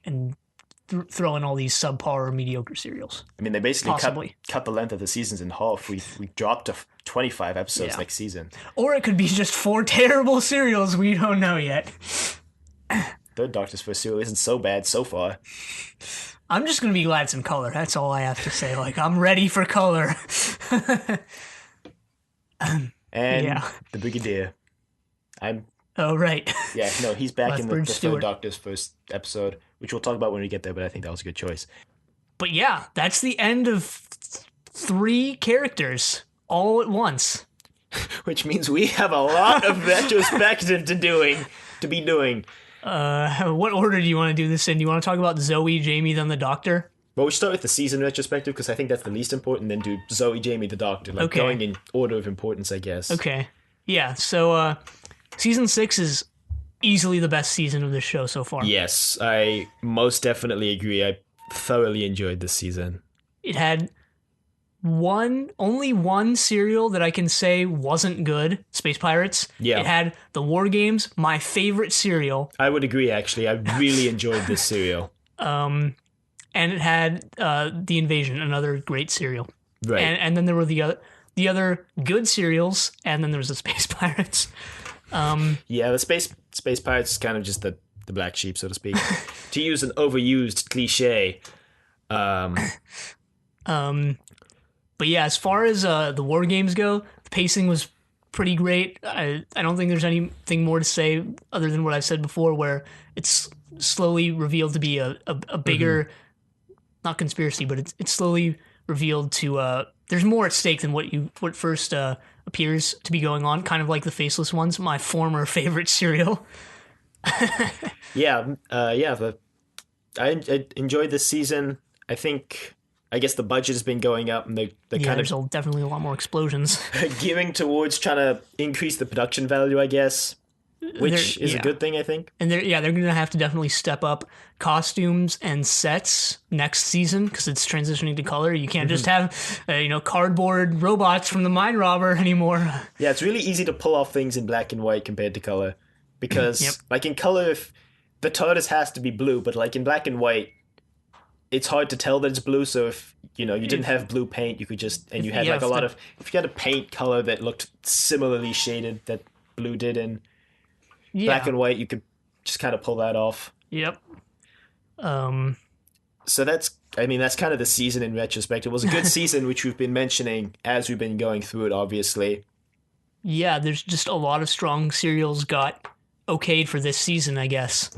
throw in all these subpar or mediocre serials. I mean, they basically Possibly. cut the length of the seasons in half. We dropped to 25 episodes Yeah. next season. Or it could be just 4 terrible serials we don't know yet. Third Doctor's first serial isn't so bad so far. I'm just going to be glad it's in color. That's all I have to say. Like, I'm ready for color. And Yeah. the Brigadier. Oh, right. Yeah, no, he's back in the Lethbridge third Stewart. Doctor's first episode, which we'll talk about when we get there, but I think that was a good choice. But yeah, that's the end of 3 characters all at once. Which means we have a lot of retrospective to be doing. What order do you want to do this in? Do you want to talk about Zoe, Jamie, then the Doctor? Well, we start with the season retrospective because I think that's the least important, then do Zoe, Jamie, the Doctor, like Okay. going in order of importance, I guess. Okay. Yeah, so season 6 is easily the best season of this show so far. Yes, I most definitely agree. I thoroughly enjoyed this season. It had only one serial that I can say wasn't good, Space Pirates. Yeah. It had the War Games, my favorite serial, I would agree, actually. I really enjoyed this serial. and it had The Invasion, another great serial. Right. And then there were the other good serials, and then there was the Space Pirates. Yeah, the Space Pirates is kind of just the black sheep, so to speak. To use an overused cliche. But yeah, as far as the War Games go, the pacing was pretty great. I don't think there's anything more to say other than what I've said before, where it's slowly revealed to be a bigger, not conspiracy, but it's slowly revealed to there's more at stake than what first appears to be going on. Kind of like the Faceless Ones, my former favorite serial. Yeah, but I enjoyed this season. I guess the budget has been going up, and they're Yeah, kind there's of definitely a lot more explosions. gearing towards trying to increase the production value, I guess, which is a yeah. good thing, I think. And they're going to have to definitely step up costumes and sets next season because it's transitioning to color. You can't just have cardboard robots from the mine robber anymore. Yeah, it's really easy to pull off things in black and white compared to color, because Yep. like in color, if the TARDIS has to be blue, but like in black and white, it's hard to tell that it's blue. So if you didn't have blue paint, you could just you had Yeah, like if you had a paint color that looked similarly shaded that blue did in Yeah. black and white, you could just kind of pull that off. Yep. So that's kind of the season in retrospect. It was a good season, which we've been mentioning as we've been going through it, obviously. Yeah, there's just a lot of strong serials got okayed for this season, I guess.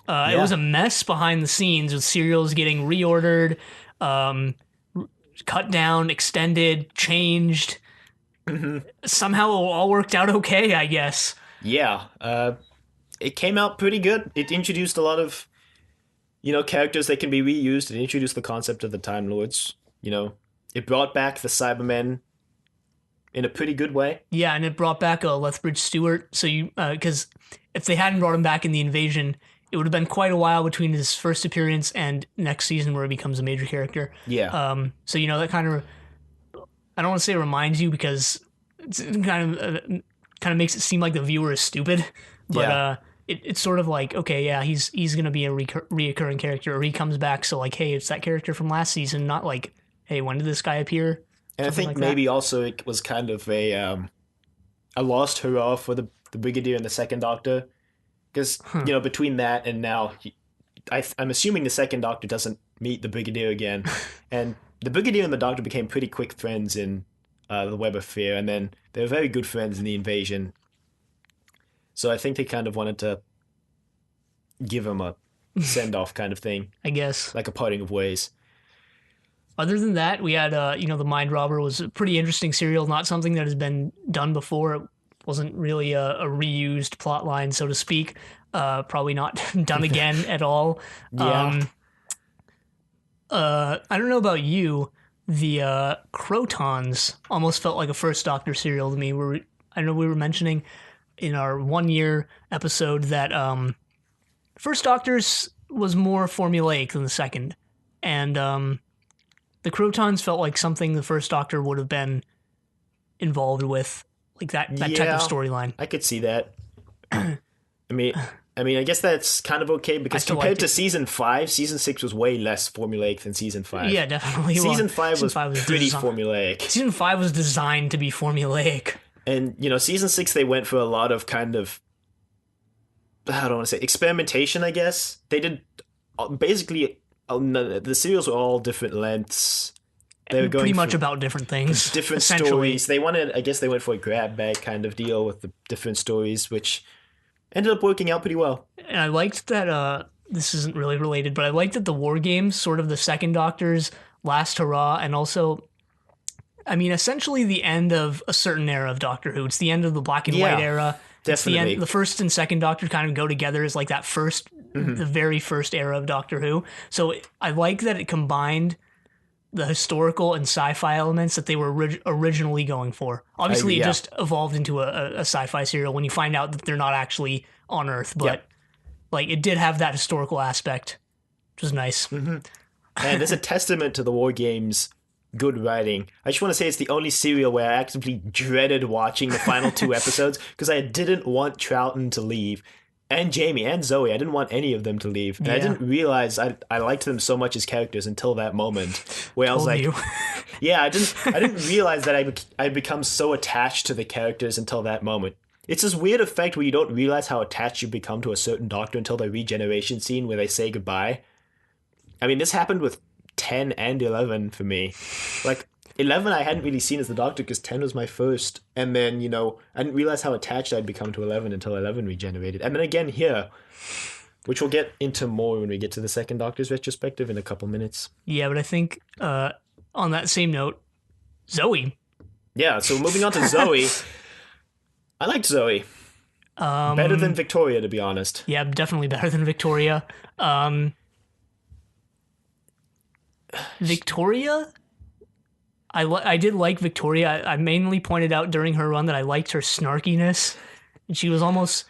It was a mess behind the scenes with serials getting reordered, cut down, extended, changed. Somehow it all worked out okay, I guess. Yeah. it came out pretty good. It introduced a lot of characters that can be reused. It introduced the concept of the Time Lords. It brought back the Cybermen in a pretty good way. Yeah, and it brought back Lethbridge Stewart. So because if they hadn't brought him back in the Invasion, it would have been quite a while between his first appearance and next season where he becomes a major character. Yeah. So that kind of, I don't want to say reminds you because it's kind of makes it seem like the viewer is stupid, but Yeah. It's sort of like, okay, yeah, he's gonna be a reoccurring character, or he comes back. So like, hey, it's that character from last season, not like, hey, when did this guy appear? And I Something think like maybe also it was kind of a lost hurrah for the Brigadier and the Second Doctor, because between that and now, I'm assuming the Second Doctor doesn't meet the Brigadier again, and the Brigadier and the Doctor became pretty quick friends in the Web of Fear, and then they were very good friends in the Invasion. So I think they kind of wanted to give him a send off kind of thing, I guess. like a parting of ways. Other than that, we had the Mind Robber was a pretty interesting serial, not something that has been done before. It wasn't really a reused plot line, so to speak. Probably not done again at all. Yeah. I don't know about you. The Crotons almost felt like a First Doctor serial to me. I know we were mentioning in our 1 year episode that First Doctor's was more formulaic than the second, and the Crotons felt like something the First Doctor would have been involved with, like that type of storyline. I could see that. I mean, I guess that's kind of okay because compared to season 5, season 6 was way less formulaic than season 5. Yeah, definitely. Season 5 was pretty formulaic. Season 5 was designed to be formulaic. And, season 6, they went for a lot of kind of, I don't want to say, experimentation, I guess. They did, basically, the serials were all different lengths. They were going pretty much about different things. Different stories. They went for a grab bag kind of deal with the different stories, which ended up working out pretty well. And I liked that, this isn't really related, but I liked that the War Games, sort of the Second Doctor's last hurrah, and also, I mean, essentially the end of a certain era of Doctor Who. It's the end of the black and white era. Definitely. The first and second Doctor kind of go together as like that first, the very first era of Doctor Who. So I like that it combined the historical and sci-fi elements that they were originally going for. Obviously, it just evolved into a sci-fi serial when you find out that they're not actually on Earth, but like it did have that historical aspect, which was nice. And it's a testament to the War Games' good writing. I just want to say it's the only serial where I actively dreaded watching the final 2 episodes because I didn't want Troughton to leave. And Jamie and Zoe, I didn't want any of them to leave. And I didn't realize I liked them so much as characters until that moment where I was like, yeah, I didn't realize that I'd become so attached to the characters until that moment. It's this weird effect where you don't realize how attached you become to a certain Doctor until the regeneration scene where they say goodbye. I mean, this happened with 10 and 11 for me. Like, 11 I hadn't really seen as the Doctor because 10 was my first. And then, I didn't realize how attached I'd become to 11 until 11 regenerated. And then again here, which we'll get into more when we get to the Second Doctor's retrospective in a couple minutes. Yeah, but I think on that same note, Zoe. Yeah, so moving on to Zoe. I liked Zoe. Better than Victoria, to be honest. Yeah, definitely better than Victoria. Victoria? I did like Victoria. I mainly pointed out during her run that I liked her snarkiness. And she was almost...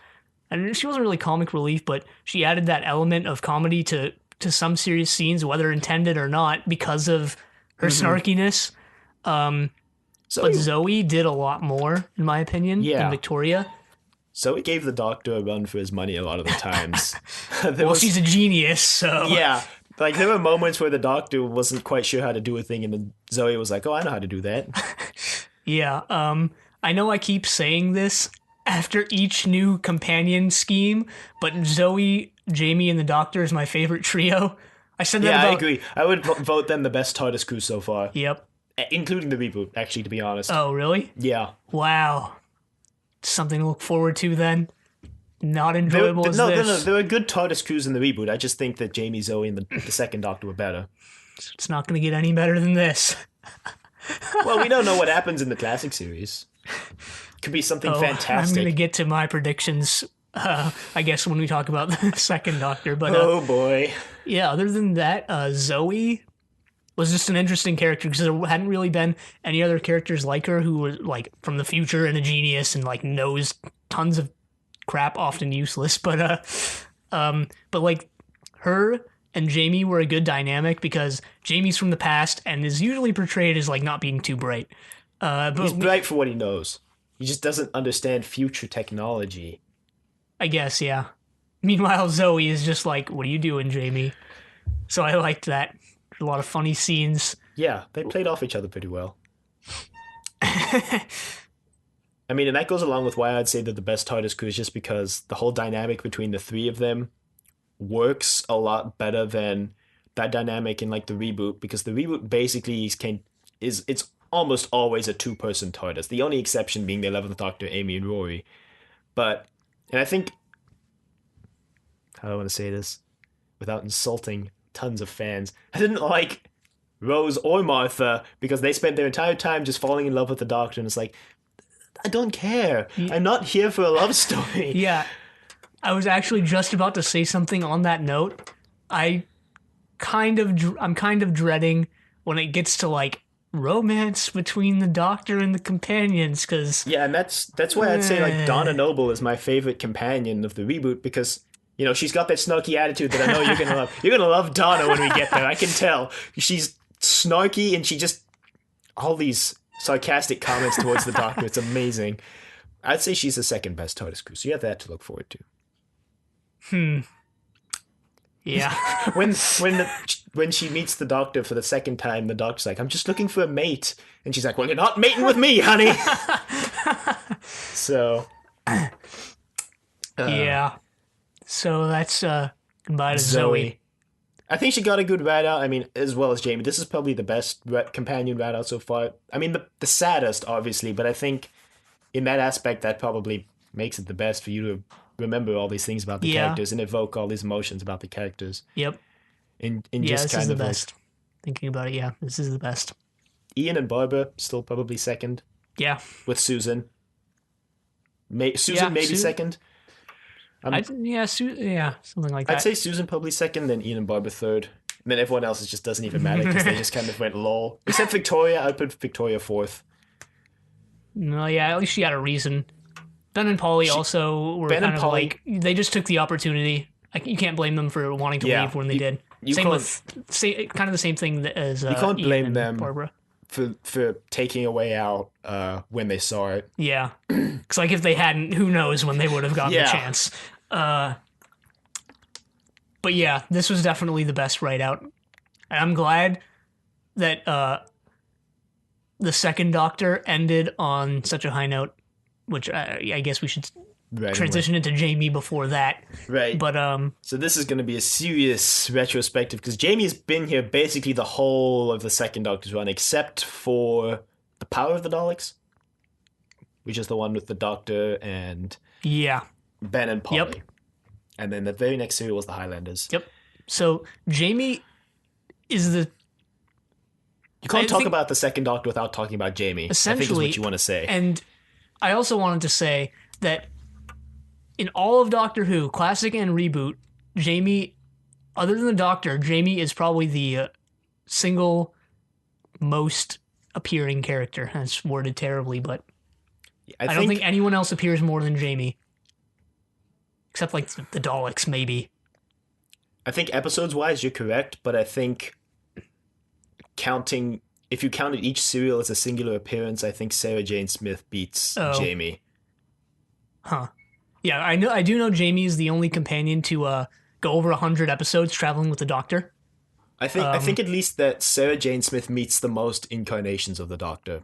And she wasn't really comic relief, but she added that element of comedy to some serious scenes, whether intended or not, because of her snarkiness. But Zoe did a lot more, in my opinion, than Victoria. Zoe gave the Doctor a run for his money a lot of the times. She's a genius, so... Yeah, like there were moments where the Doctor wasn't quite sure how to do a thing, and then Zoe was like, oh, I know how to do that. Yeah, I know I keep saying this after each new companion scheme, but Zoe, Jamie, and the Doctor is my favorite trio. I said that about... I agree. I would vote them the best TARDIS crew so far. Yep. Including the reboot, actually, to be honest. Oh, really? Yeah. Wow. Something to look forward to then. Not enjoyable as this. No, there were good TARDIS crews in the reboot. I just think that Jamie, Zoe, and the Second Doctor were better. It's not going to get any better than this. Well, we don't know what happens in the classic series. Could be something fantastic. I'm going to get to my predictions I guess when we talk about the second Doctor. But Oh boy. yeah, other than that, Zoe was just an interesting character because there hadn't really been any other characters like her who were like from the future and a genius and like knows tons of crap, often useless. But like her and Jamie were a good dynamic because Jamie's from the past and is usually portrayed as like not being too bright. He's But bright for what he knows. He just doesn't understand future technology. I guess, yeah. Meanwhile, Zoe is just like, "What are you doing, Jamie?" So I liked that. A lot of funny scenes. Yeah, they played off each other pretty well. I mean, and that goes along with why I'd say they're the best TARDIS crew, is just because the whole dynamic between the three of them works a lot better than that dynamic in like the reboot, because the reboot basically it's almost always a two-person TARDIS. The only exception being the 11th Doctor, Amy and Rory. And I think, how do I want to say this without insulting tons of fans? I didn't like Rose or Martha because they spent their entire time just falling in love with the Doctor, and it's like, I don't care. I'm not here for a love story. Yeah, I was actually just about to say something on that note. I'm kind of dreading when it gets to like romance between the Doctor and the companions, because Yeah, and that's why I'd say like Donna Noble is my favorite companion of the reboot, because she's got that snarky attitude that I know you're gonna love. You're gonna love Donna when we get there. I can tell. She's snarky and she just all these sarcastic comments towards the Doctor. It's amazing. I'd say she's the second best TARDIS crew, so you have that to look forward to. yeah. When she meets the Doctor for the second time, the Doctor's like, "I'm just looking for a mate," and she's like, "Well, you're not mating with me, honey." So, Yeah. So that's goodbye to Zoe. I think she got a good ride out. I mean, as well as Jamie. This is probably the best companion ride out so far. I mean, the saddest, obviously, but I think in that aspect, that probably makes it the best for you to remember all these things about the characters and evoke all these emotions about the characters. Yep. In Yeah, just this kind is the of best. Thinking about it, yeah, this is the best. Ian and Barbara still probably second, Yeah. with Susan. Susan maybe second. Yeah, something like that. I'd say Susan probably second, then Ian and Barbara third. And then everyone else just doesn't even matter because they just kind of went lol. Except Victoria, I'd put Victoria fourth. No, yeah, at least she had a reason. Ben and Polly also were Ben kind and of Polly- like, they just took the opportunity. You can't blame them for wanting to leave when they did. Same with kind of the same thing as You can't Ian blame and them Barbara. for taking a way out when they saw it. Yeah, because like if they hadn't, who knows when they would have gotten the chance. But yeah, this was definitely the best write out. And I'm glad that the second Doctor ended on such a high note, which I guess we should transition into Jamie before that. Right. But so this is going to be a serious retrospective because Jamie's been here basically the whole of the second Doctor's run, except for the Power of the Daleks, which is the one with the Doctor and Ben and Polly. Yep. And then the very next serial was the Highlanders. Yep. So Jamie is the... You can't talk about the second Doctor without talking about Jamie. Essentially, I think is what you want to say. And I also wanted to say that in all of Doctor Who, classic and reboot, Jamie, other than the Doctor, Jamie is probably the single most appearing character. That's worded terribly, but I don't think anyone else appears more than Jamie. Except like the Daleks, maybe. I think episodes-wise, you're correct, but I think if you counted each serial as a singular appearance, I think Sarah Jane Smith beats Jamie. Huh. Yeah, I do know Jamie is the only companion to go over 100 episodes traveling with the Doctor. I think at least that Sarah Jane Smith meets the most incarnations of the Doctor.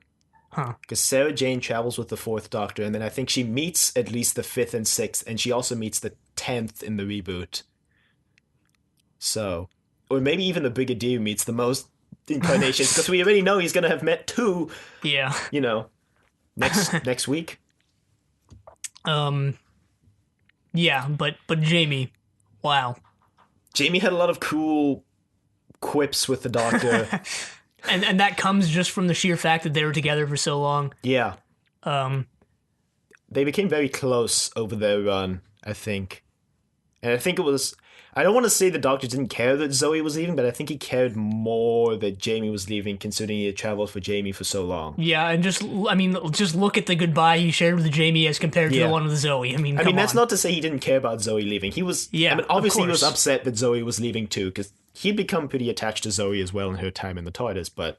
Huh. Because Sarah Jane travels with the fourth Doctor, and then I think she meets at least the fifth and sixth, and she also meets the 10th in the reboot. So, or maybe even the Brigadier meets the most incarnations, because we already know he's going to have met two. Yeah. Next week. Yeah, but Jamie, wow. Jamie had a lot of cool quips with the Doctor. And that comes just from the sheer fact that they were together for so long. Yeah. They became very close over their run. I think. And I think it was... I don't want to say the Doctor didn't care that Zoe was leaving, but I think he cared more that Jamie was leaving, considering he had traveled for Jamie for so long. Yeah, and just look at the goodbye he shared with Jamie as compared to the Yeah. one with Zoe. I mean, That's on. not to say he didn't care about Zoe leaving. He was... Yeah, I mean, obviously of he was course. upset that Zoe was leaving too, because he'd become pretty attached to Zoe as well in her time in the TARDIS, but...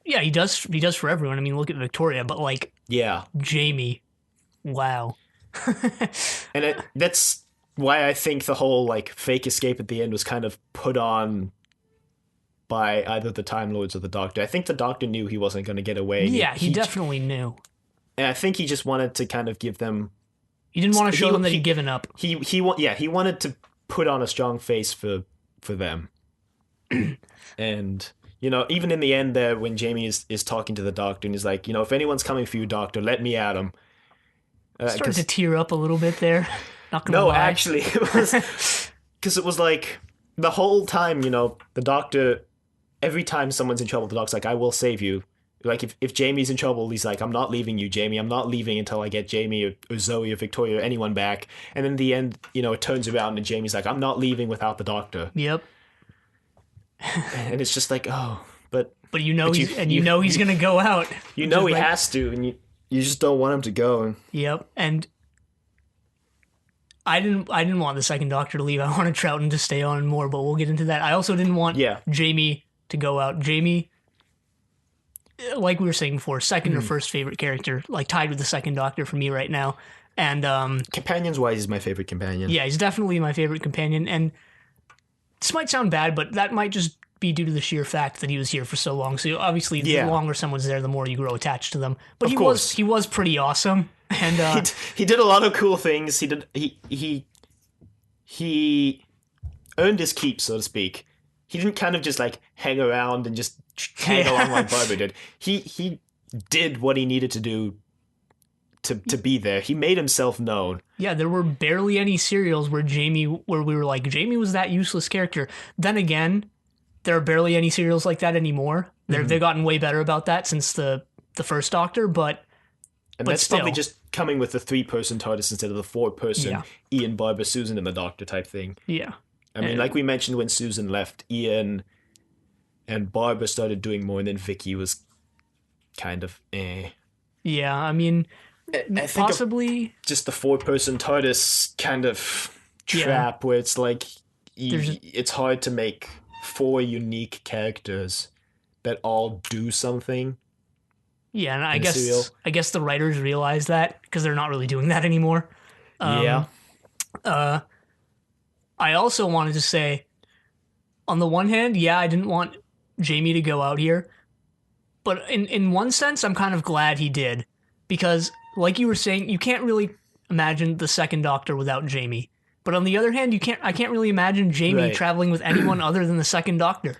Yeah, he does. He does for everyone. I mean, look at Victoria, but like Yeah. Jamie, wow. And that's why I think the whole like fake escape at the end was kind of put on by either the Time Lords or the Doctor. I think the Doctor knew he wasn't going to get away. Yeah, he definitely knew. And I think he just wanted to kind of give them. He didn't want to show them that he'd given up. He wanted to put on a strong face for them. And even in the end there, when Jamie is talking to the Doctor and he's like, if anyone's coming for you, Doctor, let me at him. Started to tear up a little bit there. Not gonna No, lie. actually, it was because it was like the whole time, the Doctor. Every time someone's in trouble, the Doctor's like, "I will save you." Like if Jamie's in trouble, he's like, "I'm not leaving you, Jamie. I'm not leaving until I get Jamie or Zoe or Victoria or anyone back." And in the end, it turns around and Jamie's like, "I'm not leaving without the Doctor." Yep. And it's just like, oh, but he's gonna go out. he has to, and you just don't want him to go. Yep, and I didn't want the second Doctor to leave. I wanted Troughton to stay on more, but we'll get into that. I also didn't want Jamie to go out. Jamie, like we were saying before, second or first favorite character, like tied with the second Doctor for me right now. And companions wise, he's my favorite companion. Yeah, he's definitely my favorite companion. And this might sound bad, but that might just be due to the sheer fact that he was here for so long. So obviously, the longer someone's there, the more you grow attached to them. But he was pretty awesome, and he did a lot of cool things. He earned his keep, so to speak. He didn't kind of just like hang around and just hang along like Barbara did. He did what he needed to do to be there. He made himself known. Yeah, there were barely any serials where we were like, Jamie was that useless character. Then again, there are barely any serials like that anymore. They've gotten way better about that since the first Doctor, but that's still. Probably just coming with the 3-person TARDIS instead of the 4-person Ian, Barbara, Susan, and the Doctor type thing. Yeah. I mean, like we mentioned when Susan left, Ian and Barbara started doing more, and then Vicky was kind of eh. Yeah, I mean, I think possibly just the 4-person TARDIS kind of trap where it's like it's hard to make 4 unique characters that all do something. Yeah, and I guess the writers realize that because they're not really doing that anymore. I also wanted to say, on the one hand, I didn't want Jamie to go out here, but in one sense, I'm kind of glad he did because, like you were saying, you can't really imagine the second Doctor without Jamie. But on the other hand, I can't really imagine Jamie traveling with anyone other than the second Doctor.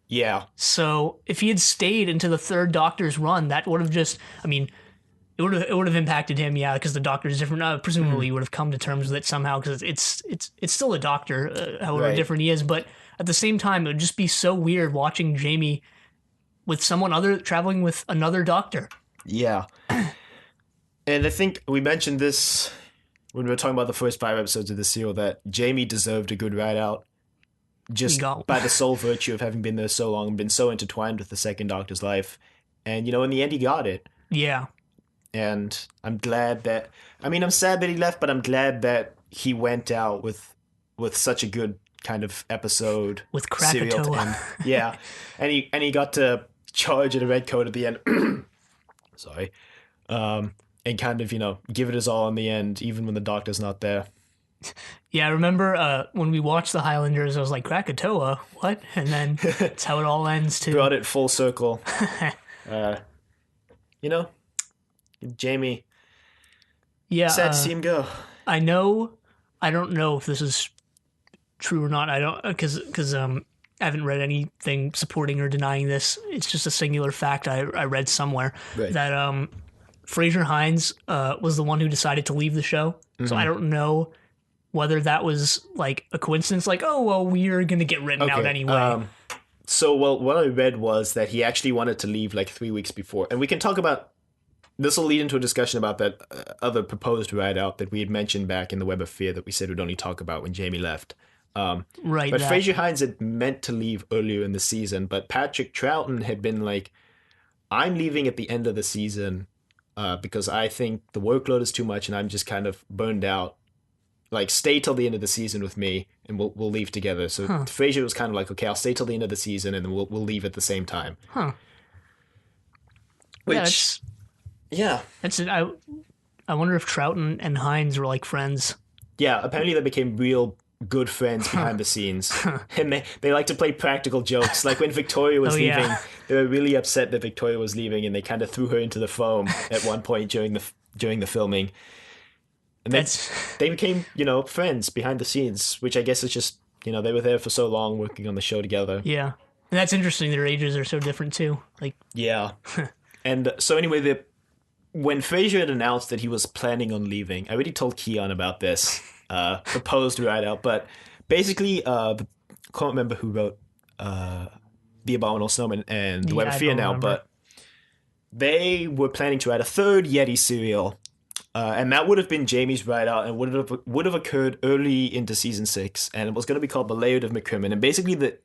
Yeah. So if he had stayed into the third Doctor's run, that would have just, I mean, it would have impacted him, because the Doctor is different. Presumably, he would have come to terms with it somehow because it's still a Doctor, however different he is. But at the same time, it would just be so weird watching Jamie with someone other traveling with another Doctor. Yeah. And I think we mentioned this when we were talking about the first 5 episodes of the serial, that Jamie deserved a good ride out. Just by the sole virtue of having been there so long and been so intertwined with the second Doctor's life. And, in the end, he got it. Yeah. And I'm glad that... I mean, I'm sad that he left, but I'm glad that he went out with such a good kind of episode. With Krakatoa. Yeah. And he got to charge at a red coat at the end. Sorry. And kind of, give it his all in the end, even when the Doctor's not there. Yeah, I remember when we watched the Highlanders, I was like, Krakatoa? What? And then that's how it all ends, too. Brought it full circle. Jamie. Yeah. Sad to see him go. I don't know if this is true or not. I don't, because I haven't read anything supporting or denying this. It's just a singular fact I read somewhere that Fraser Hines was the one who decided to leave the show. Mm-hmm. So I don't know whether that was like a coincidence, like, oh, well, we're going to get written out anyway. What I read was that he actually wanted to leave like 3 weeks before. And we can talk about this will lead into a discussion about that other proposed write-out that we had mentioned back in the Web of Fear that we said we'd only talk about when Jamie left. Right, But that. Fraser Hines had meant to leave earlier in the season, but Patrick Troughton had been like, I'm leaving at the end of the season because I think the workload is too much and I'm just kind of burned out. Like, stay till the end of the season with me and we'll leave together. So Huh. Fraser was kind of like, okay, I'll stay till the end of the season and then we'll leave at the same time. Huh. Yeah, Which, yeah. that's it. I wonder if Troughton and Hines were like friends. Yeah, apparently they became real good friends behind the scenes. And they like to play practical jokes. Like when Victoria was Oh, yeah. leaving, they were really upset that Victoria was leaving and they kind of threw her into the foam at one point during the filming. And then That's they became, friends behind the scenes, which I guess is just, they were there for so long working on the show together. yeah. And that's interesting. Their ages are so different too. Like, Yeah. And so anyway, when Fraser had announced that he was planning on leaving, I already told Keon about this proposed write-out, but basically, I can't remember who wrote The Abominable Snowman and The Web of I Fear don't now, remember. but they were planning to write a third Yeti serial, and that would have been Jamie's write-out and would have occurred early into season 6, and it was going to be called The Laird of McCrimmon, and basically the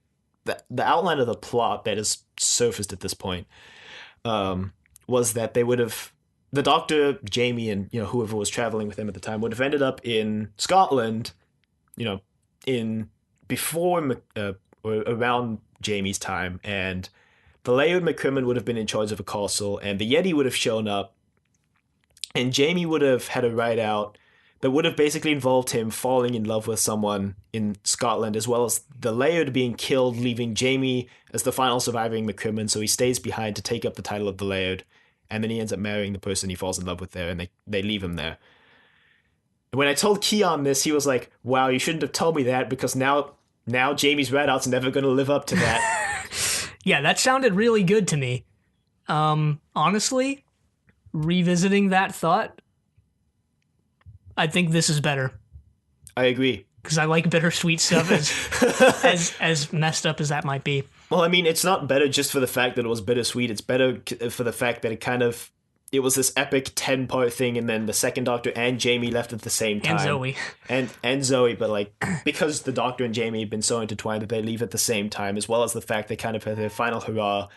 outline of the plot that has surfaced at this point was that they would have the Doctor, Jamie, and whoever was traveling with him at the time would have ended up in Scotland, in before or around Jamie's time, and the Laird McCrimmon would have been in charge of a castle, and the Yeti would have shown up, and Jamie would have had a ride out that would have basically involved him falling in love with someone in Scotland, as well as the Laird being killed, leaving Jamie as the final surviving McCrimmon, so he stays behind to take up the title of the Laird, and then he ends up marrying the person he falls in love with there, and they leave him there. And when I told Keon this, he was like, wow, you shouldn't have told me that, because now Jamie's write-out's never going to live up to that. yeah, that sounded really good to me. Honestly, revisiting that thought, I think this is better I agree. because I like bittersweet stuff as messed up as that might be. Well, I mean, it's not better just for the fact that it was bittersweet. It's better for the fact that it was this epic 10-part thing, and then the second Doctor and Jamie left at the same time. And Zoe. And Zoe, but like, because the Doctor and Jamie had been so intertwined that they leave at the same time, as well as the fact they kind of had their final hurrah.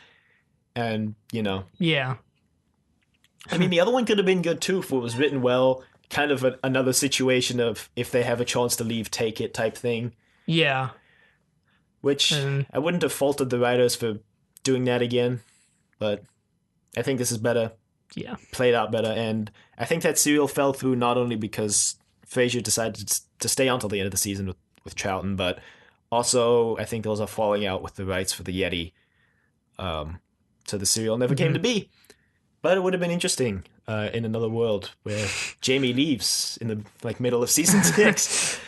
And, Yeah. I mean, the other one could have been good too if it was written well. Kind of another situation of if they have a chance to leave, take it type thing. Yeah. Which I wouldn't have faulted the writers for doing that again, but I think this is better, Yeah. played out better, and I think that serial fell through not only because Fraser decided to stay on till the end of the season with Troughton, but also I think there was a falling out with the rights for the Yeti, so the serial never came to be. But it would have been interesting in another world where Jamie leaves in the middle of season 6.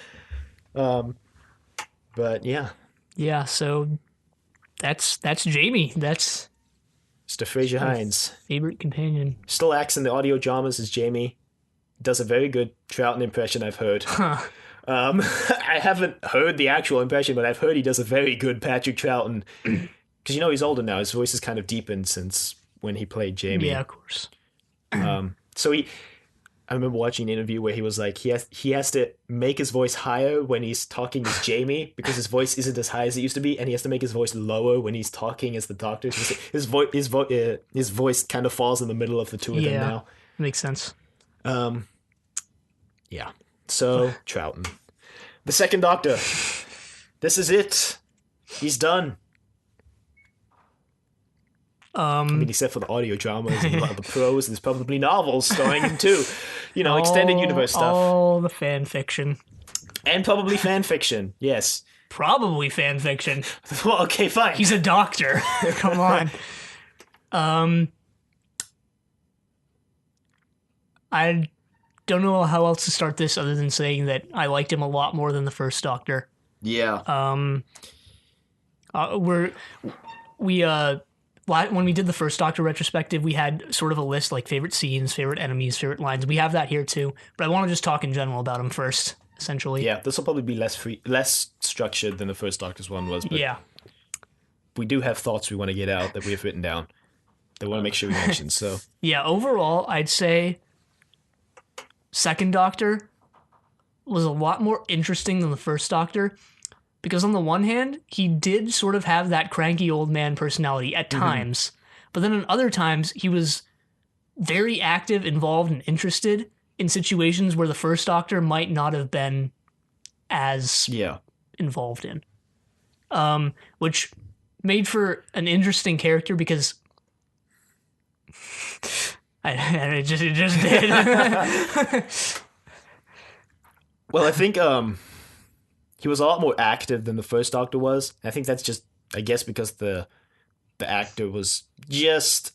But yeah. Yeah, so that's Jamie. That's Mr. Fraser Hines. favorite companion. Still acts in the audio dramas as Jamie. Does a very good Troughton impression, I've heard. Huh. I haven't heard the actual impression, but I've heard he does a very good Patrick Troughton. Because he's older now. His voice has kind of deepened since when he played Jamie. Yeah, of course. So I remember watching an interview where he was like, he has to make his voice higher when he's talking as Jamie because his voice isn't as high as it used to be, and he has to make his voice lower when he's talking as the Doctor. So his voice kind of falls in the middle of the two of them now. Makes sense. Yeah. So Troughton, the second Doctor. This is it. He's done. I mean, except for the audio dramas and a lot of the prose, there's probably novels starring him too. Extended universe stuff. All the fan fiction. And probably fan fiction, yes. Probably fan fiction. Well, okay, fine. He's a doctor. Come on. I don't know how else to start this other than saying that I liked him a lot more than the first Doctor. Yeah. When we did the first Doctor retrospective, we had sort of a list like favorite scenes, favorite enemies, favorite lines. We have that here too, but I want to just talk in general about him first, essentially. Yeah, this will probably be less structured than the first Doctor's one was, but Yeah. we do have thoughts we want to get out that we have written down. they want to make sure we mention. So Yeah, overall, I'd say Second Doctor was a lot more interesting than the First Doctor because on the one hand, he did sort of have that cranky old man personality at times, but then at other times, he was very active, involved, and interested in situations where the First Doctor might not have been as yeah, involved in. Which made for an interesting character because it just did. well, I think he was a lot more active than the first Doctor was. I think that's just, I guess, because the actor was just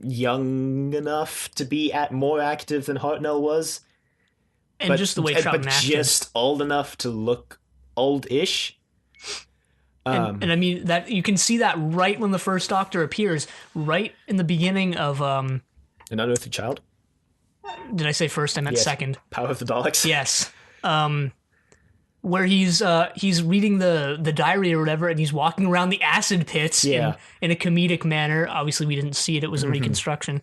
young enough to be more active than Hartnell was, And just the way Troughton acted. Just old enough to look old-ish. And I mean that you can see that right when the First Doctor appears, right in the beginning of An Unearthly Child? Did I say first? I meant Yes. second. Power of the Daleks? Yes. Where he's reading the diary or whatever, and he's walking around the acid pits in a comedic manner. Obviously, we didn't see it; it was a reconstruction.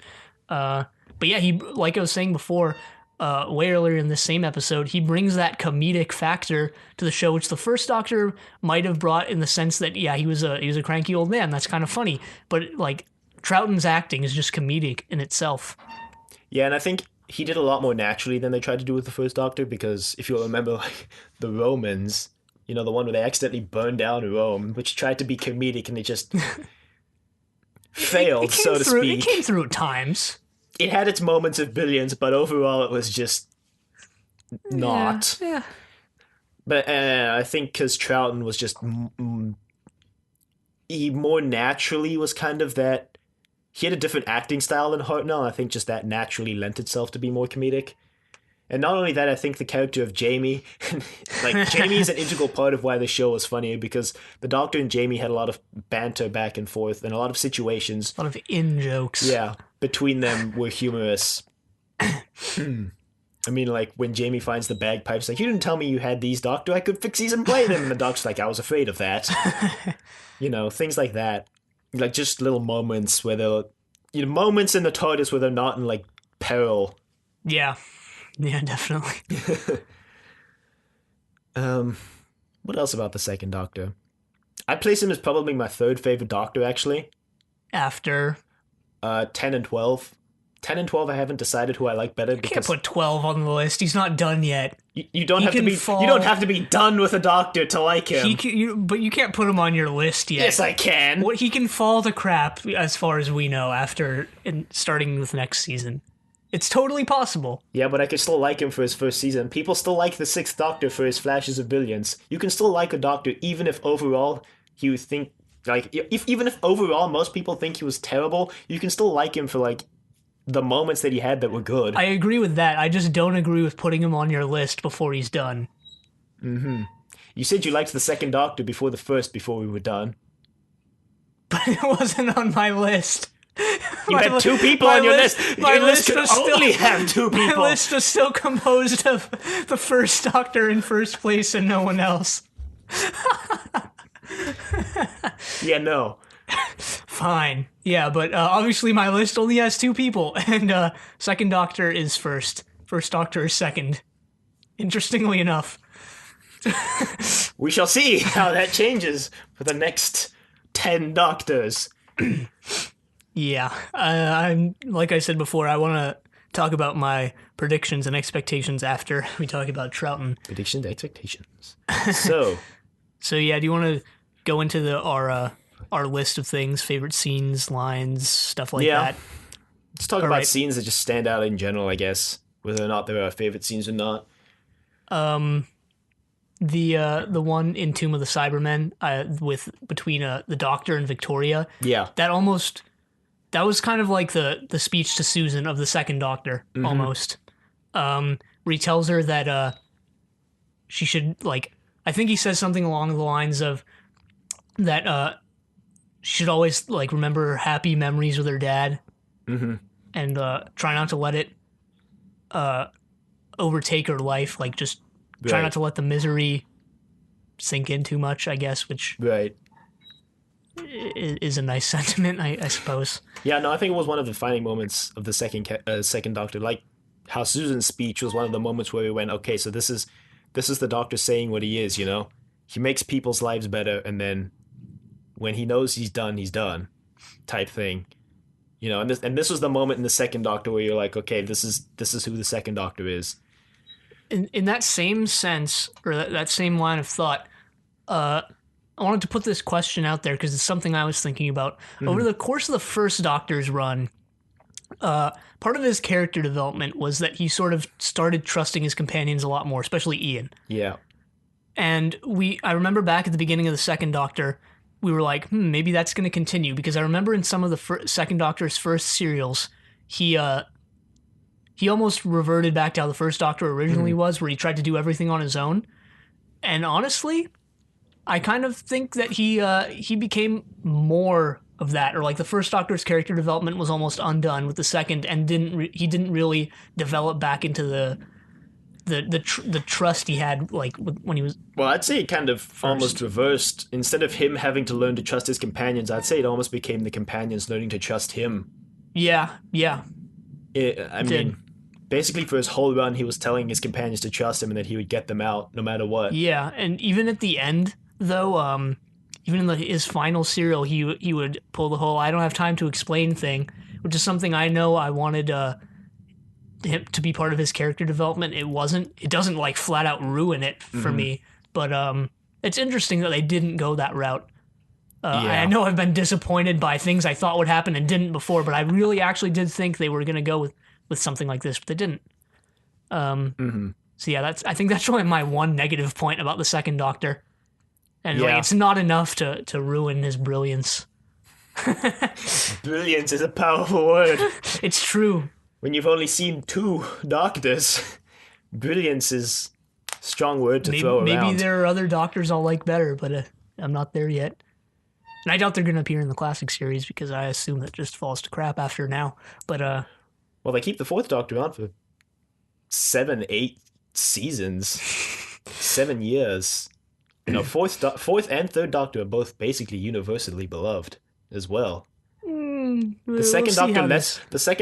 But yeah, he, like I was saying before, way earlier in this same episode, he brings that comedic factor to the show, which the First Doctor might have brought in the sense that he was a cranky old man. That's kind of funny, but like Troughton's acting is just comedic in itself. Yeah, and I think he did a lot more naturally than they tried to do with the First Doctor, because if you'll remember, like, the Romans, the one where they accidentally burned down Rome, which tried to be comedic and it just failed, so to speak. It came through at times. It had its moments of brilliance, but overall it was just not. Yeah. But I think because Troughton was just... he more naturally was kind of that... He had a different acting style than Hartnell, and I think just that naturally lent itself to be more comedic. And not only that, I think the character of Jamie... like, Jamie is an integral part of why the show was funny, because the Doctor and Jamie had a lot of banter back and forth, and a lot of situations... A lot of in-jokes. Yeah, between them were humorous. I mean, like, when Jamie finds the bagpipes, like, you didn't tell me you had these, Doctor. I could fix these and play them. And the Doctor's like, I was afraid of that. Things like that. Like, just little moments where they're... moments in the TARDIS where they're not in, like, peril. Yeah. Yeah, definitely. What else about the Second Doctor? I'd place him as probably my third favorite Doctor, actually. After? 10 and 12. 10 and 12, I haven't decided who I like better. You can't put 12 on the list. He's not done yet. You don't have to be. You don't have to be done with a Doctor to like him. But you can't put him on your list yet. Yes, I can. He can fall to crap, as far as we know, after starting with next season. It's totally possible. Yeah, but I can still like him for his first season. People still like the Sixth Doctor for his flashes of brilliance. You can still like a Doctor even if overall you think, like, even if overall most people think he was terrible, you can still like him for, like, the moments that he had that were good. I agree with that. I just don't agree with putting him on your list before he's done. You said you liked the Second Doctor before we were done. But it wasn't on my list. You had two people on your list. Your list could only have two people. My list was still composed of the First Doctor in first place and no one else. Yeah, no. Fine. Yeah, but obviously my list only has two people, and Second Doctor is first. First Doctor is second. Interestingly enough. We shall see how that changes for the next 10 Doctors. Yeah. I'm like I said before, I want to talk about my predictions and expectations after we talk about Troughton. Predictions, expectations. So yeah, do you want to go into our list of things, favorite scenes, lines, stuff like that? Let's talk about scenes that just stand out in general, I guess, whether or not they're our favorite scenes or not. The one in Tomb of the Cybermen between the Doctor and Victoria. Yeah. That was kind of like the speech to Susan of the Second Doctor, almost. Where he tells her that she should, like, I think he says something along the lines of that she should always, like, remember her happy memories with her dad. And try not to let it overtake her life. Like, just try not to let the misery sink in too much, I guess, which... Right. is a nice sentiment, I suppose. Yeah, no, I think it was one of the defining moments of the second Doctor. Like how Susan's speech was one of the moments where we went, okay, so this is the Doctor saying what he is. He makes people's lives better, and then when he knows he's done, type thing. And this was the moment in the second Doctor where you're like, okay, this is who the second Doctor is. In that same sense, or that same line of thought, I wanted to put this question out there because it's something I was thinking about. Over the course of the first Doctor's run, part of his character development was that he sort of started trusting his companions a lot more, especially Ian. Yeah. And I remember back at the beginning of the second Doctor, we were like, maybe that's going to continue, because I remember in some of the second Doctor's first serials, he almost reverted back to how the first Doctor originally was, where he tried to do everything on his own. And honestly, I kind of think that he became more of that, or like the first Doctor's character development was almost undone with the second, and he didn't really develop back into the trust he had like when he was. Well, I'd say it kind of almost reversed. Instead of him having to learn to trust his companions, I'd say it almost became the companions learning to trust him. Yeah. I mean, basically for his whole run, he was telling his companions to trust him and that he would get them out no matter what. Yeah, and even at the end, though, even in his final serial, he would pull the whole "I don't have time to explain" thing, which is something I know I wanted him to be part of his character development. It wasn't. It doesn't like flat out ruin it for me, but it's interesting that they didn't go that route. I know I've been disappointed by things I thought would happen and didn't before, but I really actually did think they were going to go with something like this, but they didn't. So yeah, I think that's really my one negative point about the second Doctor. And like, it's not enough to ruin his brilliance. Brilliance is a powerful word. It's true. When you've only seen 2 Doctors, brilliance is a strong word to throw around. Maybe there are other Doctors I'll like better, but I'm not there yet. And I doubt they're going to appear in the classic series because I assume that just falls to crap after now. But well, they keep the 4th Doctor on for 7, 8 seasons, 7 years. Fourth and third Doctor are both basically universally beloved as well. The second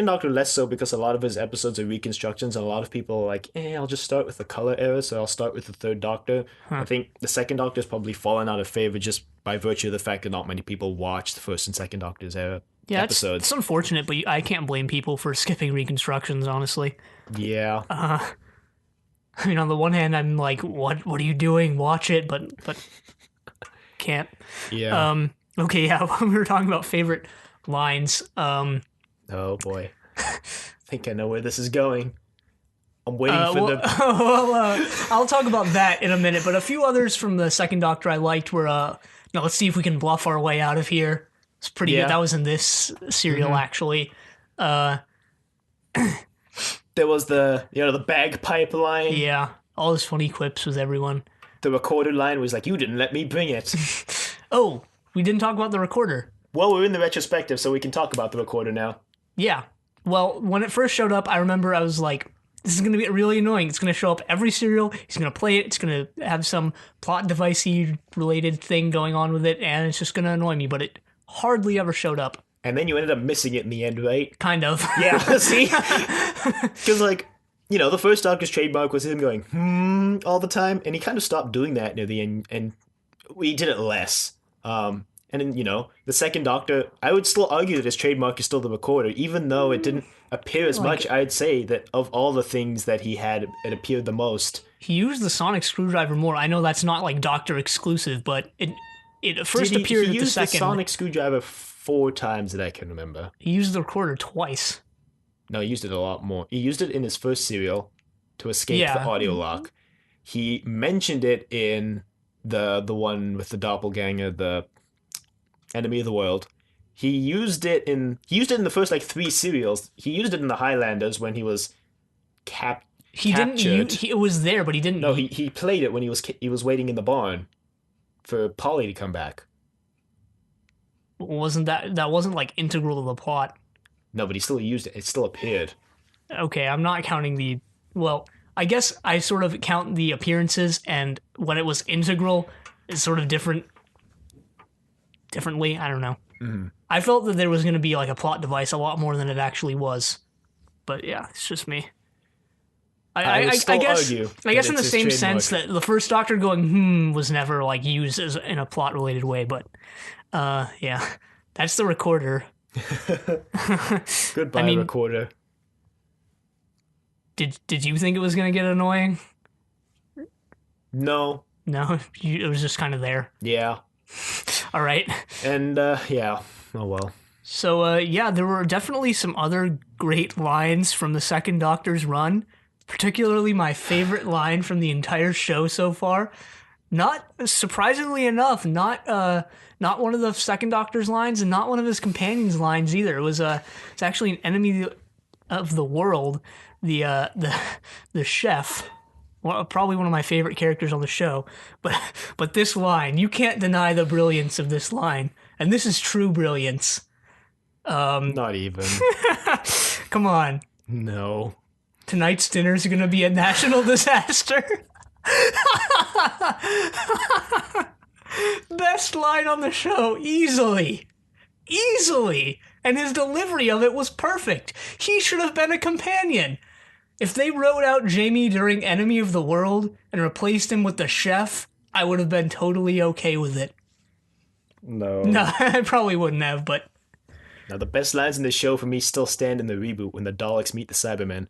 Doctor less so, because a lot of his episodes are reconstructions, and a lot of people are like, I'll just start with the color era, so I'll start with the third Doctor. I think the second Doctor's probably fallen out of favor just by virtue of the fact that not many people watch the first and second Doctor's era episodes. It's unfortunate, but I can't blame people for skipping reconstructions, honestly. Yeah. I mean, on the one hand, I'm like, what are you doing? Watch it, but can't. Yeah. Okay, yeah, we were talking about favorite lines. Oh boy. I think I know where this is going. I'm waiting for I'll talk about that in a minute, but a few others from the second Doctor I liked were, now let's see if we can bluff our way out of here. It's pretty good. That was in this serial, actually. There was the bagpipe line. Yeah, all those funny quips with everyone. The recorder line was like, you didn't let me bring it. Oh, we didn't talk about the recorder. Well, we're in the retrospective, so we can talk about the recorder now. Yeah. Well, when it first showed up, I remember I was like, this is going to be really annoying. It's going to show up every serial. He's going to play it. It's going to have some plot device-y related thing going on with it, and it's just going to annoy me, but it hardly ever showed up. And then you ended up missing it in the end, right? Kind of. Yeah, see? Because, the first Doctor's trademark was him going, all the time, and he kind of stopped doing that near the end, and we did it less. And then, the second Doctor, I would still argue that his trademark is still the recorder, even though it didn't appear as much. I'd say that of all the things that he had, it appeared the most. He used the sonic screwdriver more. I know that's not, Doctor exclusive, but it first appeared at the second. He used the sonic screwdriver 4 times that I can remember. He used the recorder twice. No, he used it a lot more. He used it in his first serial to escape the audio lock. He mentioned it in the one with the doppelganger, the Enemy of the World. He used it in the first 3 serials. He used it in the Highlanders when he was captured. It was there, but he didn't. No, he played it when he was waiting in the barn for Polly to come back. Wasn't that wasn't integral to the plot? No, but he still used it. It still appeared. Okay, I'm not counting I guess I sort of count the appearances, and when it was integral, it's sort of different. differently. I don't know. I felt that there was going to be like a plot device a lot more than it actually was. But yeah, it's just me. I would still argue I guess that in the it's his same trademark. sense that the first Doctor going was never like used as in a plot related way, but yeah, that's the recorder. Goodbye, I mean- recorder. Did you think it was gonna get annoying? No. No, it was just kind of there. Yeah. All right. And yeah. Oh well. So yeah, there were definitely some other great lines from the second Doctor's run. Particularly my favorite line from the entire show so far. Not surprisingly enough, not one of the second Doctor's lines, and not one of his companions' lines either. It's actually an enemy of the world, the chef. Well, probably one of my favorite characters on the show, but this line, you can't deny the brilliance of this line, and this is true brilliance. Not even. Come on. No. Tonight's dinner's gonna be a national disaster. Best line on the show, easily. And his delivery of it was perfect. He should have been a companion. If they wrote out Jamie during Enemy of the World and replaced him with the chef, I would have been totally okay with it. No. No, I probably wouldn't have, but Now, the best lines in the show for me still stand in the reboot when the Daleks meet the Cybermen.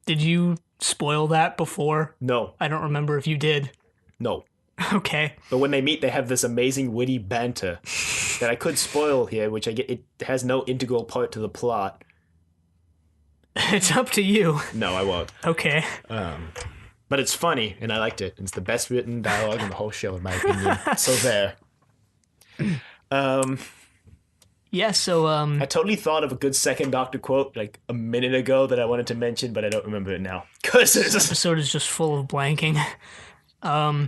did you spoil that before? No. I don't remember if you did. No. Okay. But when they meet, they have this amazing witty banter that I could spoil here, which it has no integral part to the plot. It's up to you. No, I won't. Okay. But it's funny, and I liked it. It's the best written dialogue in the whole show, in my opinion. So there. Yeah, so I totally thought of a good second Doctor quote like a minute ago that I wanted to mention, but I don't remember it now. Because this episode is just full of blanking. yeah,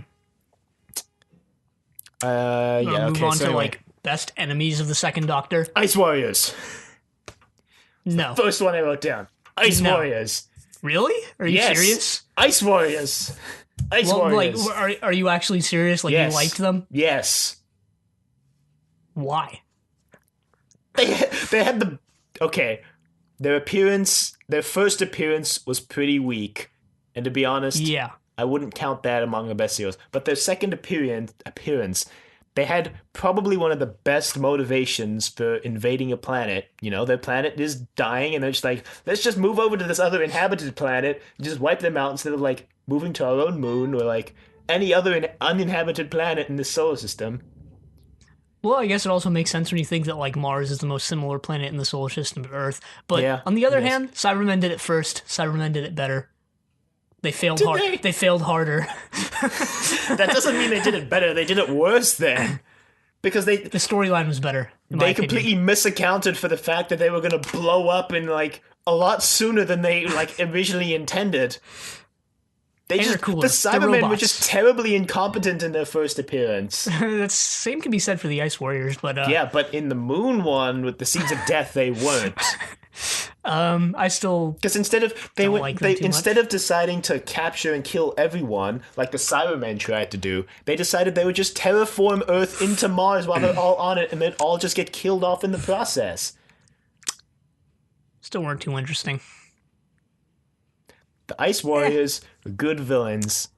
Move okay. on So to anyway. like best enemies of the second Doctor. Ice Warriors. No. First one I wrote down. Ice No. Warriors. Really? Are you Yes. serious? Ice Warriors. Ice Well, like, Warriors. are you actually serious? Like, Yes. you liked them? Yes. Why? They had the okay. Their first appearance was pretty weak, and to be honest, Yeah. I wouldn't count that among the best heroes. But their second appearance, they had probably one of the best motivations for invading a planet. You know, their planet is dying, and they're just like, let's just move over to this other inhabited planet, and just wipe them out instead of like moving to our own moon or like any other uninhabited planet in the solar system. Well, I guess it also makes sense when you think that like Mars is the most similar planet in the solar system to Earth. But Yeah, on the other yes. hand, Cybermen did it first. Cybermen did it better. They failed Did hard. they? They failed harder. That doesn't mean they did it better. They did it worse then. Because The storyline was better. In my they opinion. completely misaccounted for the fact that they were going to blow up in like a lot sooner than they like originally intended. And they're The cooler. They're Cybermen were robots. just terribly incompetent in their first appearance. That's same can be said for the Ice Warriors, but Yeah, but in the Moon one with the Seeds of Death, they weren't. I still Because instead of like them too instead of deciding to capture and kill everyone like the Cybermen tried to do, they decided they would just terraform Earth into Mars while they're all on it, and then all just get killed off in the process. still weren't too interesting. The Ice Warriors are good villains.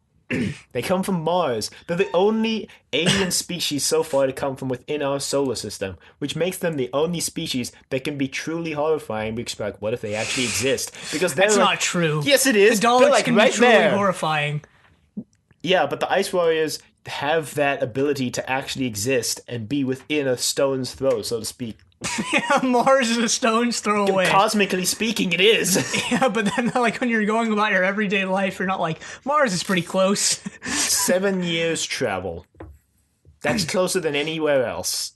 They come from Mars. They're the only alien species so far to come from within our solar system, which makes them the only species that can be truly horrifying. Because like, what if they actually exist? Because they're That's like, not true. Yes, it is. The Daleks They're like can right be truly there. horrifying. Yeah, but the Ice Warriors have that ability to actually exist and be within a stone's throw, so to speak. Mars is a stone's throw away. Cosmically speaking, it is. Yeah, but then like when you're going about your everyday life, you're not like Mars is pretty close. 7 years travel. That's closer than anywhere else.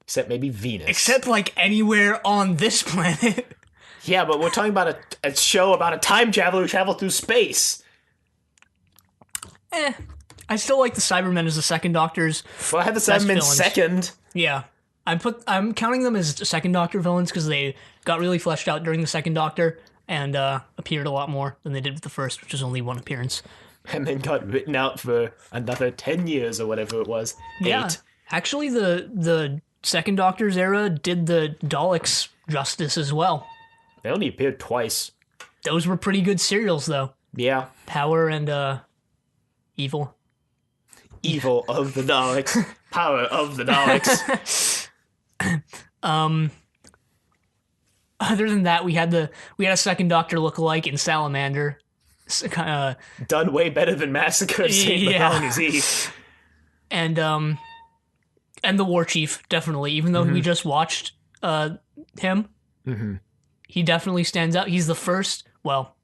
Except maybe Venus. Except like anywhere on this planet. Yeah, but we're talking about a show about a time traveler who traveled through space. I still like the Cybermen as the second Doctor's. Well, I had the Best Cybermen villains. second. Yeah. I'm counting them as second Doctor villains because they got really fleshed out during the second Doctor and appeared a lot more than they did with the first, which was only one appearance. and then got written out for another 10 years or whatever it was. Yeah. 8. Actually, the second Doctor's era did the Daleks justice as well. They only appeared twice. Those were pretty good serials, though. Yeah. Power and Evil. Evil of the Daleks. Power of the Daleks. Other than that, we had a second Doctor lookalike in Salamander. Done way better than Massacre of St. Yeah. Bartholomew's Eve. And the War Chief, definitely. Even though we just watched him, he definitely stands out. He's the first, well,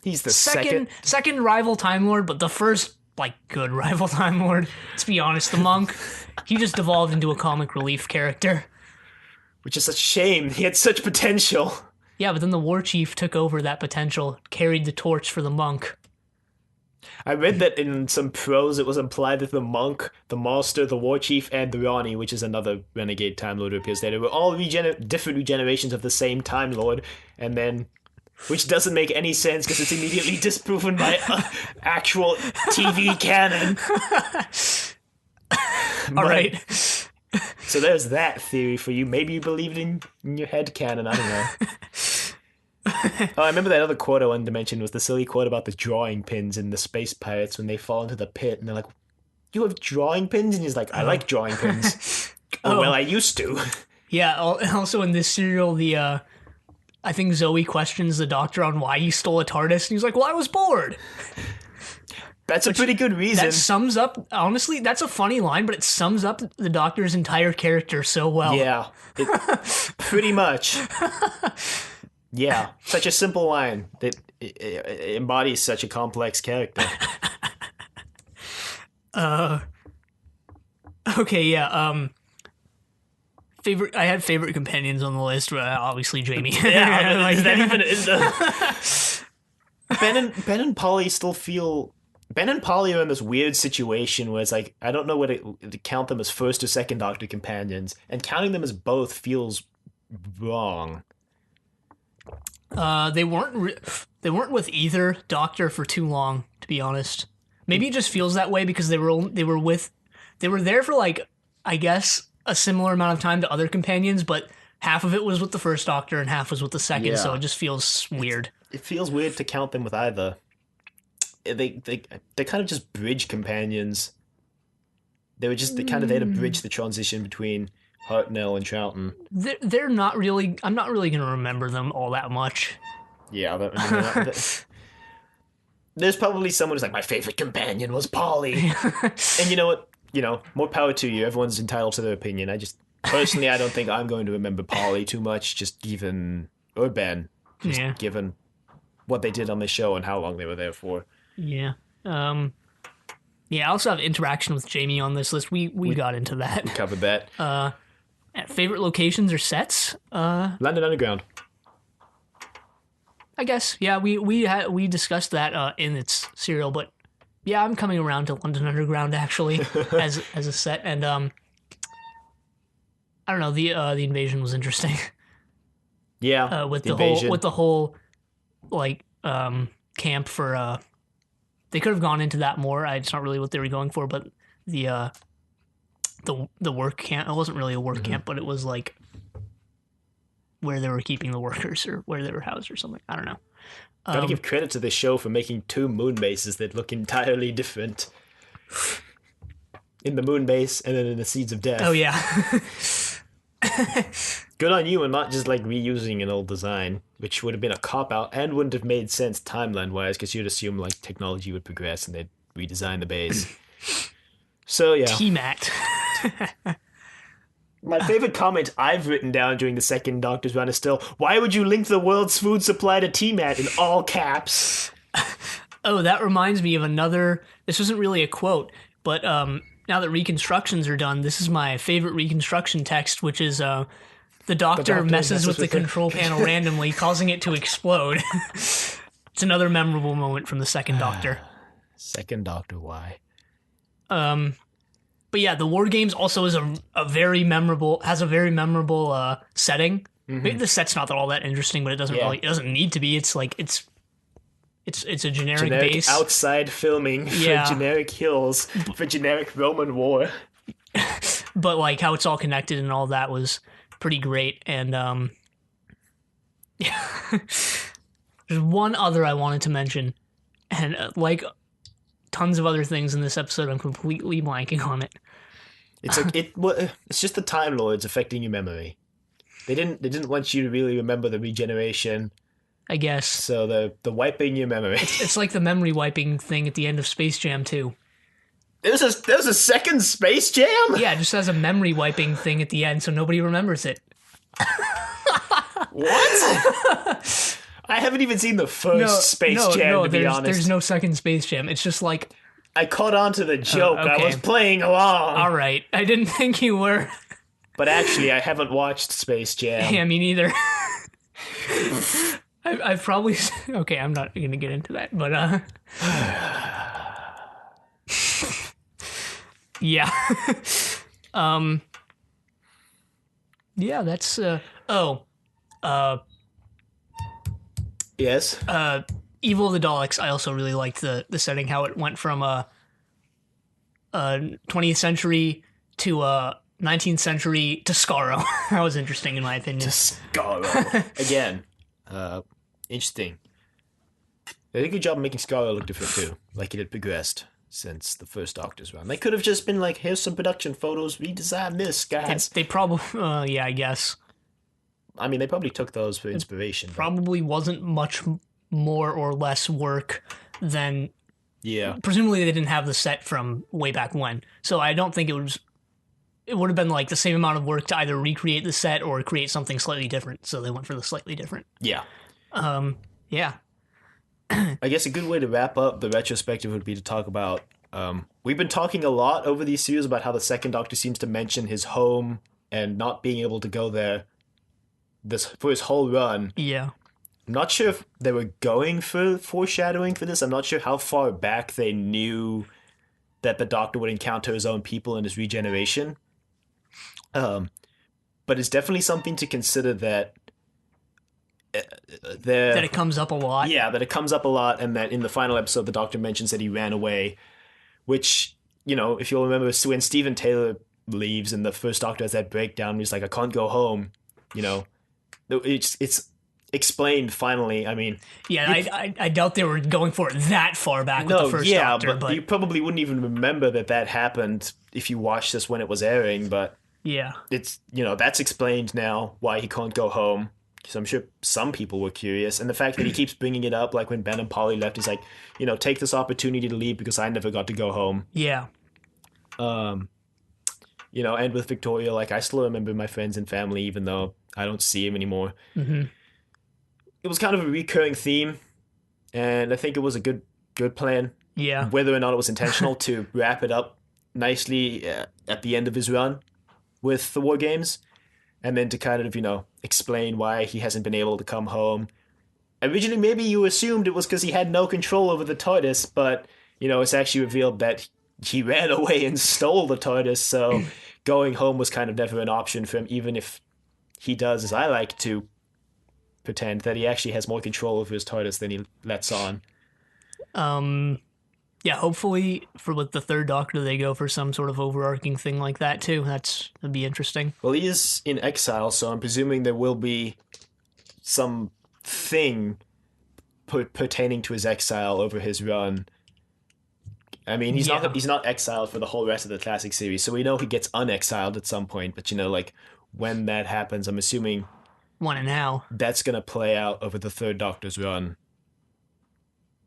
He's the second. second rival Time Lord, but the first, like, good rival Time Lord. Let's be honest, the monk, he just devolved into a comic relief character. Which is such a shame. He had such potential. Yeah, but then the War Chief took over that potential, carried the torch for the monk. I read that in some prose it was implied that the monk, the master, the war chief, and the Rani, which is another renegade Time Lord who appears there, they were all different regenerations of the same Time Lord, and then, which doesn't make any sense because it's immediately disproven by actual TV canon. All right. So there's that theory for you. Maybe you believed in your head canon, I don't know. Oh, I remember that other quote I wanted to mention was the silly quote about the drawing pins in the Space Pirates when they fall into the pit and they're like, "You have drawing pins?" And he's like, "I like drawing pins." Oh, well, I used to. Yeah, also in this serial, I think Zoe questions the Doctor on why he stole a TARDIS, and he's like, "Well, I was bored." That's a pretty good reason. That sums up, honestly, that's a funny line, but it sums up the Doctor's entire character so well. Yeah, pretty much. Yeah, such a simple line that it embodies such a complex character. Okay, yeah, I had favorite companions on the list, obviously Jamie. Yeah, Like, is that even... Ben and Polly still feel... Ben and Polly are in this weird situation where it's like, I don't know whether to count them as first or second Doctor companions, and counting them as both feels wrong. They weren't with either Doctor for too long, to be honest. Maybe it just feels that way because they were there for, like, I guess a similar amount of time to other companions, but half of it was with the first Doctor and half was with the second, Yeah. so it just feels weird. It feels weird to count them with either. They're kind of just bridge companions. They were just kind of there to bridge the transition between Hartnell and Troughton. They're not really. I'm not really gonna remember them all that much. Yeah, there's probably someone who's like, my favorite companion was Polly. And you know what? More power to you. Everyone's entitled to their opinion. I don't think I'm going to remember Polly too much, just given, or Ben, just given what they did on the show and how long they were there for. Yeah. Yeah, I also have interaction with Jamie on this list. We got into that. We covered that. Favorite locations or sets? London Underground. I guess. Yeah, we discussed that in its serial, but yeah, I'm coming around to London Underground actually as a set, and I don't know, the invasion was interesting. Yeah. With the whole like camp for they could have gone into that more. It's not really what they were going for, but the work camp, it wasn't really a work camp, but it was like where they were keeping the workers or where they were housed or something. I don't know. Gotta give credit to this show for making 2 moon bases that look entirely different. In the moon base and then in the Seeds of Death. Oh yeah. Good on you and not just like reusing an old design, which would have been a cop-out and wouldn't have made sense timeline-wise because you'd assume like technology would progress and they'd redesign the base. So yeah. T-Mat. My favorite comment I've written down during the second Doctor's run is still, why would you link the world's food supply to T-Mat in all caps? Oh, that reminds me of another, this wasn't really a quote, but now that reconstructions are done, this is my favorite reconstruction text, which is the doctor messes with the control panel randomly, causing it to explode. It's another memorable moment from the second Doctor. Second Doctor, why? But yeah, the War Games also is a very memorable setting. Maybe the set's not all that interesting, but it doesn't need to be. It's like it's It's a generic Generic base. outside filming Yeah. for generic hills for generic Roman war. But like how it's all connected and all that was pretty great. And there's one other I wanted to mention, and like tons of other things in this episode, I'm completely blanking on it. It's like it's just the Time Lords affecting your memory. They didn't want you to really remember the regeneration, I guess so the wiping your memory. it's like the memory wiping thing at the end of Space Jam 2. There's a second Space Jam? Yeah, it just has a memory wiping thing at the end, so nobody remembers it. What? I haven't even seen the first Space Jam, to be honest. There's no second Space Jam. It's just like, I caught on to the joke. okay. I was playing along. all right, I didn't think you were. But actually, I haven't watched Space Jam. Yeah, me neither. I've probably... Okay, I'm not going to get into that, but... Yeah. Yeah, that's... Yes? Evil of the Daleks, I also really liked the setting, how it went from 20th century to 19th century to Skaro. That was interesting in my opinion. Skaro. Again, interesting. They did a good job of making Skaro look different too, like it had progressed since the first Doctor's run. They could have just been like, here's some production photos, redesign this, guys. They probably, yeah, I guess. I mean, they probably took those for inspiration. Probably wasn't much more or less work than... Yeah. Presumably they didn't have the set from way back when. So I don't think it would have been like the same amount of work to either recreate the set or create something slightly different. So they went for the slightly different. Yeah. Yeah. I guess a good way to wrap up the retrospective would be to talk about... we've been talking a lot over these series about how the second Doctor seems to mention his home and not being able to go there for his whole run. Yeah. I'm not sure if they were going for foreshadowing for this. I'm not sure how far back they knew that the Doctor would encounter his own people in his regeneration. But it's definitely something to consider that That it comes up a lot. Yeah, that it comes up a lot, and that in the final episode, the Doctor mentions that he ran away, which, you know, if you'll remember, when Stephen Taylor leaves and the first Doctor has that breakdown, he's like, I can't go home, you know. It's explained finally. I mean, yeah, I doubt they were going for it that far back with the first Doctor, but you probably wouldn't even remember that happened if you watched this when it was airing. But yeah, it's, you know, that's explained now why he can't go home. So I'm sure some people were curious, and the fact that he keeps bringing it up, like when Ben and Polly left, he's like, you know, take this opportunity to leave because I never got to go home. Yeah. You know, and with Victoria, like, I still remember my friends and family, even though I don't see him anymore. Mm-hmm. It was kind of a recurring theme, and I think it was a good plan. Yeah. Whether or not it was intentional to wrap it up nicely at the end of his run with the War Games, and then to kind of, you know, explain why he hasn't been able to come home. Originally, maybe you assumed it was because he had no control over the TARDIS, but, you know, it's actually revealed that he ran away and stole the TARDIS, so going home was kind of never an option for him, even if he does, as I like to pretend, that he actually has more control over his TARDIS than he lets on. Yeah, hopefully with the third Doctor they go for some sort of overarching thing like that too. That'd be interesting. Well, he is in exile, so I'm presuming there will be some thing pertaining to his exile over his run. I mean, he's not exiled for the whole rest of the classic series, so we know he gets unexiled at some point. But, you know, like, when that happens, I'm assuming when and how that's gonna play out over the third Doctor's run,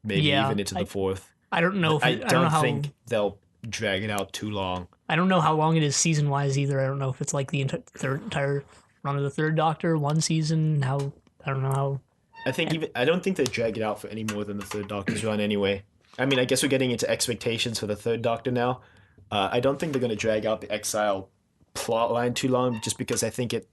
maybe even into the fourth. I don't know. I don't think they'll drag it out too long. I don't know how long it is season wise either. I don't know if it's like the entire run of the third Doctor, one season. I don't know how. I don't think they drag it out for any more than the third Doctor's run anyway. I mean, I guess we're getting into expectations for the third Doctor now. I don't think they're going to drag out the exile plot line too long, just because I think it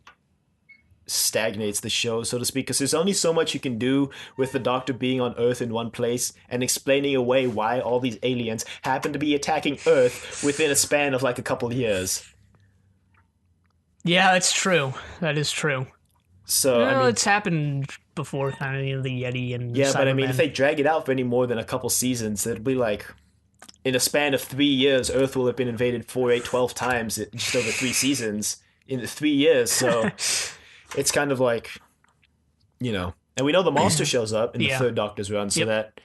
stagnates the show, so to speak, because there's only so much you can do with the Doctor being on Earth in one place and explaining away why all these aliens happen to be attacking Earth within a span of like a couple years. Yeah, that's true. That is true. So I mean, it's happened before kind of the Yeti and Yeah, but I mean, Cybermen. if they drag it out for any more than a couple seasons, it'll be like, in a span of 3 years, Earth will have been invaded 4, 8, 12 times just over 3 seasons in the 3 years. So it's kind of like, and we know the monster shows up in the Yeah. third Doctor's run, so Yep. that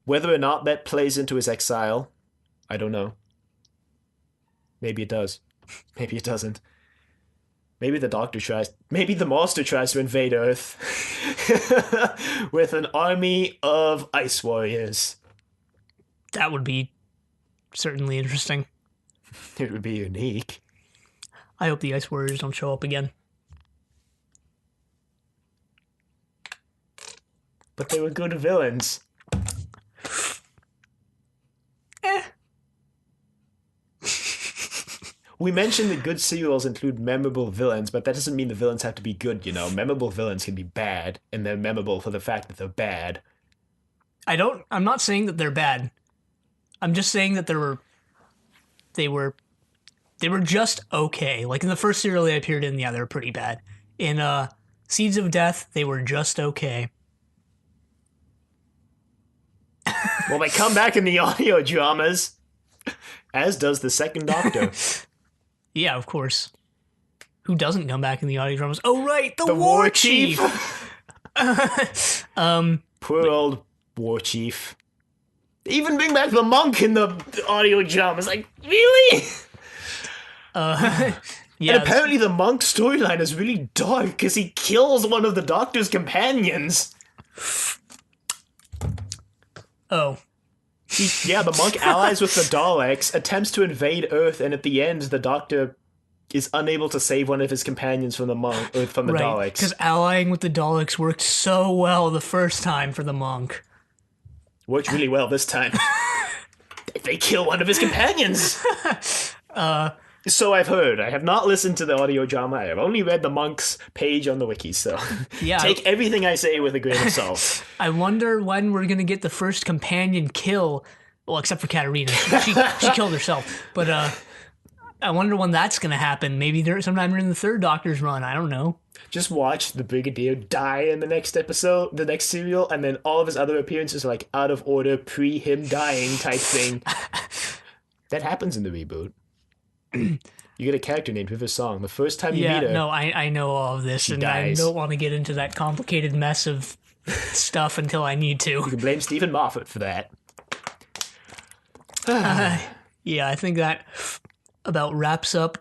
whether or not that plays into his exile, I don't know. Maybe it does. Maybe it doesn't. Maybe the monster tries to invade Earth with an army of ice warriors. That would be certainly interesting. It would be unique. I hope the Ice Warriors don't show up again. But they were good villains. We mentioned that good serials include memorable villains, but that doesn't mean the villains have to be good, Memorable villains can be bad, and they're memorable for the fact that they're bad. I'm not saying that they're bad. I'm just saying that they were just okay. Like in the first serial they appeared in, yeah, they were pretty bad. In Seeds of Death, they were just okay. Well, they come back in the audio dramas, as does the second Doctor. Yeah, of course. Who doesn't come back in the audio dramas? Oh, right, the War War Chief. Poor old War Chief. They even bring back the monk in the audio dramas. Like, really? Yeah, And apparently the monk storyline is really dark because he kills one of the Doctor's companions. oh, The monk allies with the Daleks, attempts to invade Earth, and at the end, the Doctor is unable to save one of his companions from the monk or from the right. Daleks. Because allying with the Daleks worked so well the first time for the monk. Worked really well this time. They kill one of his companions. So I've heard. I have not listened to the audio drama. I have only read the monk's page on the wiki. So Yeah, take everything I say with a grain of salt. I wonder when we're gonna get the first companion kill. Well, except for Katarina, she killed herself. But I wonder when that's gonna happen. Maybe sometime in the third Doctor's run. I don't know. Just watch the Brigadier die in the next episode, the next serial, and then all of his other appearances are like out of order, pre him dying type thing. That happens in the reboot. You get a character named with a song. The first time you Yeah, meet her, no, I know all of this, and dies. I don't want to get into that complicated mess of stuff until I need to. you can blame Stephen Moffat for that. Yeah, I think that about wraps up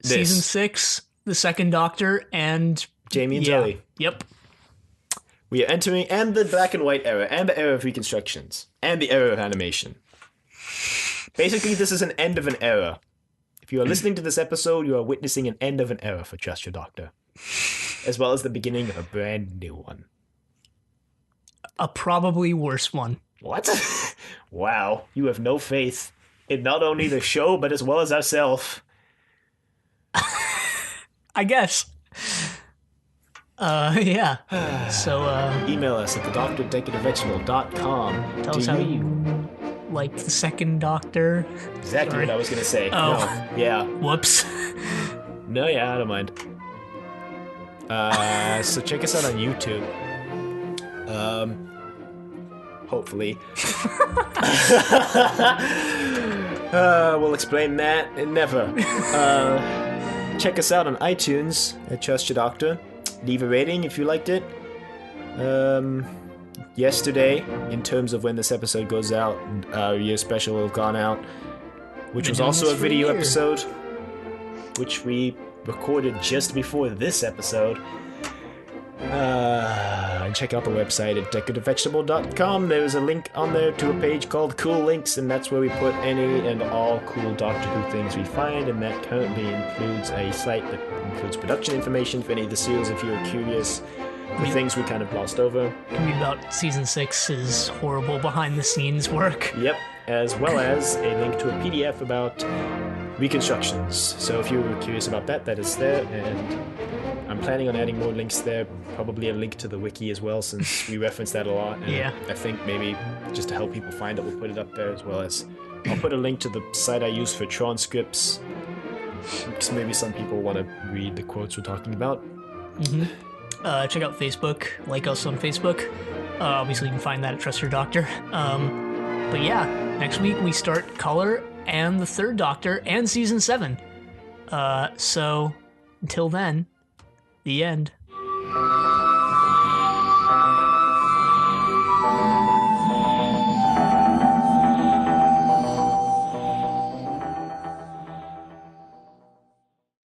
season 6, the second Doctor, and Jamie and yeah, Zoe. yep. We are entering and the black and white era, and the era of reconstructions, and the era of animation. Basically, this is an end of an era. If you are listening to this episode, you are witnessing an end of an era for Trust Your Doctor, as well as the beginning of a brand new one. A probably worse one. What? Wow, you have no faith in not only the show, but as well as ourselves. I guess. Yeah. So, Email us at thedoctor@decadavegetable.com. tell us how you like the second Doctor. Exactly Sorry. what I was going to say. Oh. No. Yeah. Whoops. No, yeah, I don't mind. So check us out on YouTube. Hopefully. We'll explain that and never. Check us out on iTunes at Trust Your Doctor. Leave a rating if you liked it. Yesterday, in terms of when this episode goes out, our year special will have gone out, which Been was doing also this a for a video year. episode, which we recorded just before this episode. And check out the website at decadavegetable.com. There's a link on there to a page called Cool Links, and that's where we put any and all cool Doctor Who things we find, and that currently includes a site that includes production information for any of the series if you're curious. The things we kind of glossed over. Read about season 6's horrible behind-the-scenes work. Yep, as well as a link to a PDF about reconstructions. So if you're curious about that, that is there, and I'm planning on adding more links there. Probably a link to the wiki as well, since we reference that a lot. And Yeah. I think maybe just to help people find it, we'll put it up there as well as I'll put a link to the site I use for transcripts, because maybe some people want to read the quotes we're talking about. check out Facebook, like us on Facebook. Obviously, you can find that at Trust Your Doctor. But yeah, next week we start Color and the Third Doctor and Season 7. So, until then, the end.